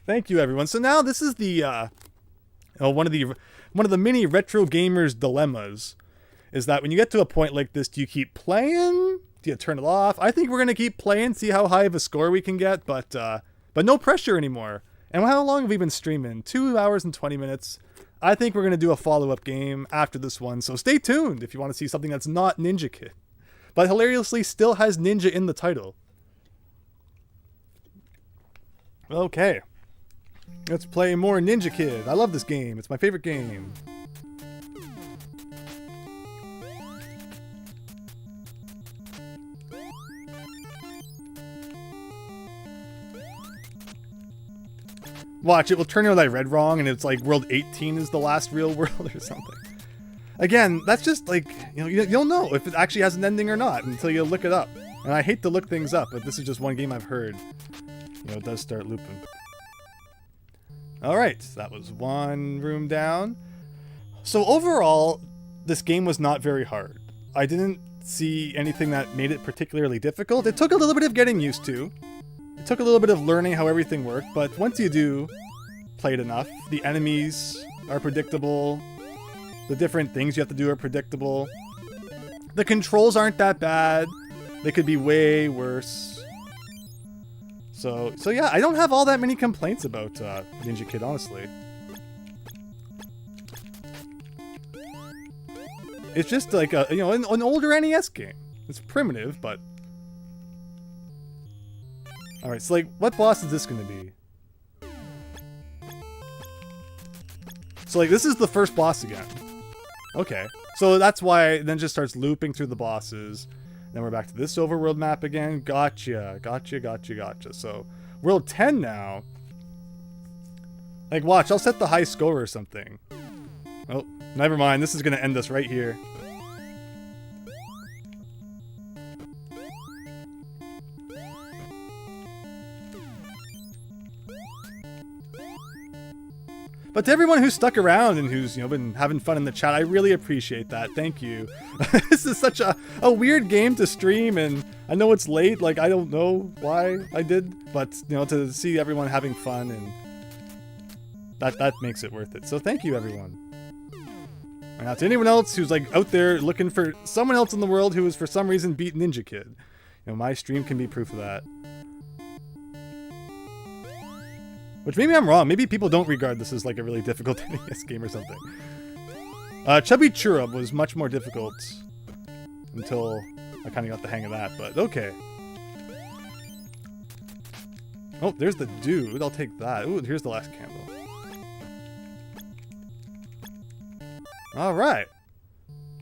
Thank you everyone. So now this is the one of the many retro gamers dilemmas. Is that when you get to a point like this, do you keep playing? Do you turn it off? I think we're going to keep playing, see how high of a score we can get, but no pressure anymore. And how long have we been streaming? 2 hours and 20 minutes. I think we're going to do a follow-up game after this one, so stay tuned if you want to see something that's not Ninja Kid. But hilariously still has Ninja in the title. Okay. Let's play more Ninja Kid. I love this game. It's my favorite game. Watch, it will turn out I read wrong and it's like world 18 is the last real world or something. Again, that's just like, you know, you'll know if it actually has an ending or not until you look it up. And I hate to look things up, but this is just one game I've heard. You know, it does start looping. Alright, that was one room down. So overall, this game was not very hard. I didn't see anything that made it particularly difficult. It took a little bit of getting used to. It took a little bit of learning how everything worked, but once you do play it enough, the enemies are predictable. The different things you have to do are predictable. The controls aren't that bad. They could be way worse. So yeah, I don't have all that many complaints about Ninja Kid, honestly. It's just like a, you know, an older NES game. It's primitive, but... Alright, so like, what boss is this gonna be? So like, this is the first boss again. Okay. So that's why it then just starts looping through the bosses. Then we're back to this overworld map again. Gotcha. So, world 10 now. Like, watch, I'll set the high score or something. Oh, never mind. This is gonna end us right here. But to everyone who's stuck around and who's, you know, been having fun in the chat, I really appreciate that. Thank you. This is such a weird game to stream, and I know it's late. Like, I don't know why I did, but, you know, to see everyone having fun, and that makes it worth it. So thank you, everyone. And now to anyone else who's, like, out there looking for someone else in the world who has, for some reason, beat Ninja Kid. You know, my stream can be proof of that. Which maybe I'm wrong. Maybe people don't regard this as like a really difficult NES game or something. Chubby Churub was much more difficult until I kind of got the hang of that, but okay. Oh, there's the dude. I'll take that. Ooh, here's the last candle. Alright.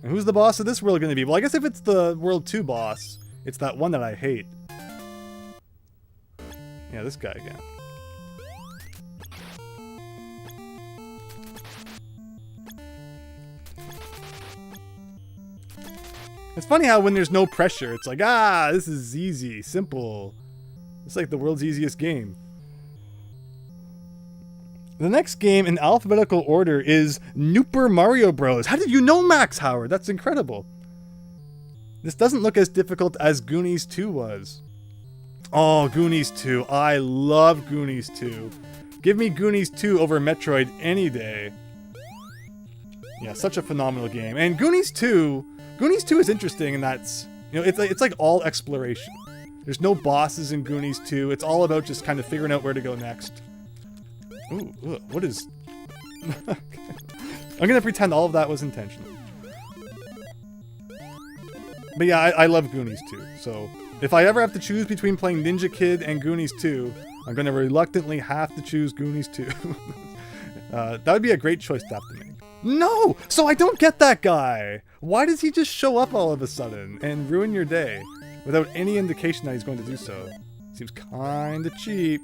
And who's the boss of this world going to be? Well, I guess if it's the World 2 boss, it's that one that I hate. Yeah, this guy again. It's funny how when there's no pressure, it's like, ah, this is easy, simple. It's like the world's easiest game. The next game in alphabetical order is Nooper Mario Bros. How did you know, Max Howard? That's incredible. This doesn't look as difficult as Goonies 2 was. Oh, Goonies 2. I love Goonies 2. Give me Goonies 2 over Metroid any day. Yeah, such a phenomenal game. And Goonies 2 is interesting in that, you know, it's like all exploration. There's no bosses in Goonies 2. It's all about just kind of figuring out where to go next. Ooh, what is... I'm gonna pretend all of that was intentional. But yeah, I love Goonies 2. So if I ever have to choose between playing Ninja Kid and Goonies 2, I'm gonna reluctantly have to choose Goonies 2. That would be a great choice to have to make. No! So I don't get that guy! Why does he just show up all of a sudden and ruin your day without any indication that he's going to do so? Seems kinda cheap.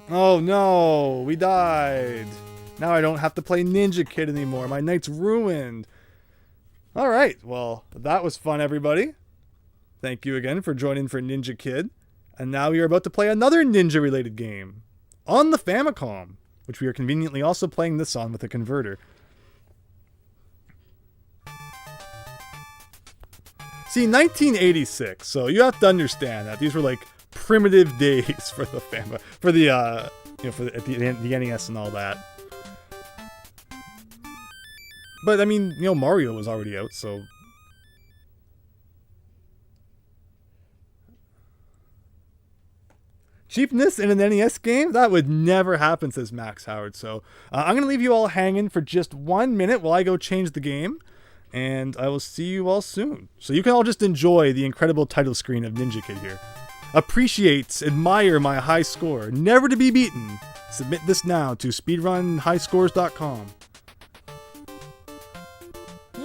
Oh no! We died! Now I don't have to play Ninja Kid anymore. My night's ruined. Alright, well, that was fun, everybody. Thank you again for joining for Ninja Kid. And now we are about to play another ninja-related game. On the Famicom, which we are conveniently also playing this on with a converter. See, 1986, so you have to understand that these were like primitive days for the the NES and all that. But I mean, you know, Mario was already out, so cheapness in an NES game? That would never happen, says Max Howard. So I'm going to leave you all hanging for just 1 minute while I go change the game. And I will see you all soon. So you can all just enjoy the incredible title screen of Ninja Kid here. Appreciates, admire my high score. Never to be beaten. Submit this now to speedrunhighscores.com.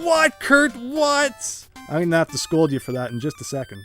What, Kurt? What? I'm going to have to scold you for that in just a second.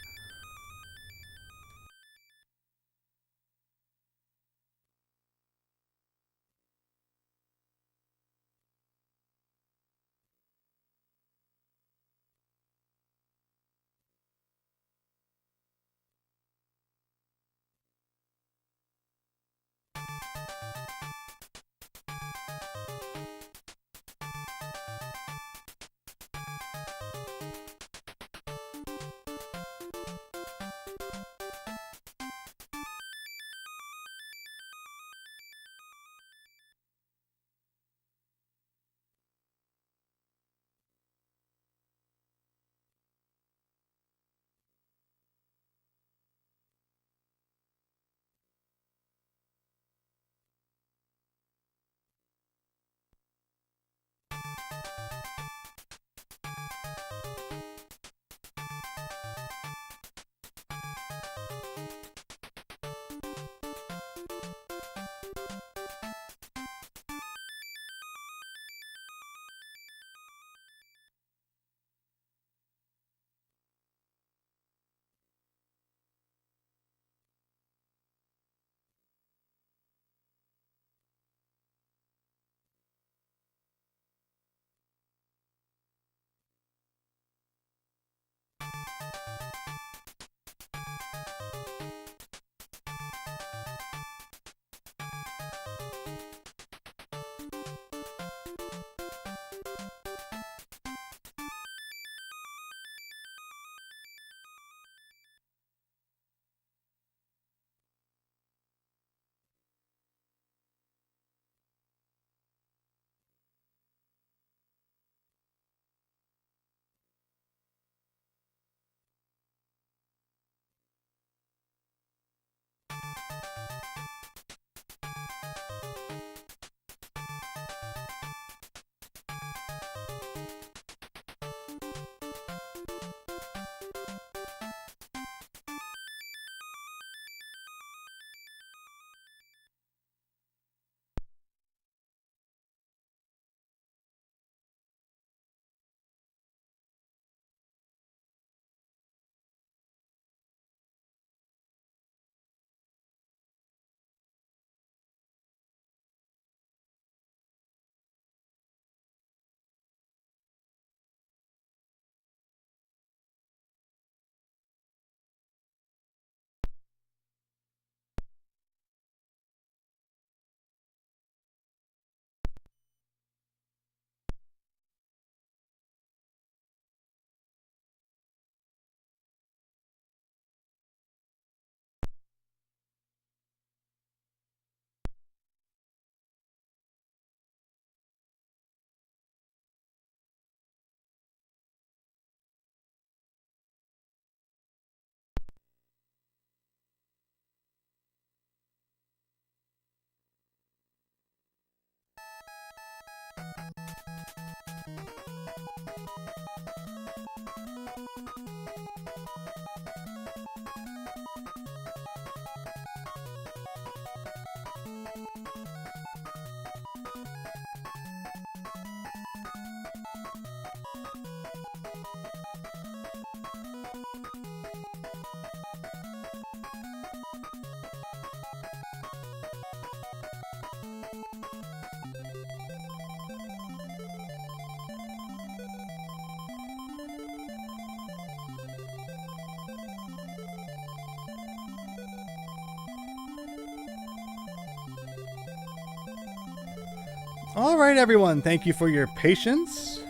Alright everyone, thank you for your patience.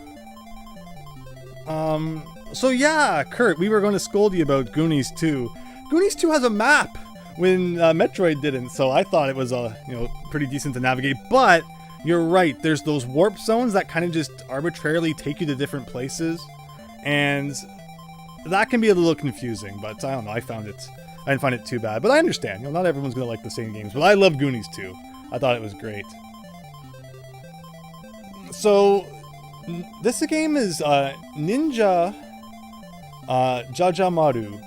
So yeah, Kurt, we were going to scold you about Goonies 2. Goonies 2 has a map when Metroid didn't, so I thought it was pretty decent to navigate, but you're right, there's those warp zones that kind of just arbitrarily take you to different places, and that can be a little confusing, but I don't know, I didn't find it too bad, but I understand, not everyone's going to like the same games, but I love Goonies 2. I thought it was great. So, this game is Ninja Jajamaru,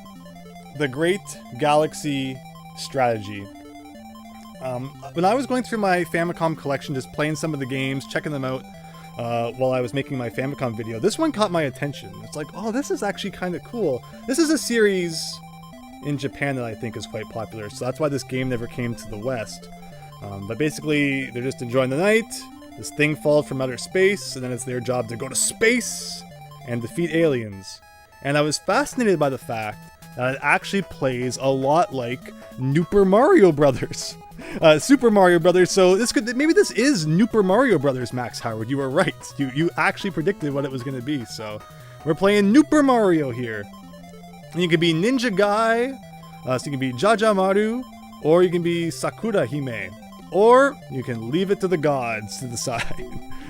the Great Galaxy Strategy. When I was going through my Famicom collection, just playing some of the games, checking them out while I was making my Famicom video, this one caught my attention. It's like, oh, this is actually kind of cool. This is a series in Japan that I think is quite popular, so that's why this game never came to the West. But basically, they're just enjoying the night. This thing falls from outer space, and then it's their job to go to space and defeat aliens. And I was fascinated by the fact that it actually plays a lot like Super Mario Brothers. Super Mario Brothers, so maybe this is Super Mario Brothers, Max Howard. You were right. You actually predicted what it was going to be, so we're playing Super Mario here. And you can be Ninja Guy, so you can be Jajamaru, or you can be Sakura Hime. Or you can leave it to the gods to decide.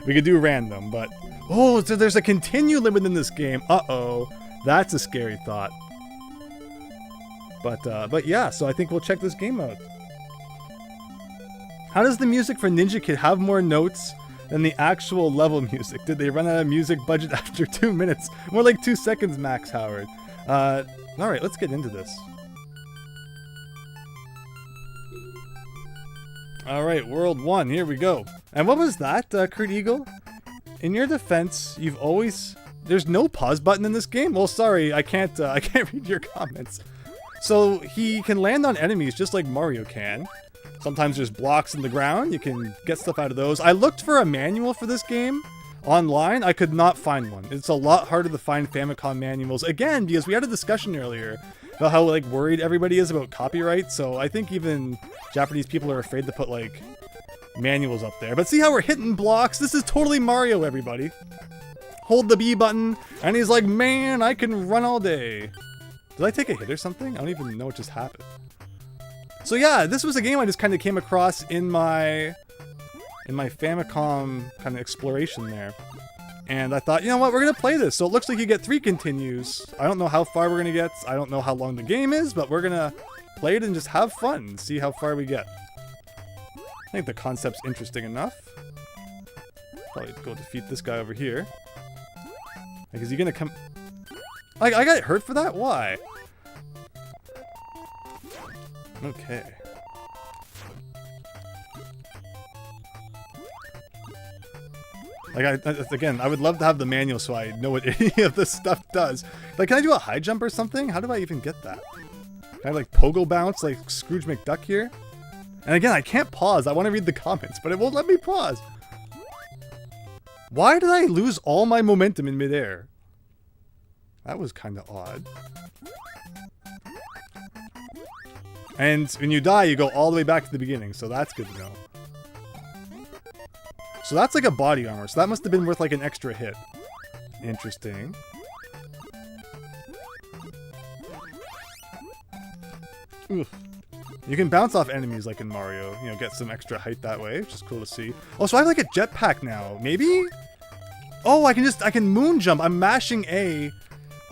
We could do random, but... Oh, so there's a continue limit in this game. Uh-oh. That's a scary thought. But yeah, so I think we'll check this game out. How does the music for Ninja Kid have more notes than the actual level music? Did they run out of music budget after 2 minutes? More like 2 seconds, Max Howard. Alright, let's get into this. Alright, World 1, here we go. And what was that, Kurt Eagle? In your defense, you've always... There's no pause button in this game? Well, sorry, I can't read your comments. So, he can land on enemies just like Mario can. Sometimes there's blocks in the ground, you can get stuff out of those. I looked for a manual for this game online, I could not find one. It's a lot harder to find Famicom manuals, again, because we had a discussion earlier about how worried everybody is about copyright, so I think even Japanese people are afraid to put manuals up there. But see how we're hitting blocks? This is totally Mario, everybody. Hold the B button, and he's like, man, I can run all day. Did I take a hit or something? I don't even know what just happened. So yeah, this was a game I just kind of came across in my Famicom kind of exploration there. And I thought, you know what, we're going to play this. So it looks like you get 3 continues. I don't know how far we're going to get. I don't know how long the game is, but we're going to play it and just have fun and see how far we get. I think the concept's interesting enough. Probably go defeat this guy over here. Is he going to come... I got hurt for that? Why? Okay. Again, I would love to have the manual so I know what any of this stuff does. Can I do a high jump or something? How do I even get that? Can I pogo bounce like Scrooge McDuck here? And again, I can't pause. I want to read the comments, but it won't let me pause. Why did I lose all my momentum in midair? That was kind of odd. And when you die, you go all the way back to the beginning, so that's good to know. So that's like a body armor, so that must have been worth an extra hit. Interesting. Oof. You can bounce off enemies like in Mario, get some extra height that way, which is cool to see. Oh, so I have a jetpack now, maybe? Oh, I can moon jump. I'm mashing A.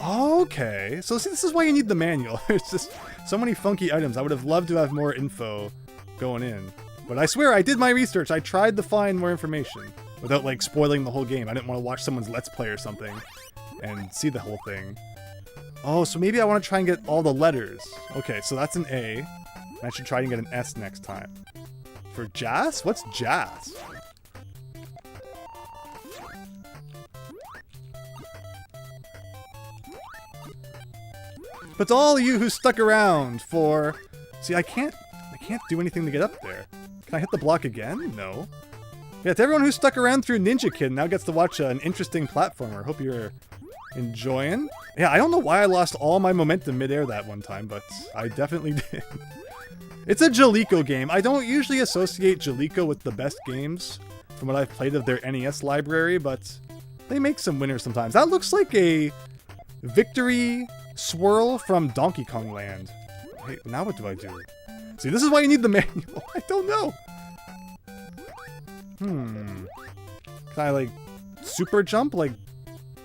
Okay, so see, this is why you need the manual. There's just so many funky items. I would have loved to have more info going in. But I swear, I did my research. I tried to find more information without, spoiling the whole game. I didn't want to watch someone's Let's Play or something and see the whole thing. Oh, so maybe I want to try and get all the letters. Okay, so that's an A. I should try and get an S next time. For Jas? What's Jas? But to all of you who stuck around for... See, I can't do anything to get up there. Can I hit the block again? No. Yeah, to everyone who stuck around through Ninja Kid now gets to watch an interesting platformer. Hope you're enjoying. Yeah, I don't know why I lost all my momentum midair that one time, but I definitely did. It's a Jaleco game. I don't usually associate Jaleco with the best games from what I've played of their NES library, but they make some winners sometimes. That looks like a victory swirl from Donkey Kong Land. Hey, now what do I do? See, this is why you need the manual. I don't know. Can I, like, super jump like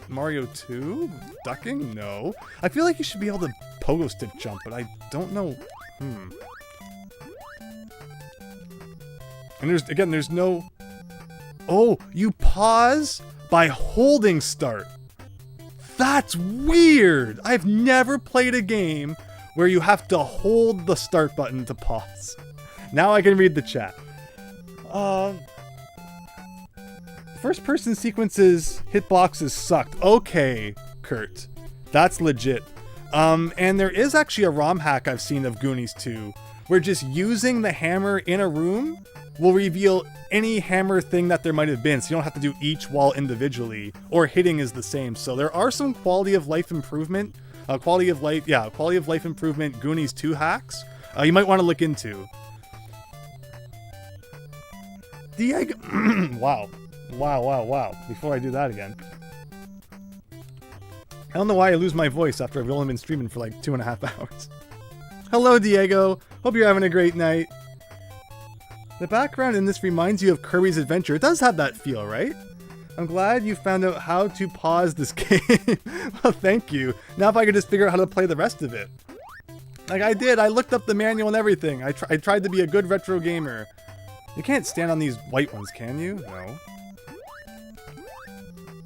Mario 2? Ducking? No. I feel like you should be able to pogo stick jump, but I don't know. And there's no... Oh, you pause by holding start. That's weird. I've never played a game where you have to hold the start button to pause. Now I can read the chat. First person sequences, hitboxes sucked. Okay, Kurt. That's legit. And there is actually a ROM hack I've seen of Goonies 2, where just using the hammer in a room will reveal any hammer thing that there might have been, so you don't have to do each wall individually, or hitting is the same. So there are some quality of life improvement Goonies 2 hacks you might want to look into. Wow. Before I do that again. I don't know why I lose my voice after I've only been streaming for like 2.5 hours. Hello, Diego. Hope you're having a great night. The background in this reminds you of Kirby's Adventure. It does have that feel, right? I'm glad you found out how to pause this game. Well, thank you. Now if I could just figure out how to play the rest of it. Like I did. I looked up the manual and everything. I tried to be a good retro gamer. You can't stand on these white ones, can you? No.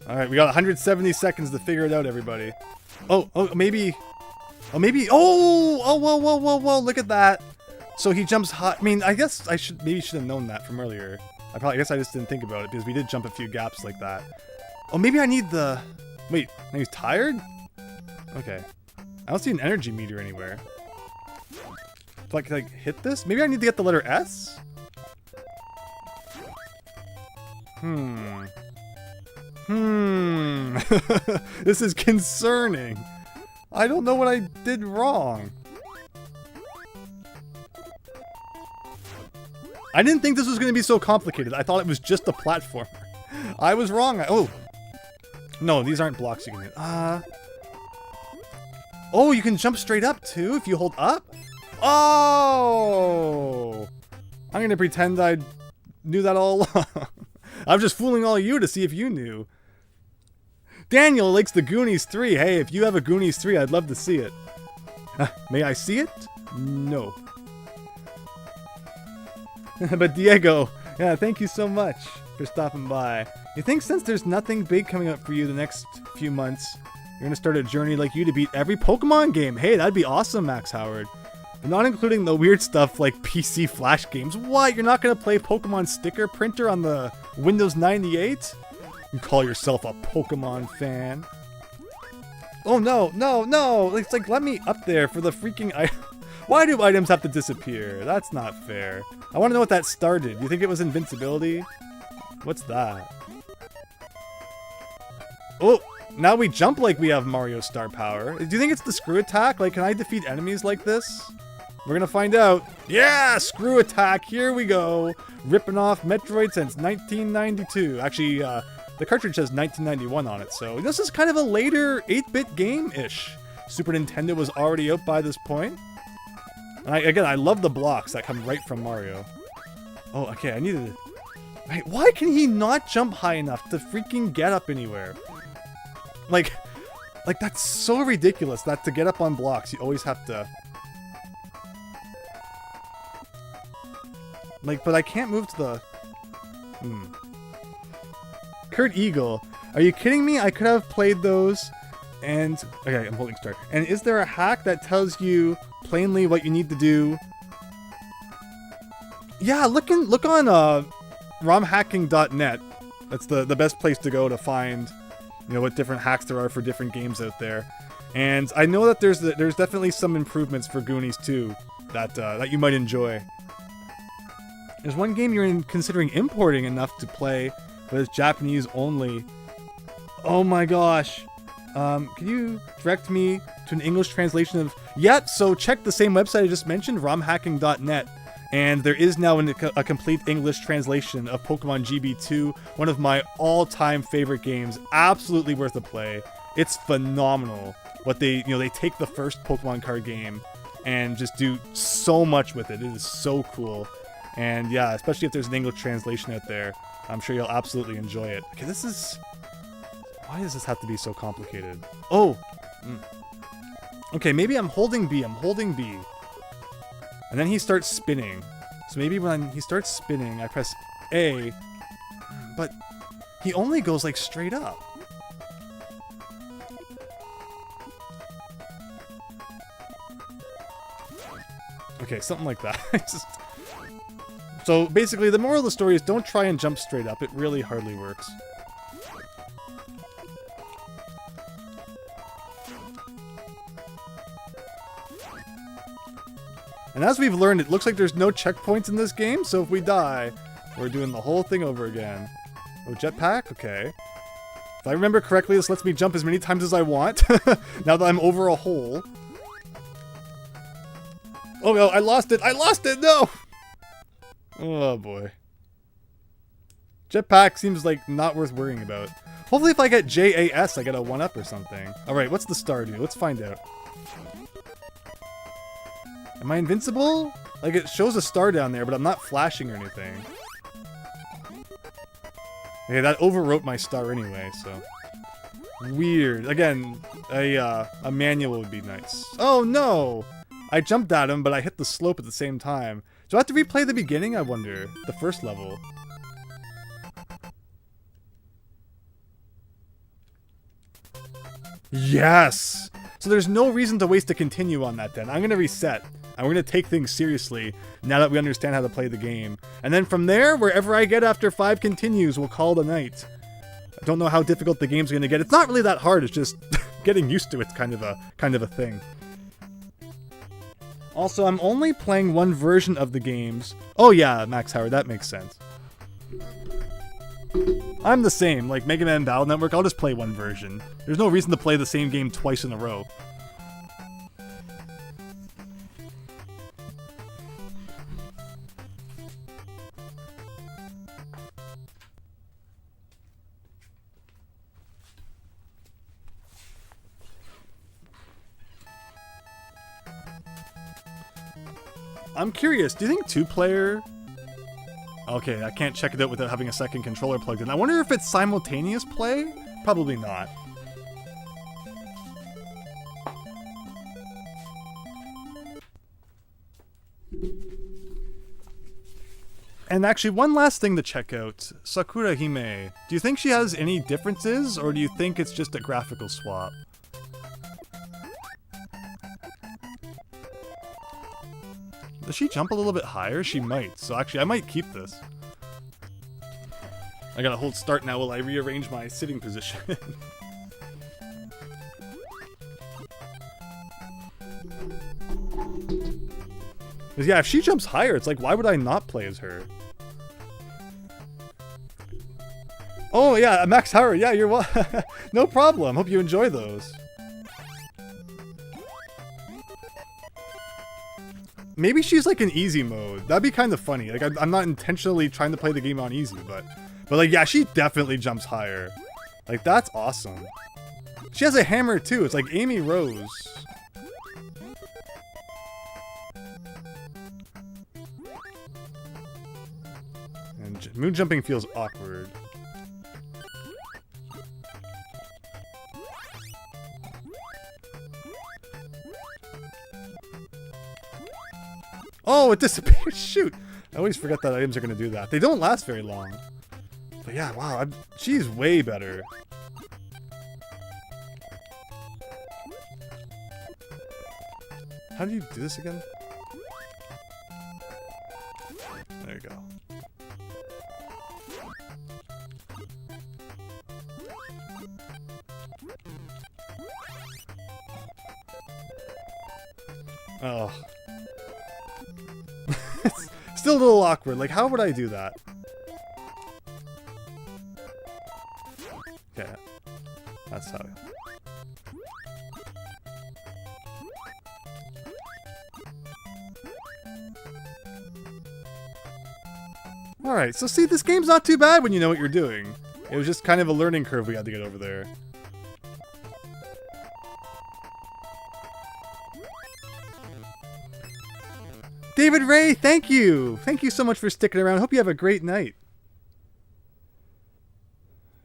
Alright, we got 170 seconds to figure it out, everybody. Maybe, whoa, look at that. So he jumps high. I mean, I guess I should have known that from earlier. I guess I just didn't think about it because we did jump a few gaps like that. Oh, maybe I need the... Wait, he's tired? Okay. I don't see an energy meter anywhere. So I can, like, hit this? Maybe I need to get the letter S? This is concerning. I don't know what I did wrong. I didn't think this was going to be so complicated. I thought it was just a platformer. I was wrong. Oh. No, these aren't blocks you can hit. Oh, you can jump straight up too if you hold up? Oh! I'm going to pretend I knew that all along. I'm just fooling all you to see if you knew. Daniel likes the Goonies 3. Hey, if you have a Goonies 3, I'd love to see it. May I see it? No. But Diego, yeah, thank you so much for stopping by. You think since there's nothing big coming up for you the next few months, you're going to start a journey like you to beat every Pokemon game? Hey, that'd be awesome, Max Howard. But not including the weird stuff like PC Flash games. What? You're not going to play Pokemon sticker printer on the Windows 98? You call yourself a Pokemon fan? Oh no, no, no! It's like, let me up there for the freaking item. Why do items have to disappear? That's not fair. I want to know what that started. Do you think it was invincibility? What's that? Oh, now we jump like we have Mario Star Power. Do you think it's the screw attack? Like, can I defeat enemies like this? We're gonna find out. Yeah, screw attack, here we go. Ripping off Metroid since 1992. Actually, the cartridge says 1991 on it, so this is kind of a later 8-bit game-ish. Super Nintendo was already out by this point. And I love the blocks that come right from Mario. Oh, okay, I needed to... Wait, why can he not jump high enough to freaking get up anywhere? Like, that's so ridiculous that to get up on blocks, you always have to... Like, but I can't move to the... Kurt Eagle, are you kidding me? I could have played those and... Okay, I'm holding start. And is there a hack that tells you plainly what you need to do? Yeah, look on romhacking.net. That's the best place to go to find, you know, what different hacks there are for different games out there. And I know that there's definitely some improvements for Goonies 2 that you might enjoy. There's one game you're considering importing enough to play, but it's Japanese only. Oh my gosh. Can you direct me to an English translation of... Yep, so check the same website I just mentioned, romhacking.net. And there is now a complete English translation of Pokemon GB2, one of my all-time favorite games. Absolutely worth a play. It's phenomenal what they, they take the first Pokemon card game and just do so much with it. It is so cool. And yeah, especially if there's an English translation out there, I'm sure you'll absolutely enjoy it. Okay, this is... Why does this have to be so complicated? Oh! Okay, maybe I'm holding B. I'm holding B. And then he starts spinning. So maybe when he starts spinning, I press A. But he only goes like straight up. Okay, something like that. So basically, the moral of the story is don't try and jump straight up. It really hardly works. And as we've learned, it looks like there's no checkpoints in this game, so if we die, we're doing the whole thing over again. Oh, jetpack? Okay. If I remember correctly, this lets me jump as many times as I want, now that I'm over a hole. Oh no, I lost it! I lost it! No! Oh boy. Jetpack seems like not worth worrying about. Hopefully if I get JAS, I get a 1-up or something. Alright, what's the star do? Let's find out. Am I invincible? Like, it shows a star down there, but I'm not flashing or anything. Okay, that overwrote my star anyway, so... Weird. Again, a manual would be nice. Oh no! I jumped at him, but I hit the slope at the same time. Do I have to replay the beginning, I wonder? The first level. Yes! So there's no reason to waste a continue on that then. I'm going to reset. And we're going to take things seriously now that we understand how to play the game. And then from there, wherever I get after 5 continues, we'll call it a night. I don't know how difficult the game's going to get. It's not really that hard. It's just getting used to it's kind of a thing. Also, I'm only playing one version of the games. Oh yeah, Max Howard, that makes sense. I'm the same, like Mega Man Battle Network, I'll just play one version. There's no reason to play the same game twice in a row. I'm curious, do you think 2-player... Okay, I can't check it out without having a second controller plugged in. I wonder if it's simultaneous play? Probably not. And actually, one last thing to check out. Sakura Hime. Do you think she has any differences, or do you think it's just a graphical swap? Does she jump a little bit higher? She might. So actually, I might keep this. I gotta hold start now while I rearrange my sitting position. Because yeah, if she jumps higher, it's like, why would I not play as her? Oh yeah, Max Howard, yeah, you're no problem. Hope you enjoy those. Maybe she's like in easy mode. That'd be kind of funny. Like, I'm not intentionally trying to play the game on easy, but like, yeah, she definitely jumps higher. Like, that's awesome. She has a hammer too. It's like Amy Rose. And moon jumping feels awkward. Oh, it disappeared. Shoot. I always forget that items are going to do that. They don't last very long. But yeah, wow. She's way better. How do you do this again? There you go. Oh. It's still a little awkward. Like, how would I do that? Okay. That's how. Alright, so see, this game's not too bad when you know what you're doing. It was just kind of a learning curve we had to get over there. David Ray, thank you! Thank you so much for sticking around. Hope you have a great night.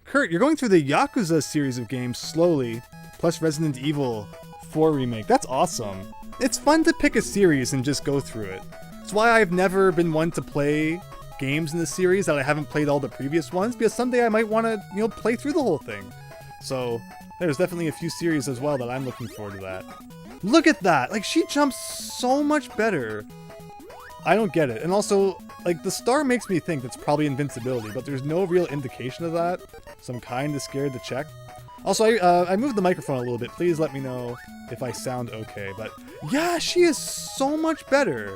Kurt, you're going through the Yakuza series of games slowly, plus Resident Evil 4 Remake. That's awesome. It's fun to pick a series and just go through it. It's why I've never been one to play games in the series that I haven't played all the previous ones, because someday I might want to, you know, play through the whole thing. So, there's definitely a few series as well that I'm looking forward to that. Look at that! Like, she jumps so much better. I don't get it. And also, like, the star makes me think that's probably invincibility, but there's no real indication of that, so I'm kind of scared to check. Also, I moved the microphone a little bit. Please let me know if I sound okay. But yeah, she is so much better.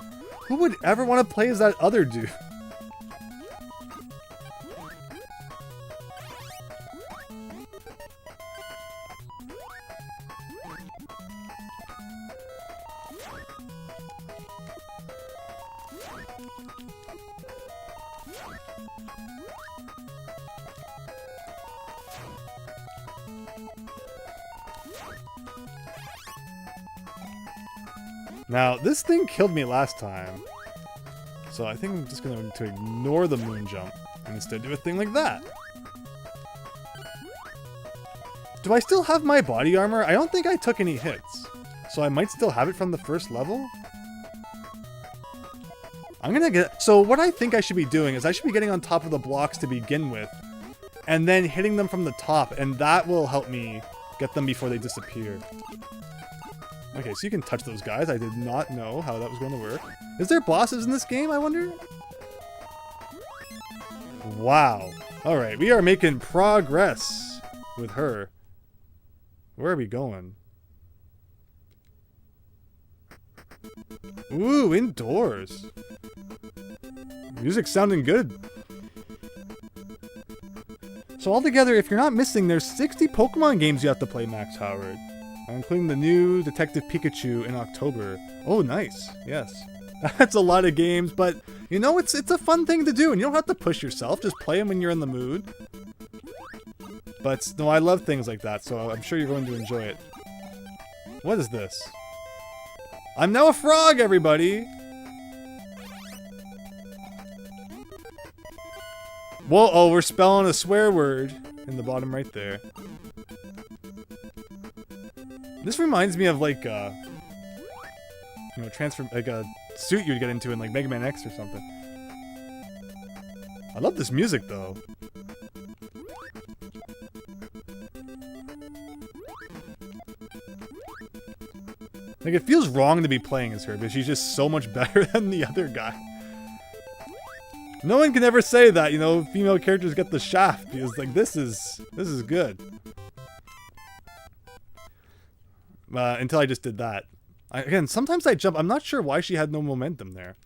Who would ever want to play as that other dude? Now, this thing killed me last time, so I think I'm just going to ignore the moon jump and instead do a thing like that. Do I still have my body armor? I don't think I took any hits, so I might still have it from the first level? I'm gonna get... So what I think I should be doing is I should be getting on top of the blocks to begin with, and then hitting them from the top, and that will help me get them before they disappear. Okay, so you can touch those guys. I did not know how that was going to work. Is there bosses in this game, I wonder? Wow. Alright, we are making progress with her. Where are we going? Ooh, indoors. Music's sounding good. So altogether, if you're not missing, there's 60 Pokemon games you have to play, Max Howard. Including the new Detective Pikachu in October. Oh, nice. Yes. That's a lot of games, but, you know, it's a fun thing to do, and you don't have to push yourself. Just play them when you're in the mood. But, no, I love things like that, so I'm sure you're going to enjoy it. What is this? I'm now a frog, everybody! Whoa, oh, we're spelling a swear word in the bottom right there. This reminds me of like you know, like a suit you'd get into in like Mega Man X or something. I love this music though. Like, it feels wrong to be playing as her, but she's just so much better than the other guy. No one can ever say that, you know, female characters get the shaft, because like this is good. Until I just did that. Again, sometimes I jump. I'm not sure why she had no momentum there.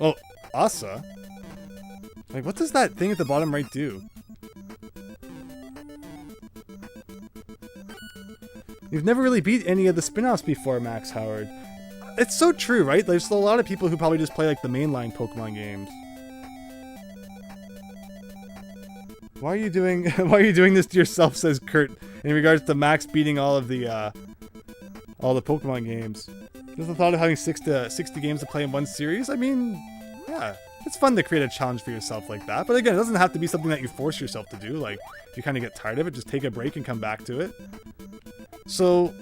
Oh, Asa? Like, what does that thing at the bottom right do? You've never really beat any of the spin-offs before, Max Howard. It's so true, right? There's a lot of people who probably just play like the mainline Pokemon games. Why are you doing this to yourself, says Kurt, in regards to Max beating all the Pokemon games. Just the thought of having 60 games to play in one series? I mean, yeah, it's fun to create a challenge for yourself like that. But again, it doesn't have to be something that you force yourself to do. Like, if you kind of get tired of it, just take a break and come back to it. So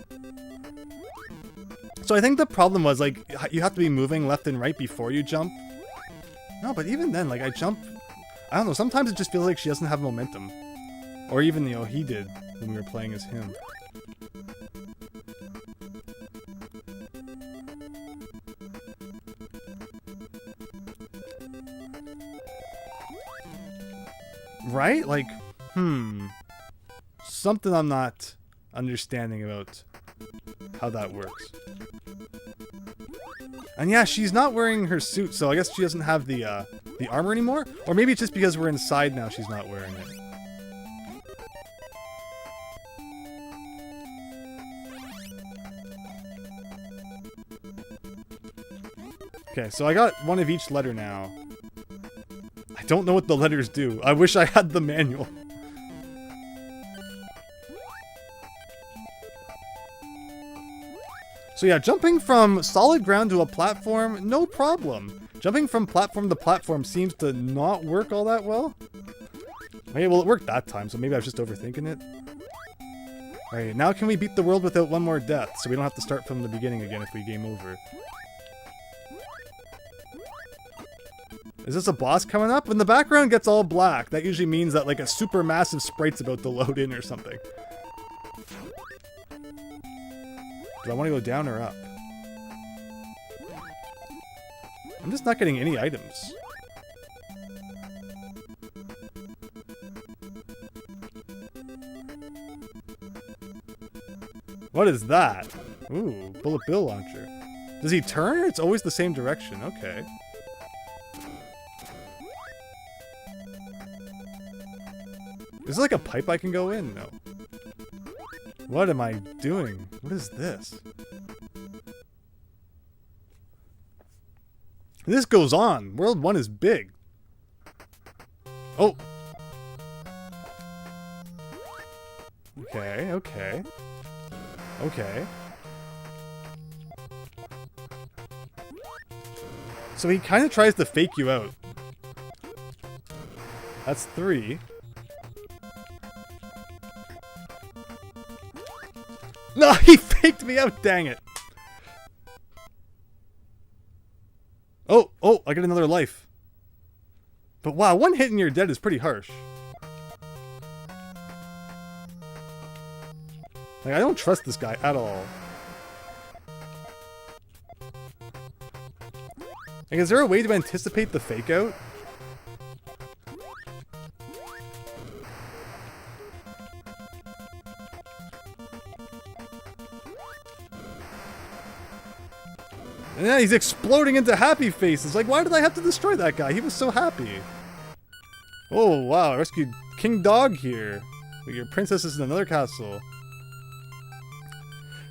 I think the problem was, like, you have to be moving left and right before you jump. No, but even then, like, I jump... I don't know, sometimes it just feels like she doesn't have momentum. Or even, you know, he did when we were playing as him. Right? Like, something I'm not understanding about how that works. And yeah, she's not wearing her suit, so I guess she doesn't have the the armor anymore. Or maybe it's just because we're inside now she's not wearing it. Okay, so I got one of each letter now. I don't know what the letters do. I wish I had the manual. So yeah, jumping from solid ground to a platform, no problem. Jumping from platform to platform seems to not work all that well. Okay, well it worked that time, so maybe I was just overthinking it. Alright, now can we beat the world without one more death, so we don't have to start from the beginning again if we game over? Is this a boss coming up? When the background gets all black, that usually means that like a super massive sprite's about to load in or something. Do I want to go down or up? I'm just not getting any items. What is that? Ooh, bullet bill launcher. Does he turn or it's always the same direction? Okay. Is there like a pipe I can go in? No. What am I doing? What is this? This goes on. World 1 is big. Oh. Okay, okay. Okay. So he kind of tries to fake you out. That's 3. No, he faked me out, dang it. Oh, I get another life. But wow, one hit and you're dead is pretty harsh. Like, I don't trust this guy at all. Like, is there a way to anticipate the fake out? And yeah, he's exploding into happy faces. Like, why did I have to destroy that guy? He was so happy. Oh, wow. I rescued King Dog here. But your princess is in another castle.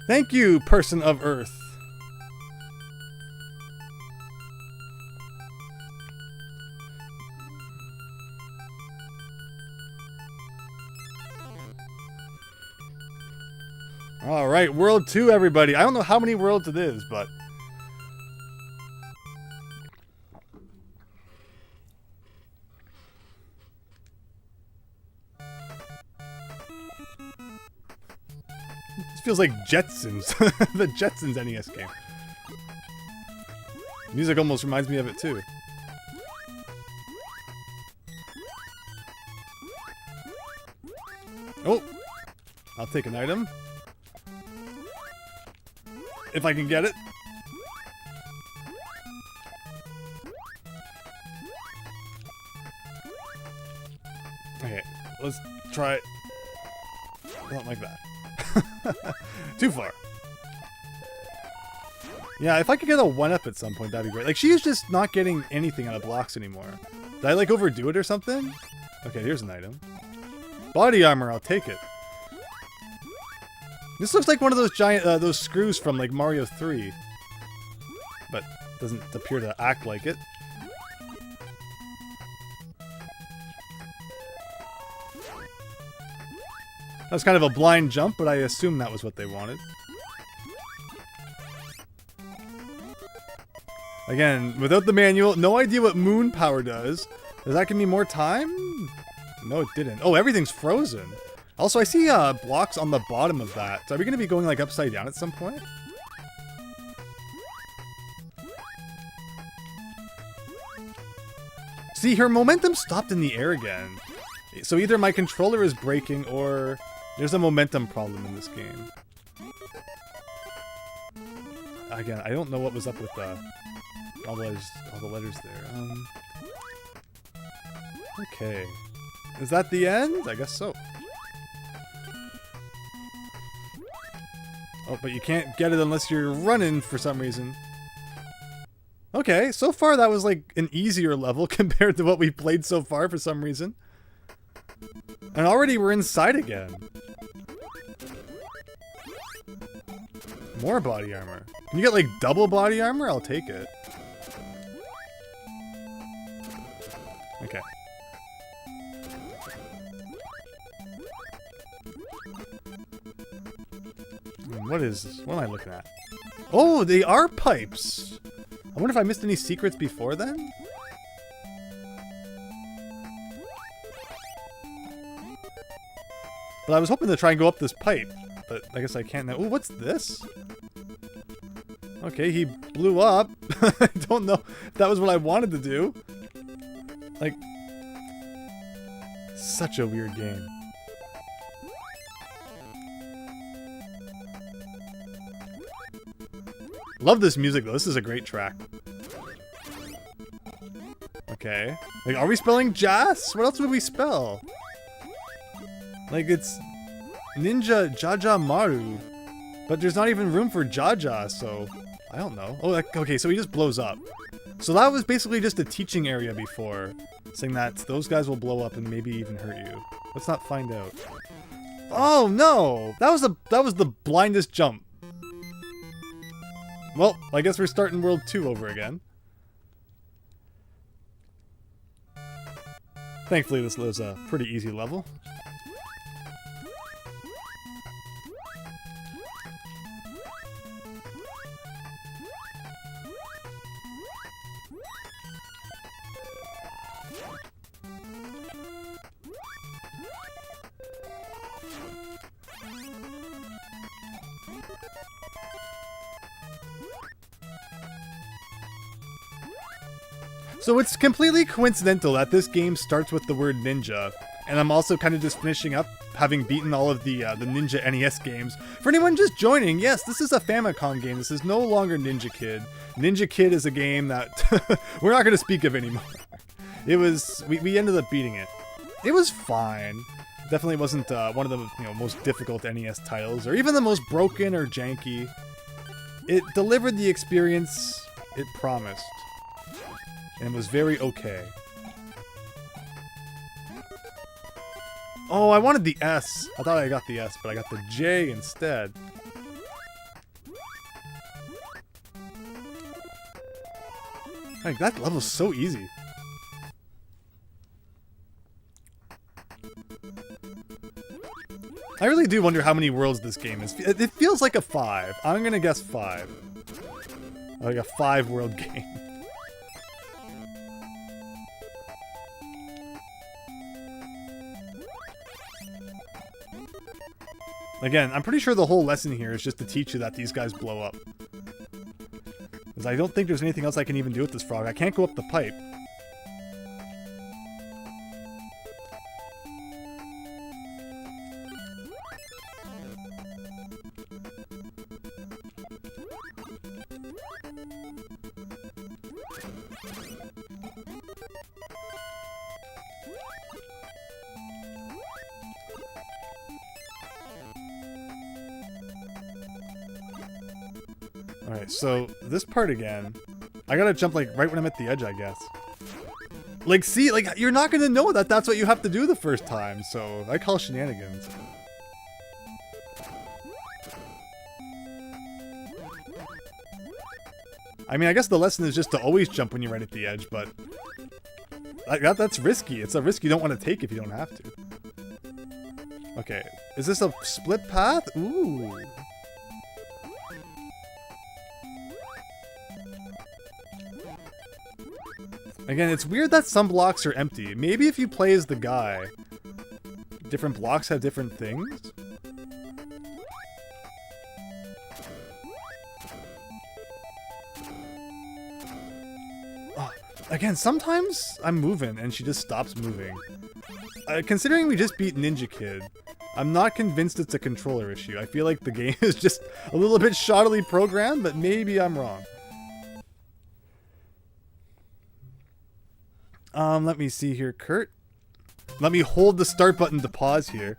Thank you, person of Earth. Alright, World 2, everybody. I don't know how many worlds it is, but... This feels like Jetsons. The Jetsons NES game. Music almost reminds me of it, too. Oh! I'll take an item. If I can get it. Okay, let's try it. Not like that. Too far. Yeah, if I could get a 1-up at some point, that'd be great. Like, she's just not getting anything out of blocks anymore. Did I, like, overdo it or something? Okay, here's an item. Body armor, I'll take it. This looks like one of those giant, those screws from, like, Mario 3. But doesn't appear to act like it. That was kind of a blind jump, but I assume that was what they wanted. Again, without the manual, no idea what moon power does. Does that give me more time? No, it didn't. Oh, everything's frozen. Also, I see blocks on the bottom of that. So are we going to be going like upside down at some point? See, her momentum stopped in the air again. So either my controller is breaking or there's a momentum problem in this game. Again, I don't know what was up with all the letters there. Okay. Is that the end? I guess so. Oh, but you can't get it unless you're running for some reason. Okay, so far that was like an easier level compared to what we've played so far for some reason. And already we're inside again. More body armor. Can you get like double body armor? I'll take it. Okay. What is this? What am I looking at? Oh, they are pipes. I wonder if I missed any secrets before then? But I was hoping to try and go up this pipe, but I guess I can't now. Ooh, what's this? Okay, he blew up. I don't know if that was what I wanted to do. Like, such a weird game. Love this music though. This is a great track. Okay. Like, are we spelling Jas? What else would we spell? Like, it's Ninja Jajamaru, but there's not even room for Jaja, so I don't know. Oh, okay, so he just blows up. So that was basically just a teaching area before, saying that those guys will blow up and maybe even hurt you. Let's not find out. Oh no! That was the blindest jump. Well, I guess we're starting World 2 over again. Thankfully, this was a pretty easy level. So it's completely coincidental that this game starts with the word ninja, and I'm also kind of just finishing up, having beaten all of the Ninja NES games. For anyone just joining, yes, this is a Famicom game. This is no longer Ninja Kid. Ninja Kid is a game that we're not going to speak of anymore. It was, we ended up beating it. It was fine. Definitely wasn't one of the most difficult NES titles, or even the most broken or janky. It delivered the experience it promised. And it was very okay. Oh, I wanted the S. I thought I got the S, but I got the J instead. Like, that level's so easy. I really do wonder how many worlds this game is. It feels like a 5. I'm gonna guess 5. Like a 5-world game. Again, I'm pretty sure the whole lesson here is just to teach you that these guys blow up. Because I don't think there's anything else I can even do with this frog. I can't go up the pipe. Alright, so this part again, I gotta jump like right when I'm at the edge, I guess. Like, see, like, you're not gonna know that that's what you have to do the first time, so I call shenanigans. I mean, I guess the lesson is just to always jump when you're right at the edge, but that's risky. It's a risk you don't want to take if you don't have to. Okay, is this a split path? Ooh. Again, it's weird that some blocks are empty. Maybe if you play as the guy, different blocks have different things? Oh, again, sometimes I'm moving and she just stops moving. Considering we just beat Ninja Kid, I'm not convinced it's a controller issue. I feel like the game is just a little bit shoddily programmed, but maybe I'm wrong. Let me see here, Kurt. Let me hold the start button to pause here.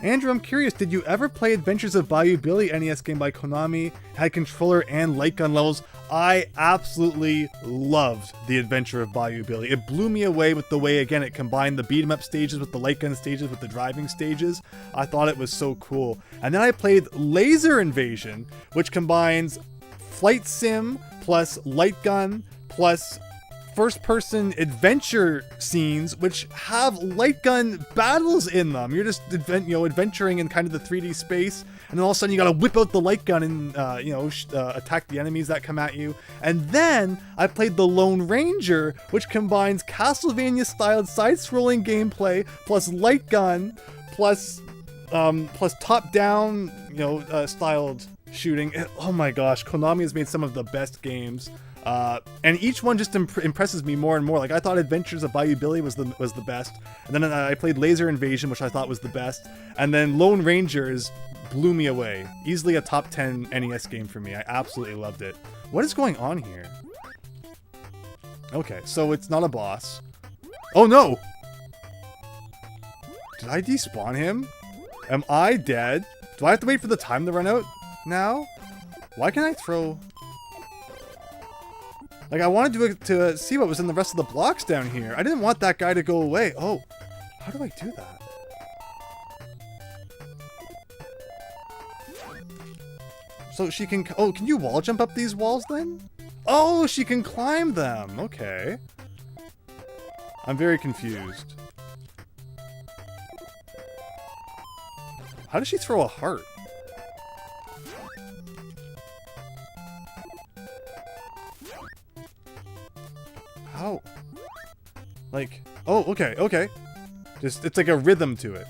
Andrew, I'm curious, did you ever play Adventures of Bayou Billy, NES game by Konami? Had controller and light gun levels. I absolutely loved the Adventure of Bayou Billy. It blew me away with the way, again, it combined the beat 'em up stages with the light gun stages with the driving stages. I thought it was so cool. And then I played Laser Invasion, which combines flight sim plus light gun plus first-person adventure scenes, which have light gun battles in them. You're just adventuring in kind of the 3D space, and then all of a sudden you gotta whip out the light gun and attack the enemies that come at you. And then I played the Lone Ranger, which combines Castlevania-styled side-scrolling gameplay plus light gun plus top-down styled shooting. Oh my gosh, Konami has made some of the best games. And each one just impresses me more and more. Like, I thought Adventures of Bayou Billy was the best, and then I played Laser Invasion, which I thought was the best, and then Lone Rangers blew me away. Easily a top 10 NES game for me. I absolutely loved it. What is going on here? Okay, so it's not a boss. Oh no! Did I despawn him? Am I dead? Do I have to wait for the time to run out now? Why can't I throw... Like, I wanted to see what was in the rest of the blocks down here. I didn't want that guy to go away. Oh, how do I do that? So she can... Oh, can you wall jump up these walls then? Oh, she can climb them. Okay. I'm very confused. How does she throw a heart? How? Like, oh, okay, okay. Just, it's like a rhythm to it.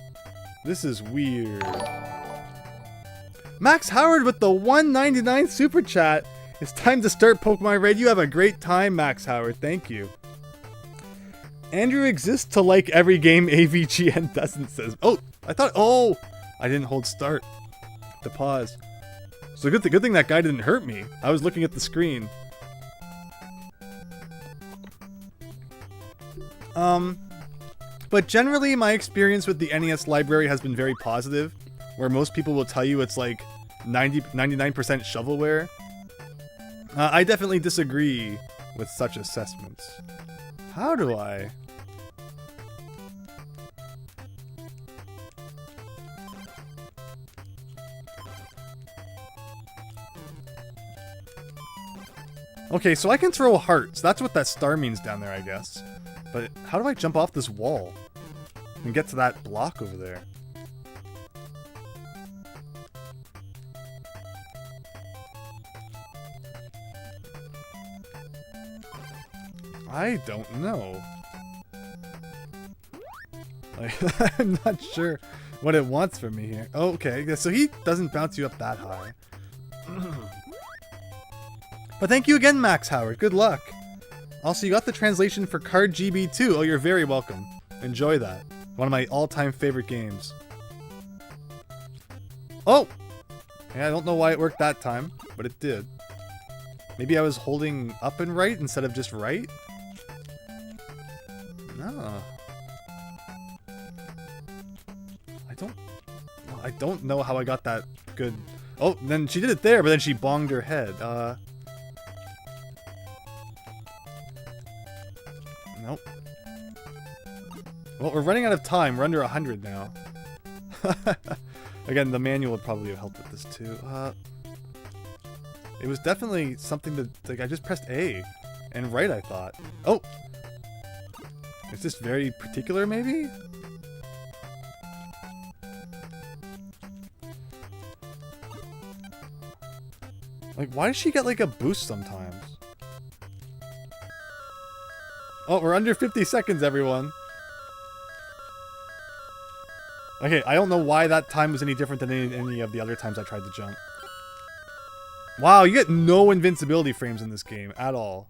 This is weird. Max Howard with the $1.99 super chat. It's time to start Pokemon Red. You have a great time, Max Howard. Thank you. Andrew exists to like every game AVGN doesn't, says. Oh, I thought, oh, I didn't hold start to pause. So good thing that guy didn't hurt me. I was looking at the screen. But generally my experience with the NES library has been very positive, where most people will tell you it's like 99% shovelware. I definitely disagree with such assessments. How do I? Okay, so I can throw hearts. That's what that star means down there, I guess. But how do I jump off this wall and get to that block over there? I don't know. Like, I'm not sure what it wants from me here. Oh, okay, so he doesn't bounce you up that high. But thank you again, Max Howard. Good luck. Also, you got the translation for Card GB too. Oh, you're very welcome. Enjoy that. One of my all-time favorite games. Oh! Yeah, I don't know why it worked that time, but it did. Maybe I was holding up and right instead of just right? No. I don't know how I got that good. Oh, then she did it there, but then she bonged her head. Nope. Well, we're running out of time. We're under 100 now. Again, the manual would probably have helped with this too. It was definitely something that, like, I just pressed A and right, I thought. Oh! Is this very particular, maybe? Like, why does she get, like, a boost sometimes? Oh, we're under 50 seconds, everyone. Okay, I don't know why that time was any different than any of the other times I tried to jump. Wow, you get no invincibility frames in this game at all.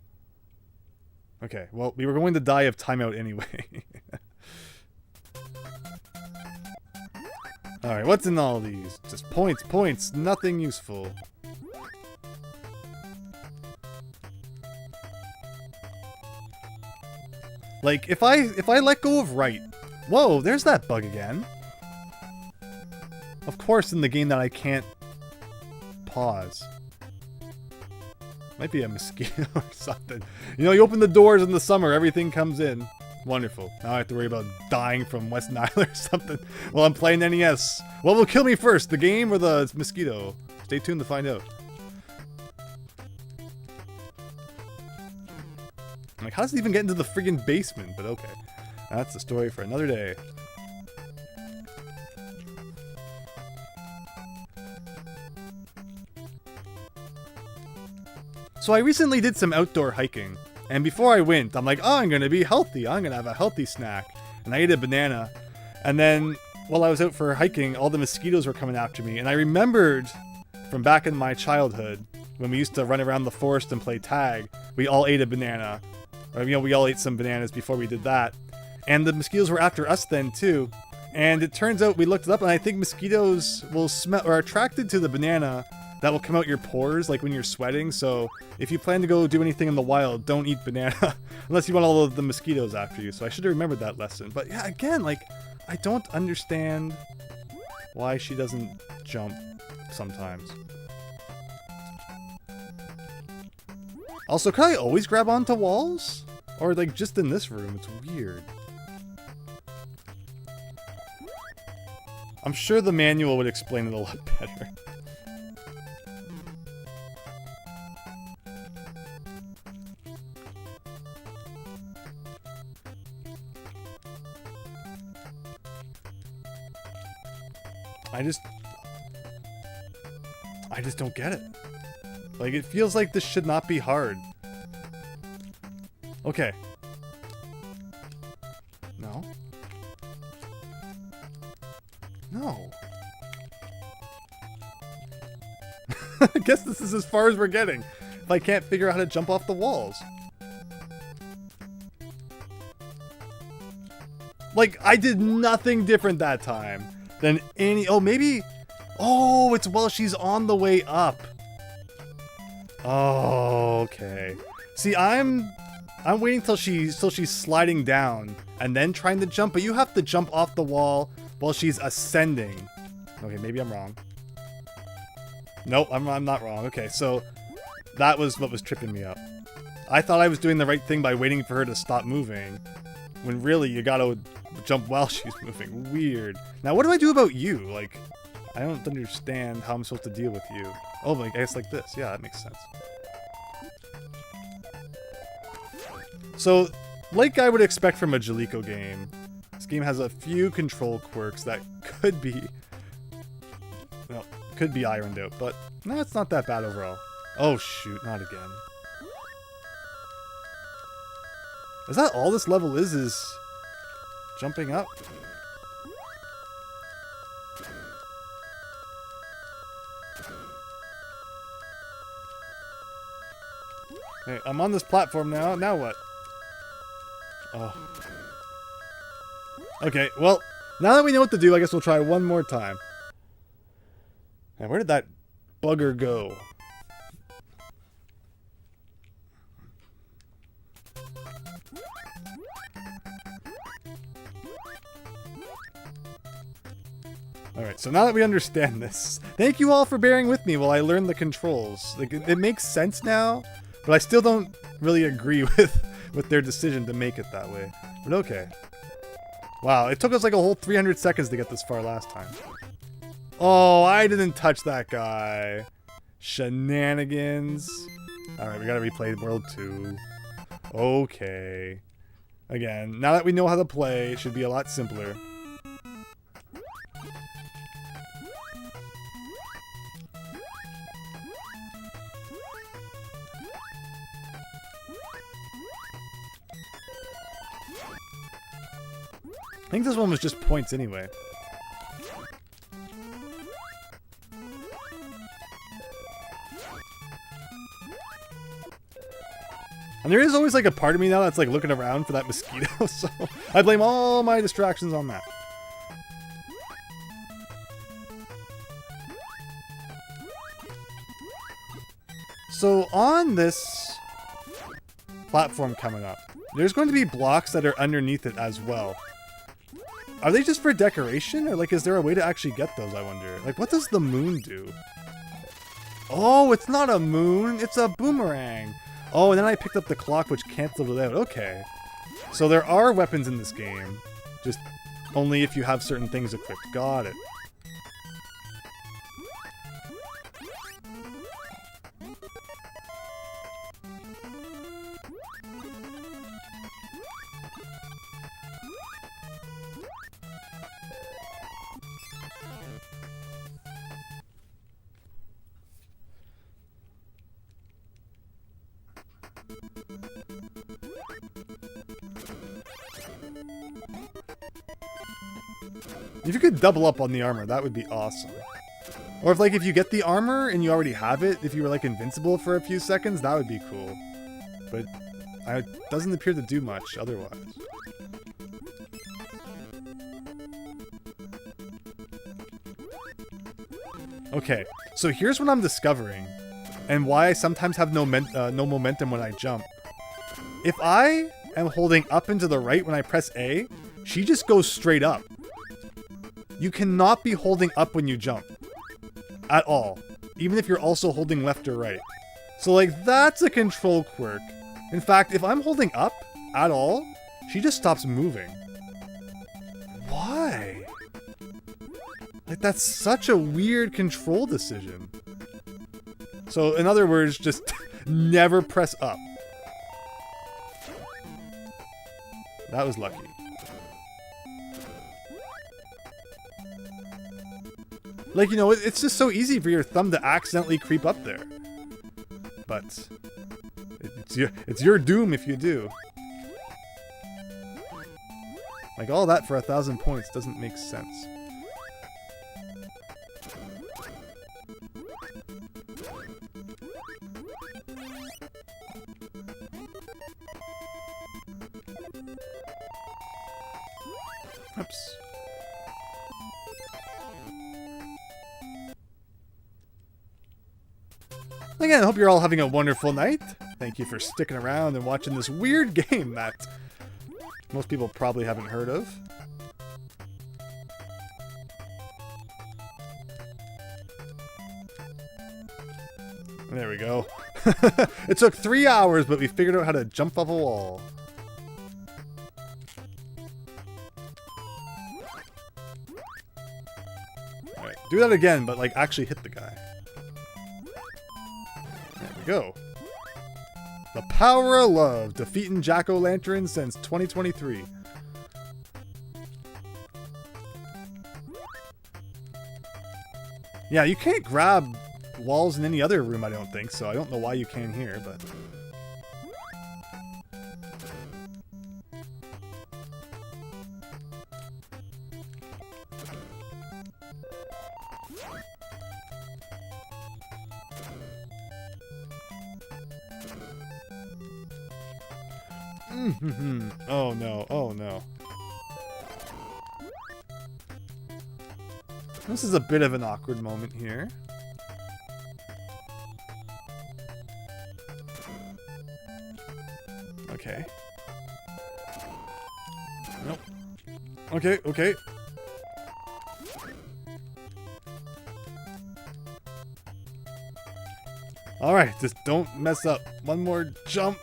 Okay, well, we were going to die of timeout anyway. Alright, what's in all these? Just points, nothing useful. Like, if I let go of right... Whoa, there's that bug again. course in the game that I can't pause? Might be a mosquito or something. You know, you open the doors in the summer, everything comes in. Wonderful. Now I have to worry about dying from West Nile or something while I'm playing NES. What will kill me first, the game or the mosquito? Stay tuned to find out. I'm like, how does it even get into the friggin' basement? But okay. That's the story for another day. So I recently did some outdoor hiking, and before I went, I'm like, oh, I'm gonna be healthy. I'm gonna have a healthy snack. And I ate a banana. And then, while I was out for hiking, all the mosquitoes were coming after me. And I remembered from back in my childhood, when we used to run around the forest and play tag, we all ate a banana. Or, you know, we all ate some bananas before we did that. And the mosquitoes were after us then, too. And it turns out, we looked it up, and I think mosquitoes will smell, or are attracted to the banana that will come out your pores, like when you're sweating. So if you plan to go do anything in the wild, don't eat banana unless you want all of the mosquitoes after you. So I should have remembered that lesson. But yeah, again, like, I don't understand why she doesn't jump sometimes. Also, can I always grab onto walls? Or like just in this room? It's weird. I'm sure the manual would explain it a lot better. I just don't get it. Like, it feels like this should not be hard. Okay. No. No. I guess this is as far as we're getting. If I can't figure out how to jump off the walls. Like, I did nothing different that time than any... Oh, maybe... Oh, it's while she's on the way up. Oh, okay. See, I'm waiting till she's sliding down and then trying to jump, but you have to jump off the wall while she's ascending. Okay, maybe I'm wrong. Nope, I'm not wrong. Okay, so that was what was tripping me up. I thought I was doing the right thing by waiting for her to stop moving, when really you gotta jump while she's moving. Weird. Now, what do I do about you? Like, I don't understand how I'm supposed to deal with you. Oh, I guess like this. Yeah, that makes sense. So, like I would expect from a Jaleco game, this game has a few control quirks that could be ironed out, but no, it's not that bad overall. Oh shoot, not again. Is that all this level is jumping up? Hey, I'm on this platform now. Now what? Oh. Okay, well, now that we know what to do, I guess we'll try one more time. And where did that bugger go? Alright, so now that we understand this, thank you all for bearing with me while I learn the controls. Like, it makes sense now, but I still don't really agree with their decision to make it that way. But okay. Wow, it took us like a whole 300 seconds to get this far last time. Oh, I didn't touch that guy. Shenanigans. Alright, we gotta replay World 2. Okay. Again, now that we know how to play, it should be a lot simpler. I think this one was just points anyway. And there is always like a part of me now that's like looking around for that mosquito, so I blame all my distractions on that. So on this platform coming up, there's going to be blocks that are underneath it as well. Are they just for decoration? Or like, is there a way to actually get those, I wonder? Like, what does the moon do? Oh, it's not a moon, it's a boomerang. Oh, and then I picked up the clock, which canceled it out. Okay. So there are weapons in this game. Just only if you have certain things equipped. Got it. If you could double up on the armor, that would be awesome. Or if you get the armor and you already have it, if you were like invincible for a few seconds, that would be cool. But it doesn't appear to do much otherwise. Okay, so here's what I'm discovering, and why I sometimes have no momentum when I jump. If I am holding up and to the right when I press A, she just goes straight up. You cannot be holding up when you jump. At all. Even if you're also holding left or right. So like, that's a control quirk. In fact, if I'm holding up at all, she just stops moving. Why? Like, that's such a weird control decision. So in other words, just never press up. That was lucky. Like, you know, it's just so easy for your thumb to accidentally creep up there. But it's your doom if you do. Like, all that for 1,000 points doesn't make sense. Oops. Again, I hope you're all having a wonderful night. Thank you for sticking around and watching this weird game that most people probably haven't heard of. There we go. It took 3 hours, but we figured out how to jump off a wall. Alright, do that again, but like actually hit the guy. There we go. The power of love, defeating jack-o'-lanterns since 2023. Yeah, you can't grab walls in any other room, I don't think, so I don't know why you can here, but... Oh no, oh no. This is a bit of an awkward moment here. Okay. Nope. Okay, okay. Alright, just don't mess up. One more jump.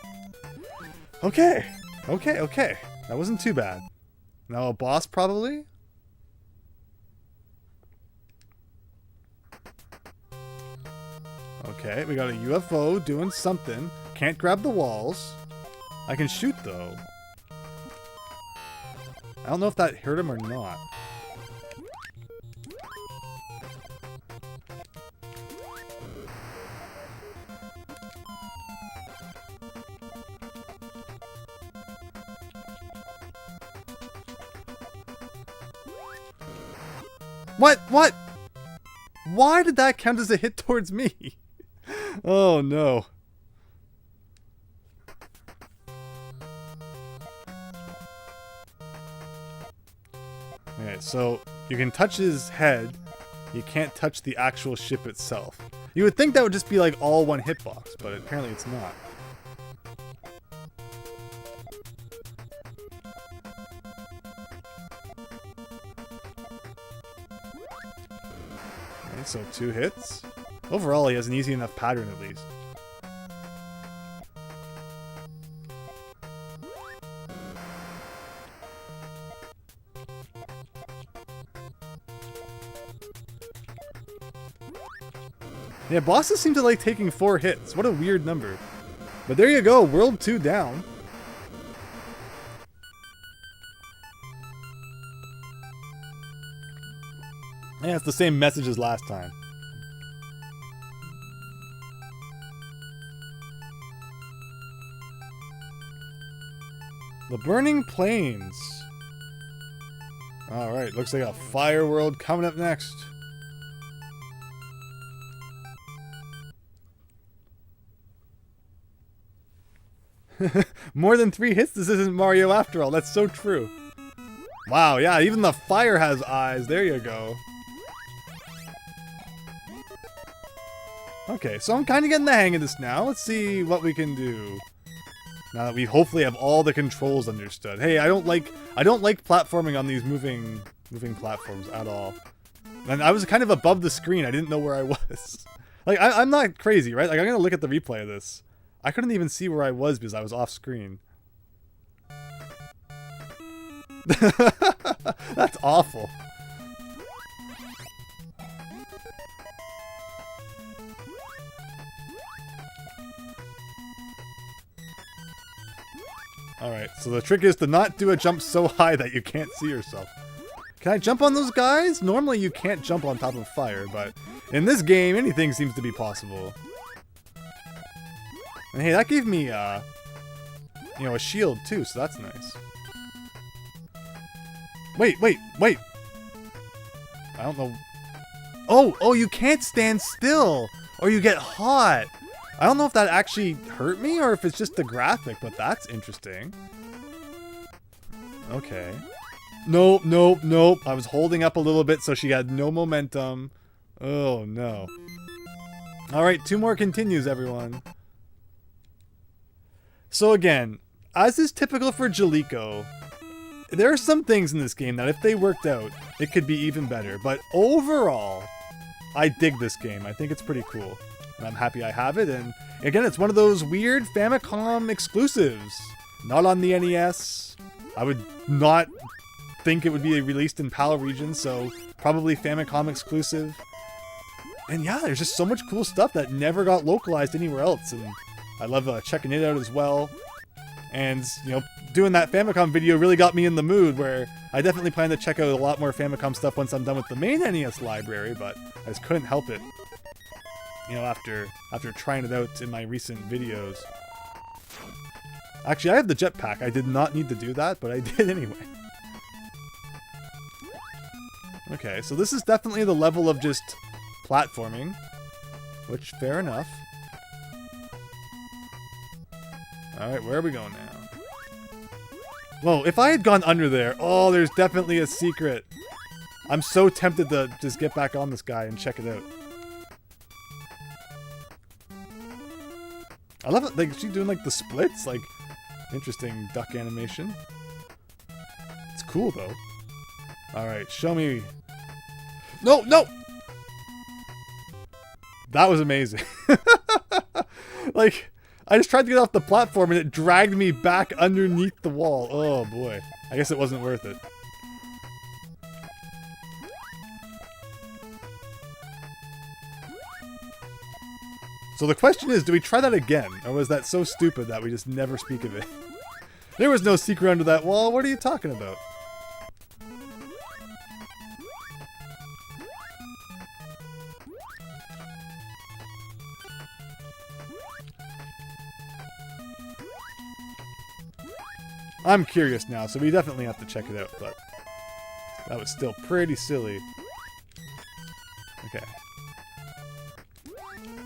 Okay. Okay, okay. That wasn't too bad. Now a boss, probably? Okay, we got a UFO doing something. Can't grab the walls. I can shoot, though. I don't know if that hurt him or not. What? What? Why did that count as a hit towards me? Oh no. Alright, so you can touch his head. You can't touch the actual ship itself. You would think that would just be like all one hitbox, but apparently it's not. so 2 hits. Overall, he has an easy enough pattern at least. Yeah, bosses seem to like taking 4 hits. What a weird number. But there you go, World 2 down. Yeah, it's the same message as last time. The Burning Plains. Alright, looks like a Fire World coming up next. More than 3 hits, this isn't Mario after all. That's so true. Wow, yeah, even the fire has eyes. There you go. Okay, so I'm kind of getting the hang of this now. Let's see what we can do. Now that we hopefully have all the controls understood. Hey, I don't like platforming on these moving platforms at all. And I was kind of above the screen. I didn't know where I was. Like, I'm not crazy, right? Like, I'm gonna look at the replay of this. I couldn't even see where I was because I was off screen. That's awful. Alright, so the trick is to not do a jump so high that you can't see yourself. Can I jump on those guys? Normally you can't jump on top of fire, but in this game, anything seems to be possible. And hey, that gave me, you know, a shield too, so that's nice. Wait! I don't know. Oh, you can't stand still, or you get hot. I don't know if that actually hurt me, or if it's just the graphic, but that's interesting. Okay. Nope. I was holding up a little bit, so she had no momentum. Oh, no. Alright, 2 more continues, everyone. So again, as is typical for Jaleeko, there are some things in this game that if they worked out, it could be even better. But overall, I dig this game. I think it's pretty cool. And I'm happy I have it. And again, it's one of those weird Famicom exclusives. Not on the NES. I would not think it would be released in PAL regions, so probably Famicom exclusive. And yeah, there's just so much cool stuff that never got localized anywhere else. And I love checking it out as well. And, you know, doing that Famicom video really got me in the mood where I definitely plan to check out a lot more Famicom stuff once I'm done with the main NES library, but I just couldn't help it. You know, after trying it out in my recent videos. Actually, I have the jetpack. I did not need to do that, but I did anyway. Okay, so this is definitely the level of just platforming, which, fair enough. Alright, where are we going now? Whoa, if I had gone under there, oh, there's definitely a secret. I'm so tempted to just get back on this guy and check it out. I love it, like, she's doing, like, the splits, like, interesting duck animation. It's cool, though. Alright, show me. No! That was amazing. Like, I just tried to get off the platform and it dragged me back underneath the wall. Oh boy. I guess it wasn't worth it. So the question is, do we try that again? Or was that so stupid that we just never speak of it? There was no secret under that wall. What are you talking about? I'm curious now, so we definitely have to check it out, but that was still pretty silly. Okay.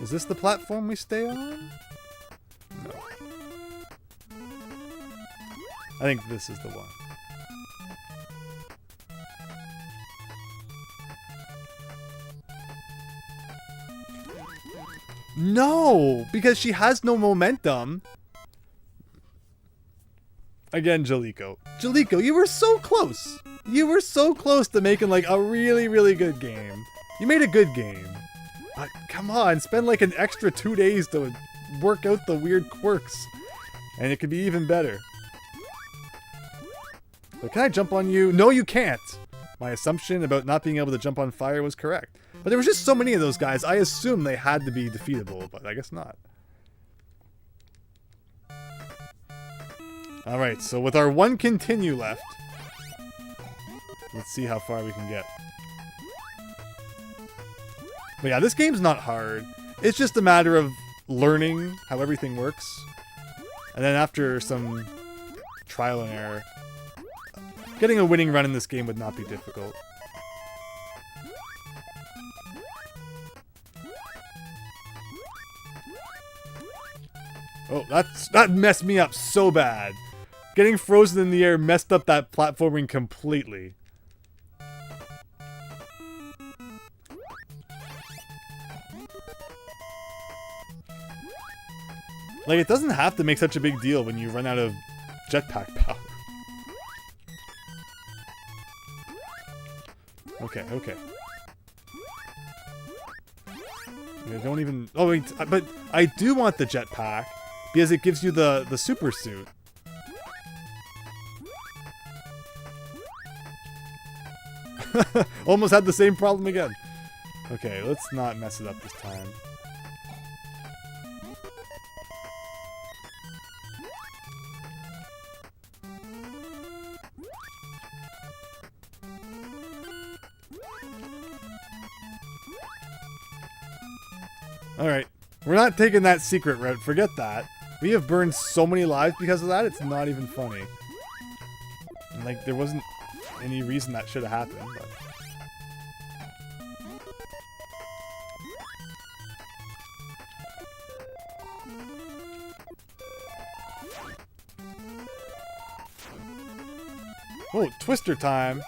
Is this the platform we stay on? No. I think this is the one. No! Because she has no momentum. Again, Jaleeko. Jaleeko, you were so close! You were so close to making, like, a really, really good game. You made a good game. But come on, spend like an extra 2 days to work out the weird quirks. And it could be even better. But can I jump on you? No, you can't! My assumption about not being able to jump on fire was correct. But there was just so many of those guys, I assumed they had to be defeatable, but I guess not. Alright, so with our 1 continue left, let's see how far we can get. But yeah, this game's not hard. It's just a matter of learning how everything works. And then after some trial and error, getting a winning run in this game would not be difficult. Oh, that messed me up so bad. Getting frozen in the air messed up that platforming completely. Like, it doesn't have to make such a big deal when you run out of jetpack power. Okay, okay. I don't even... Oh, wait, but I do want the jetpack because it gives you the super suit. Almost had the same problem again. Okay, let's not mess it up this time. Alright, we're not taking that secret route, forget that. We have burned so many lives because of that, it's not even funny. And like, there wasn't any reason that should have happened, but... Oh, Twister time!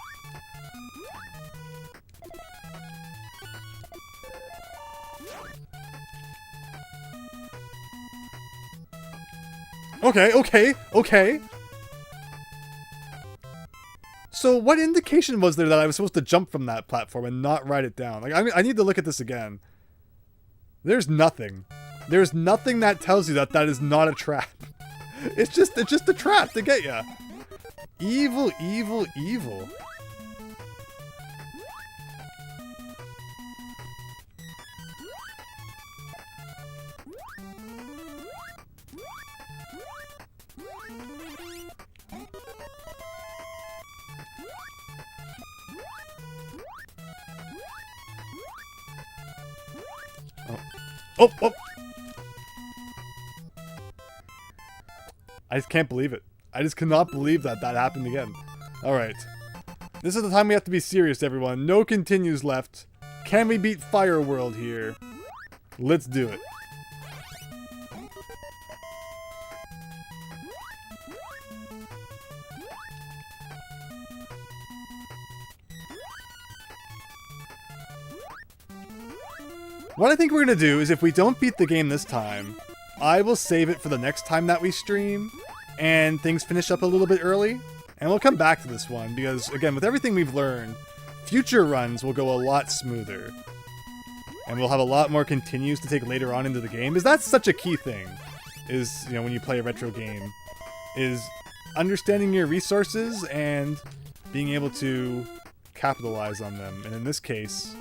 Okay, okay, okay. So what indication was there that I was supposed to jump from that platform and not ride it down? Like, I need to look at this again. There's nothing. There's nothing that tells you that that is not a trap. It's just a trap to get ya. Evil, evil, evil. Oh, oh! I just can't believe it. I just cannot believe that that happened again. Alright. This is the time we have to be serious, everyone. No continues left. Can we beat Fire World here? Let's do it. What I think we're going to do is if we don't beat the game this time, I will save it for the next time that we stream, and things finish up a little bit early, and we'll come back to this one, because, again, with everything we've learned, future runs will go a lot smoother. And we'll have a lot more continues to take later on into the game, because that's such a key thing, is, you know, when you play a retro game, is understanding your resources and being able to capitalize on them. And in this case...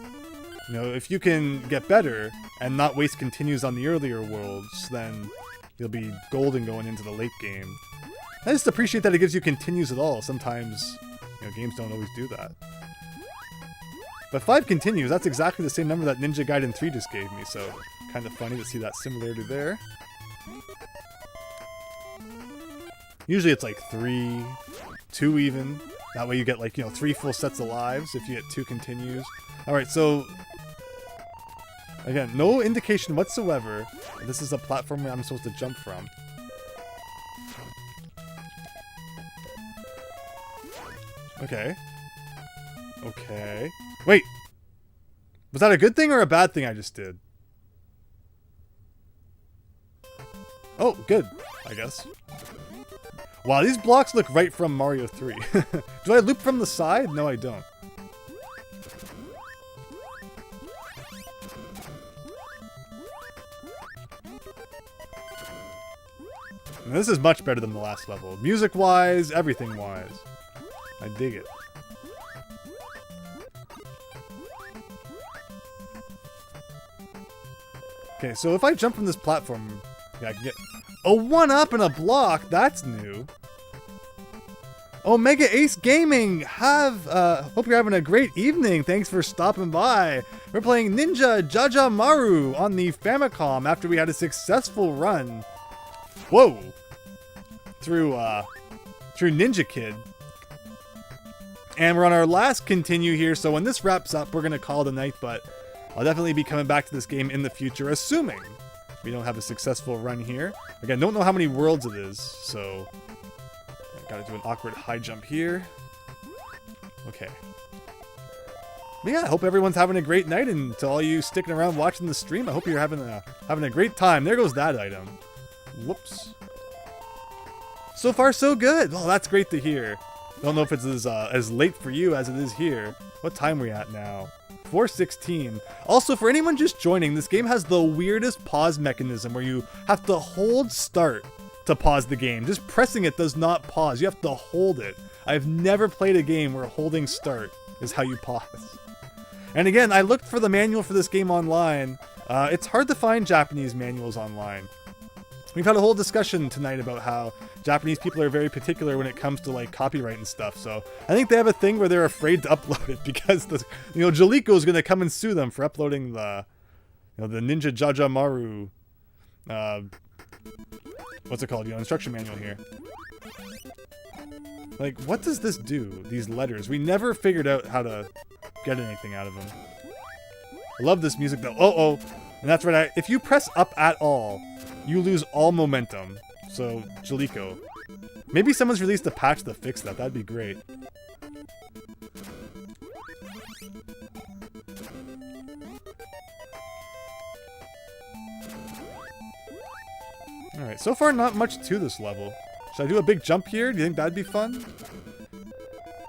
You know, if you can get better and not waste continues on the earlier worlds, then you'll be golden going into the late game. I just appreciate that it gives you continues at all. Sometimes, you know, games don't always do that. But 5 continues, that's exactly the same number that Ninja Gaiden 3 just gave me, so kind of funny to see that similarity there. Usually it's like 3, 2 even. That way you get like, you know, 3 full sets of lives if you get 2 continues. Alright, so... Again, no indication whatsoever that this is a platform I'm supposed to jump from. Okay. Okay. Wait! Was that a good thing or a bad thing I just did? Oh, good, I guess. Wow, these blocks look right from Mario 3. Do I loop from the side? No, I don't. And this is much better than the last level. Music-wise, everything-wise. I dig it. Okay, so if I jump from this platform, yeah, I can get a 1-up and a block. That's new. Omega Ace Gaming, hope you're having a great evening. Thanks for stopping by. We're playing Ninja Jajamaru on the Famicom after we had a successful run. Whoa! Through Ninja Kid. And we're on our last continue here, so when this wraps up, we're gonna call it a night, but I'll definitely be coming back to this game in the future, assuming we don't have a successful run here. Again, don't know how many worlds it is, so I gotta do an awkward high jump here. Okay. But yeah, I hope everyone's having a great night, and to all you sticking around watching the stream, I hope you're having a great time. There goes that item. Whoops. So far, so good. Well, that's great to hear. Don't know if it's as late for you as it is here. What time are we at now? 4:16. Also, for anyone just joining, this game has the weirdest pause mechanism where you have to hold start to pause the game. Just pressing it does not pause. You have to hold it. I've never played a game where holding start is how you pause. And again, I looked for the manual for this game online. It's hard to find Japanese manuals online. We've had a whole discussion tonight about how Japanese people are very particular when it comes to like copyright and stuff. So I think they have a thing where they're afraid to upload it because Jaleco is going to come and sue them for uploading the Ninja Jajamaru what's it called? Instruction manual here. Like, what does this do? These letters. We never figured out how to get anything out of them. I love this music though. Oh, and that's right. If you press up at all, you lose all momentum. So, Jaleco. Maybe someone's released a patch to fix that. That'd be great. Alright, so far not much to this level. Should I do a big jump here? Do you think that'd be fun?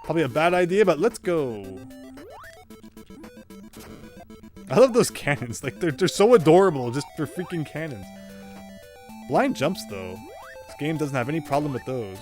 Probably a bad idea, but let's go. I love those cannons. Like, they're so adorable just for freaking cannons. Blind jumps, though. This game doesn't have any problem with those.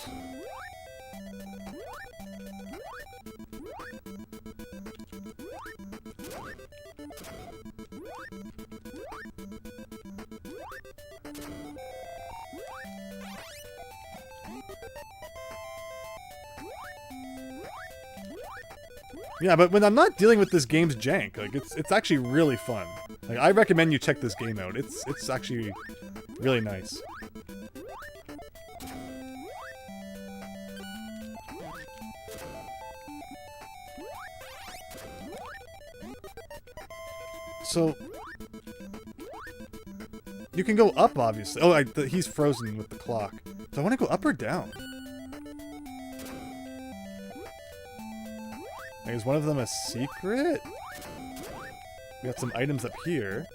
Yeah, but when I'm not dealing with this game's jank, like it's actually really fun. Like I recommend you check this game out. It's actually really nice. So you can go up, obviously. Oh, he's frozen with the clock. So I want to go up or down. Is one of them a secret? We got some items up here.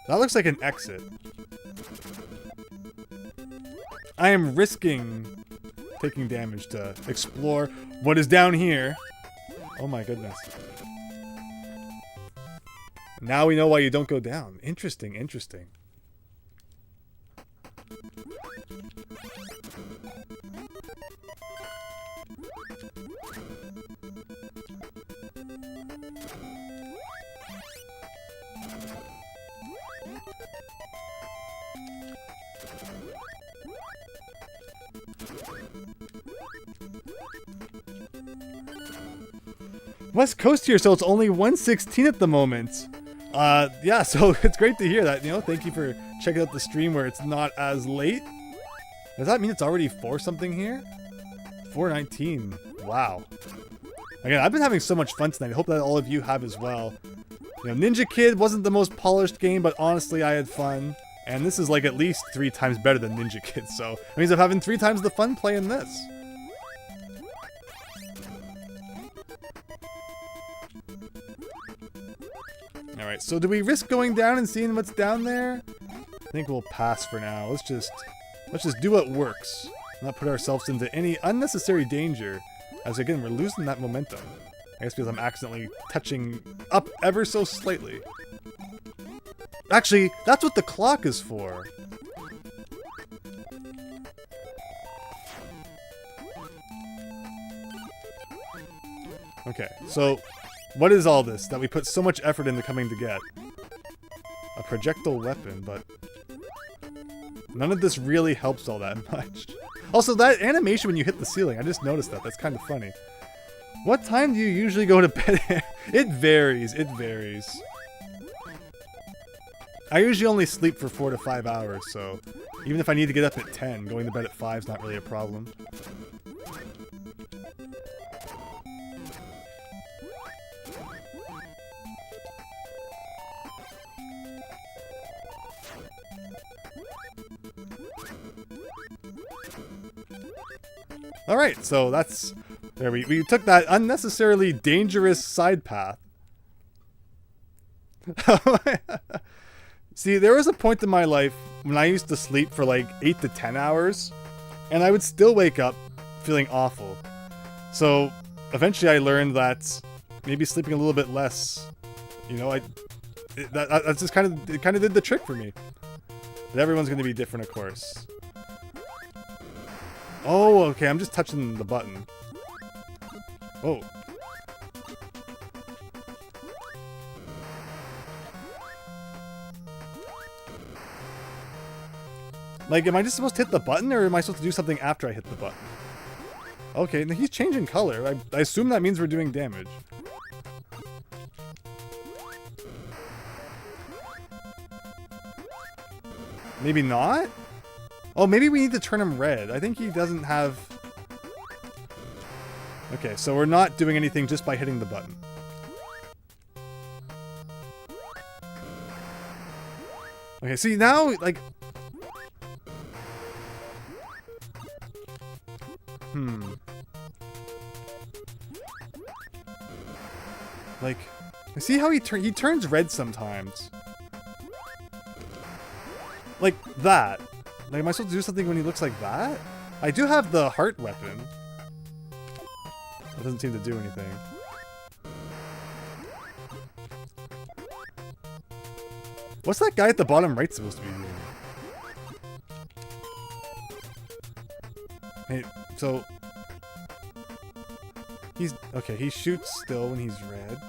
That looks like an exit. I am risking taking damage to explore what is down here. Oh my goodness. Now we know why you don't go down. Interesting, interesting. West Coast here, so it's only 1:16 at the moment. Yeah, so it's great to hear that, thank you for checking out the stream where it's not as late. Does that mean it's already 4 something here? 4:19. Wow. Again, I've been having so much fun tonight. I hope that all of you have as well. Ninja Kid wasn't the most polished game, but honestly, I had fun. And this is like at least 3 times better than Ninja Kid, so it means I'm having 3 times the fun playing this. Alright, so do we risk going down and seeing what's down there? I think we'll pass for now. Let's just do what works. Not put ourselves into any unnecessary danger. As again, we're losing that momentum. I guess because I'm accidentally touching up ever so slightly. Actually, that's what the clock is for. Okay, so what is all this that we put so much effort into coming to get? A projectile weapon, but none of this really helps all that much. Also, that animation when you hit the ceiling, I just noticed that. That's kind of funny. What time do you usually go to bed? It varies. It varies. I usually only sleep for 4 to 5 hours, so even if I need to get up at 10, going to bed at 5 is not really a problem. Alright, so that's... There, we took that unnecessarily dangerous side path. See, there was a point in my life when I used to sleep for like 8 to 10 hours, and I would still wake up feeling awful. So, eventually I learned that maybe sleeping a little bit less, you know, that's just kind of did the trick for me. But everyone's going to be different, of course. Oh, okay, I'm just touching the button. Oh. Like, am I just supposed to hit the button, or am I supposed to do something after I hit the button? Okay, now he's changing color. I assume that means we're doing damage. Maybe not? Oh, maybe we need to turn him red. I think he doesn't have... Okay, so we're not doing anything just by hitting the button. Okay, see, now, like... Like, see how he turns red sometimes. Like that. Like, am I supposed to do something when he looks like that? I do have the heart weapon. That doesn't seem to do anything. What's that guy at the bottom right supposed to be doing? Hey, so... He's... Okay, he shoots still when he's red.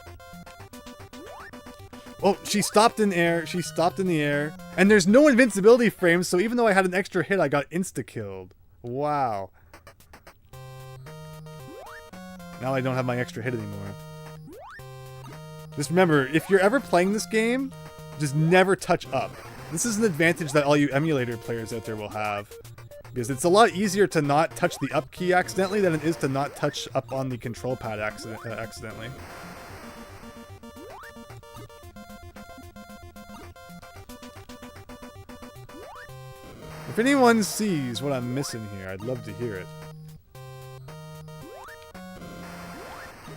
Oh, she stopped in air. She stopped in the air. And there's no invincibility frames, so even though I had an extra hit, I got insta-killed. Wow. Now I don't have my extra hit anymore. Just remember, if you're ever playing this game, just never touch up. This is an advantage that all you emulator players out there will have. Because it's a lot easier to not touch the up key accidentally than it is to not touch up on the control pad accidentally. If anyone sees what I'm missing here, I'd love to hear it.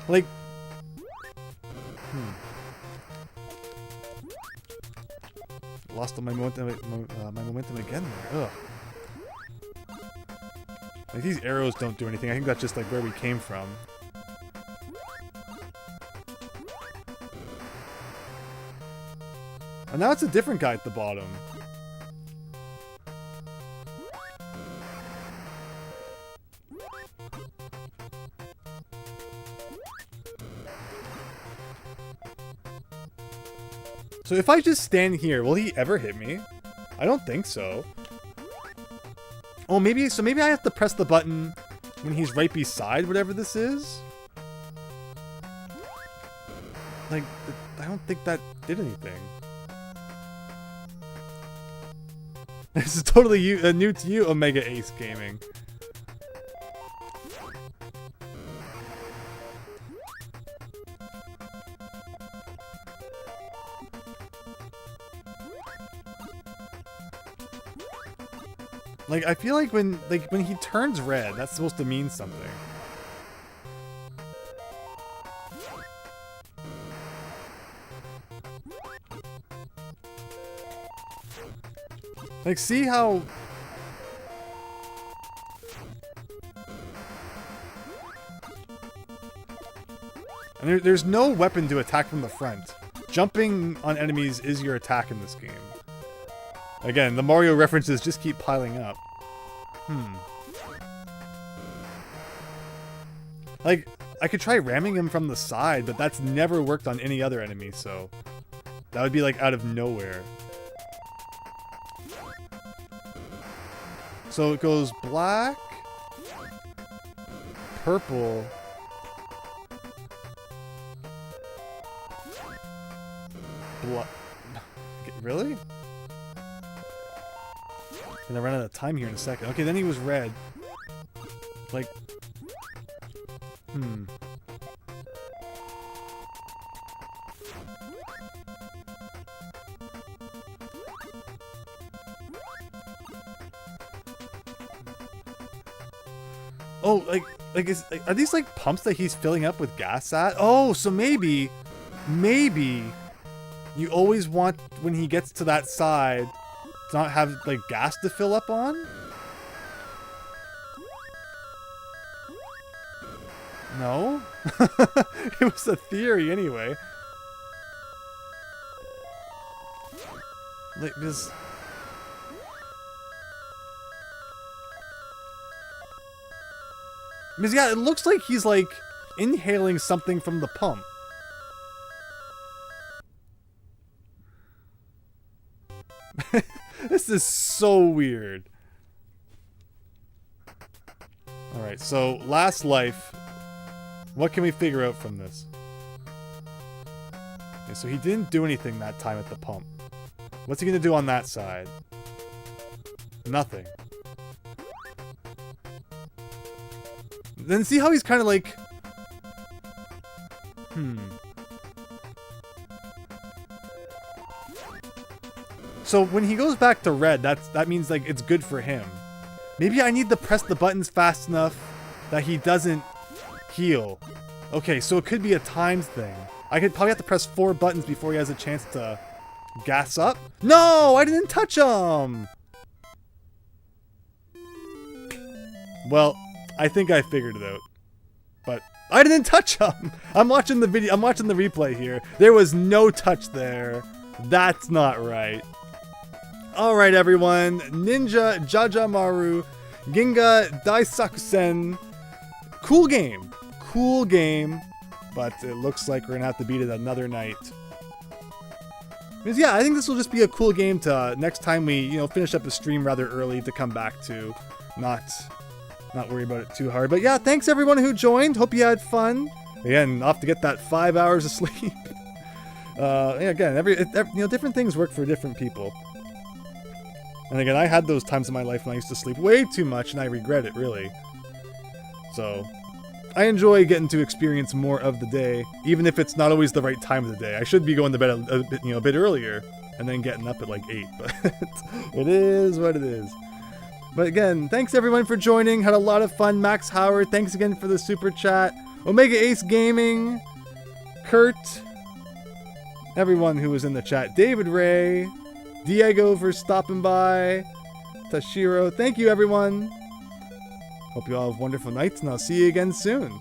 Like... Lost my momentum again there. Ugh. Like, these arrows don't do anything. I think that's just, like, where we came from. And now it's a different guy at the bottom. So if I just stand here, will he ever hit me? I don't think so. Oh, maybe I have to press the button when he's right beside whatever this is? Like, I don't think that did anything. This is totally new to you, Omega Ace Gaming. Like, I feel like when he turns red, that's supposed to mean something. Like, see how... And there's no weapon to attack from the front. Jumping on enemies is your attack in this game. Again, the Mario references just keep piling up. Like, I could try ramming him from the side, but that's never worked on any other enemy, so that would be like out of nowhere. So it goes black, purple, really? Gonna run out of time here in a second. Okay, then he was red. Like, oh, are these like pumps that he's filling up with gas at? Oh, so maybe you always want, when he gets to that side, to not have like gas to fill up on? No? It was a theory anyway. Like this. Because yeah, it looks like he's like inhaling something from the pump. This is so weird. Alright, so last life. What can we figure out from this? Okay, so he didn't do anything that time at the pump. What's he gonna do on that side? Nothing. Then see how he's kind of like... So when he goes back to red, that means like it's good for him. Maybe I need to press the buttons fast enough that he doesn't heal. Okay, so it could be a times thing. I could probably have to press 4 buttons before he has a chance to gas up. No, I didn't touch him. Well, I think I figured it out. But I didn't touch him. I'm watching the video. I'm watching the replay here. There was no touch there. That's not right. Alright everyone, Ninja, Jajamaru, Ginga, Daisakusen. Cool game, but it looks like we're gonna have to beat it another night. Because yeah, I think this will just be a cool game to next time we, finish up the stream rather early to come back to. Not worry about it too hard. But yeah, thanks everyone who joined. Hope you had fun. Again, off to get that 5 hours of sleep. Again, different things work for different people. And again, I had those times in my life when I used to sleep way too much, and I regret it, really. So, I enjoy getting to experience more of the day, even if it's not always the right time of the day. I should be going to bed a bit earlier, and then getting up at like 8, but it is what it is. But again, thanks everyone for joining. Had a lot of fun. Max Howard, thanks again for the super chat. Omega Ace Gaming, Kurt, everyone who was in the chat. David Ray, Diego for stopping by, Tashiro, thank you everyone. Hope you all have wonderful nights, and I'll see you again soon.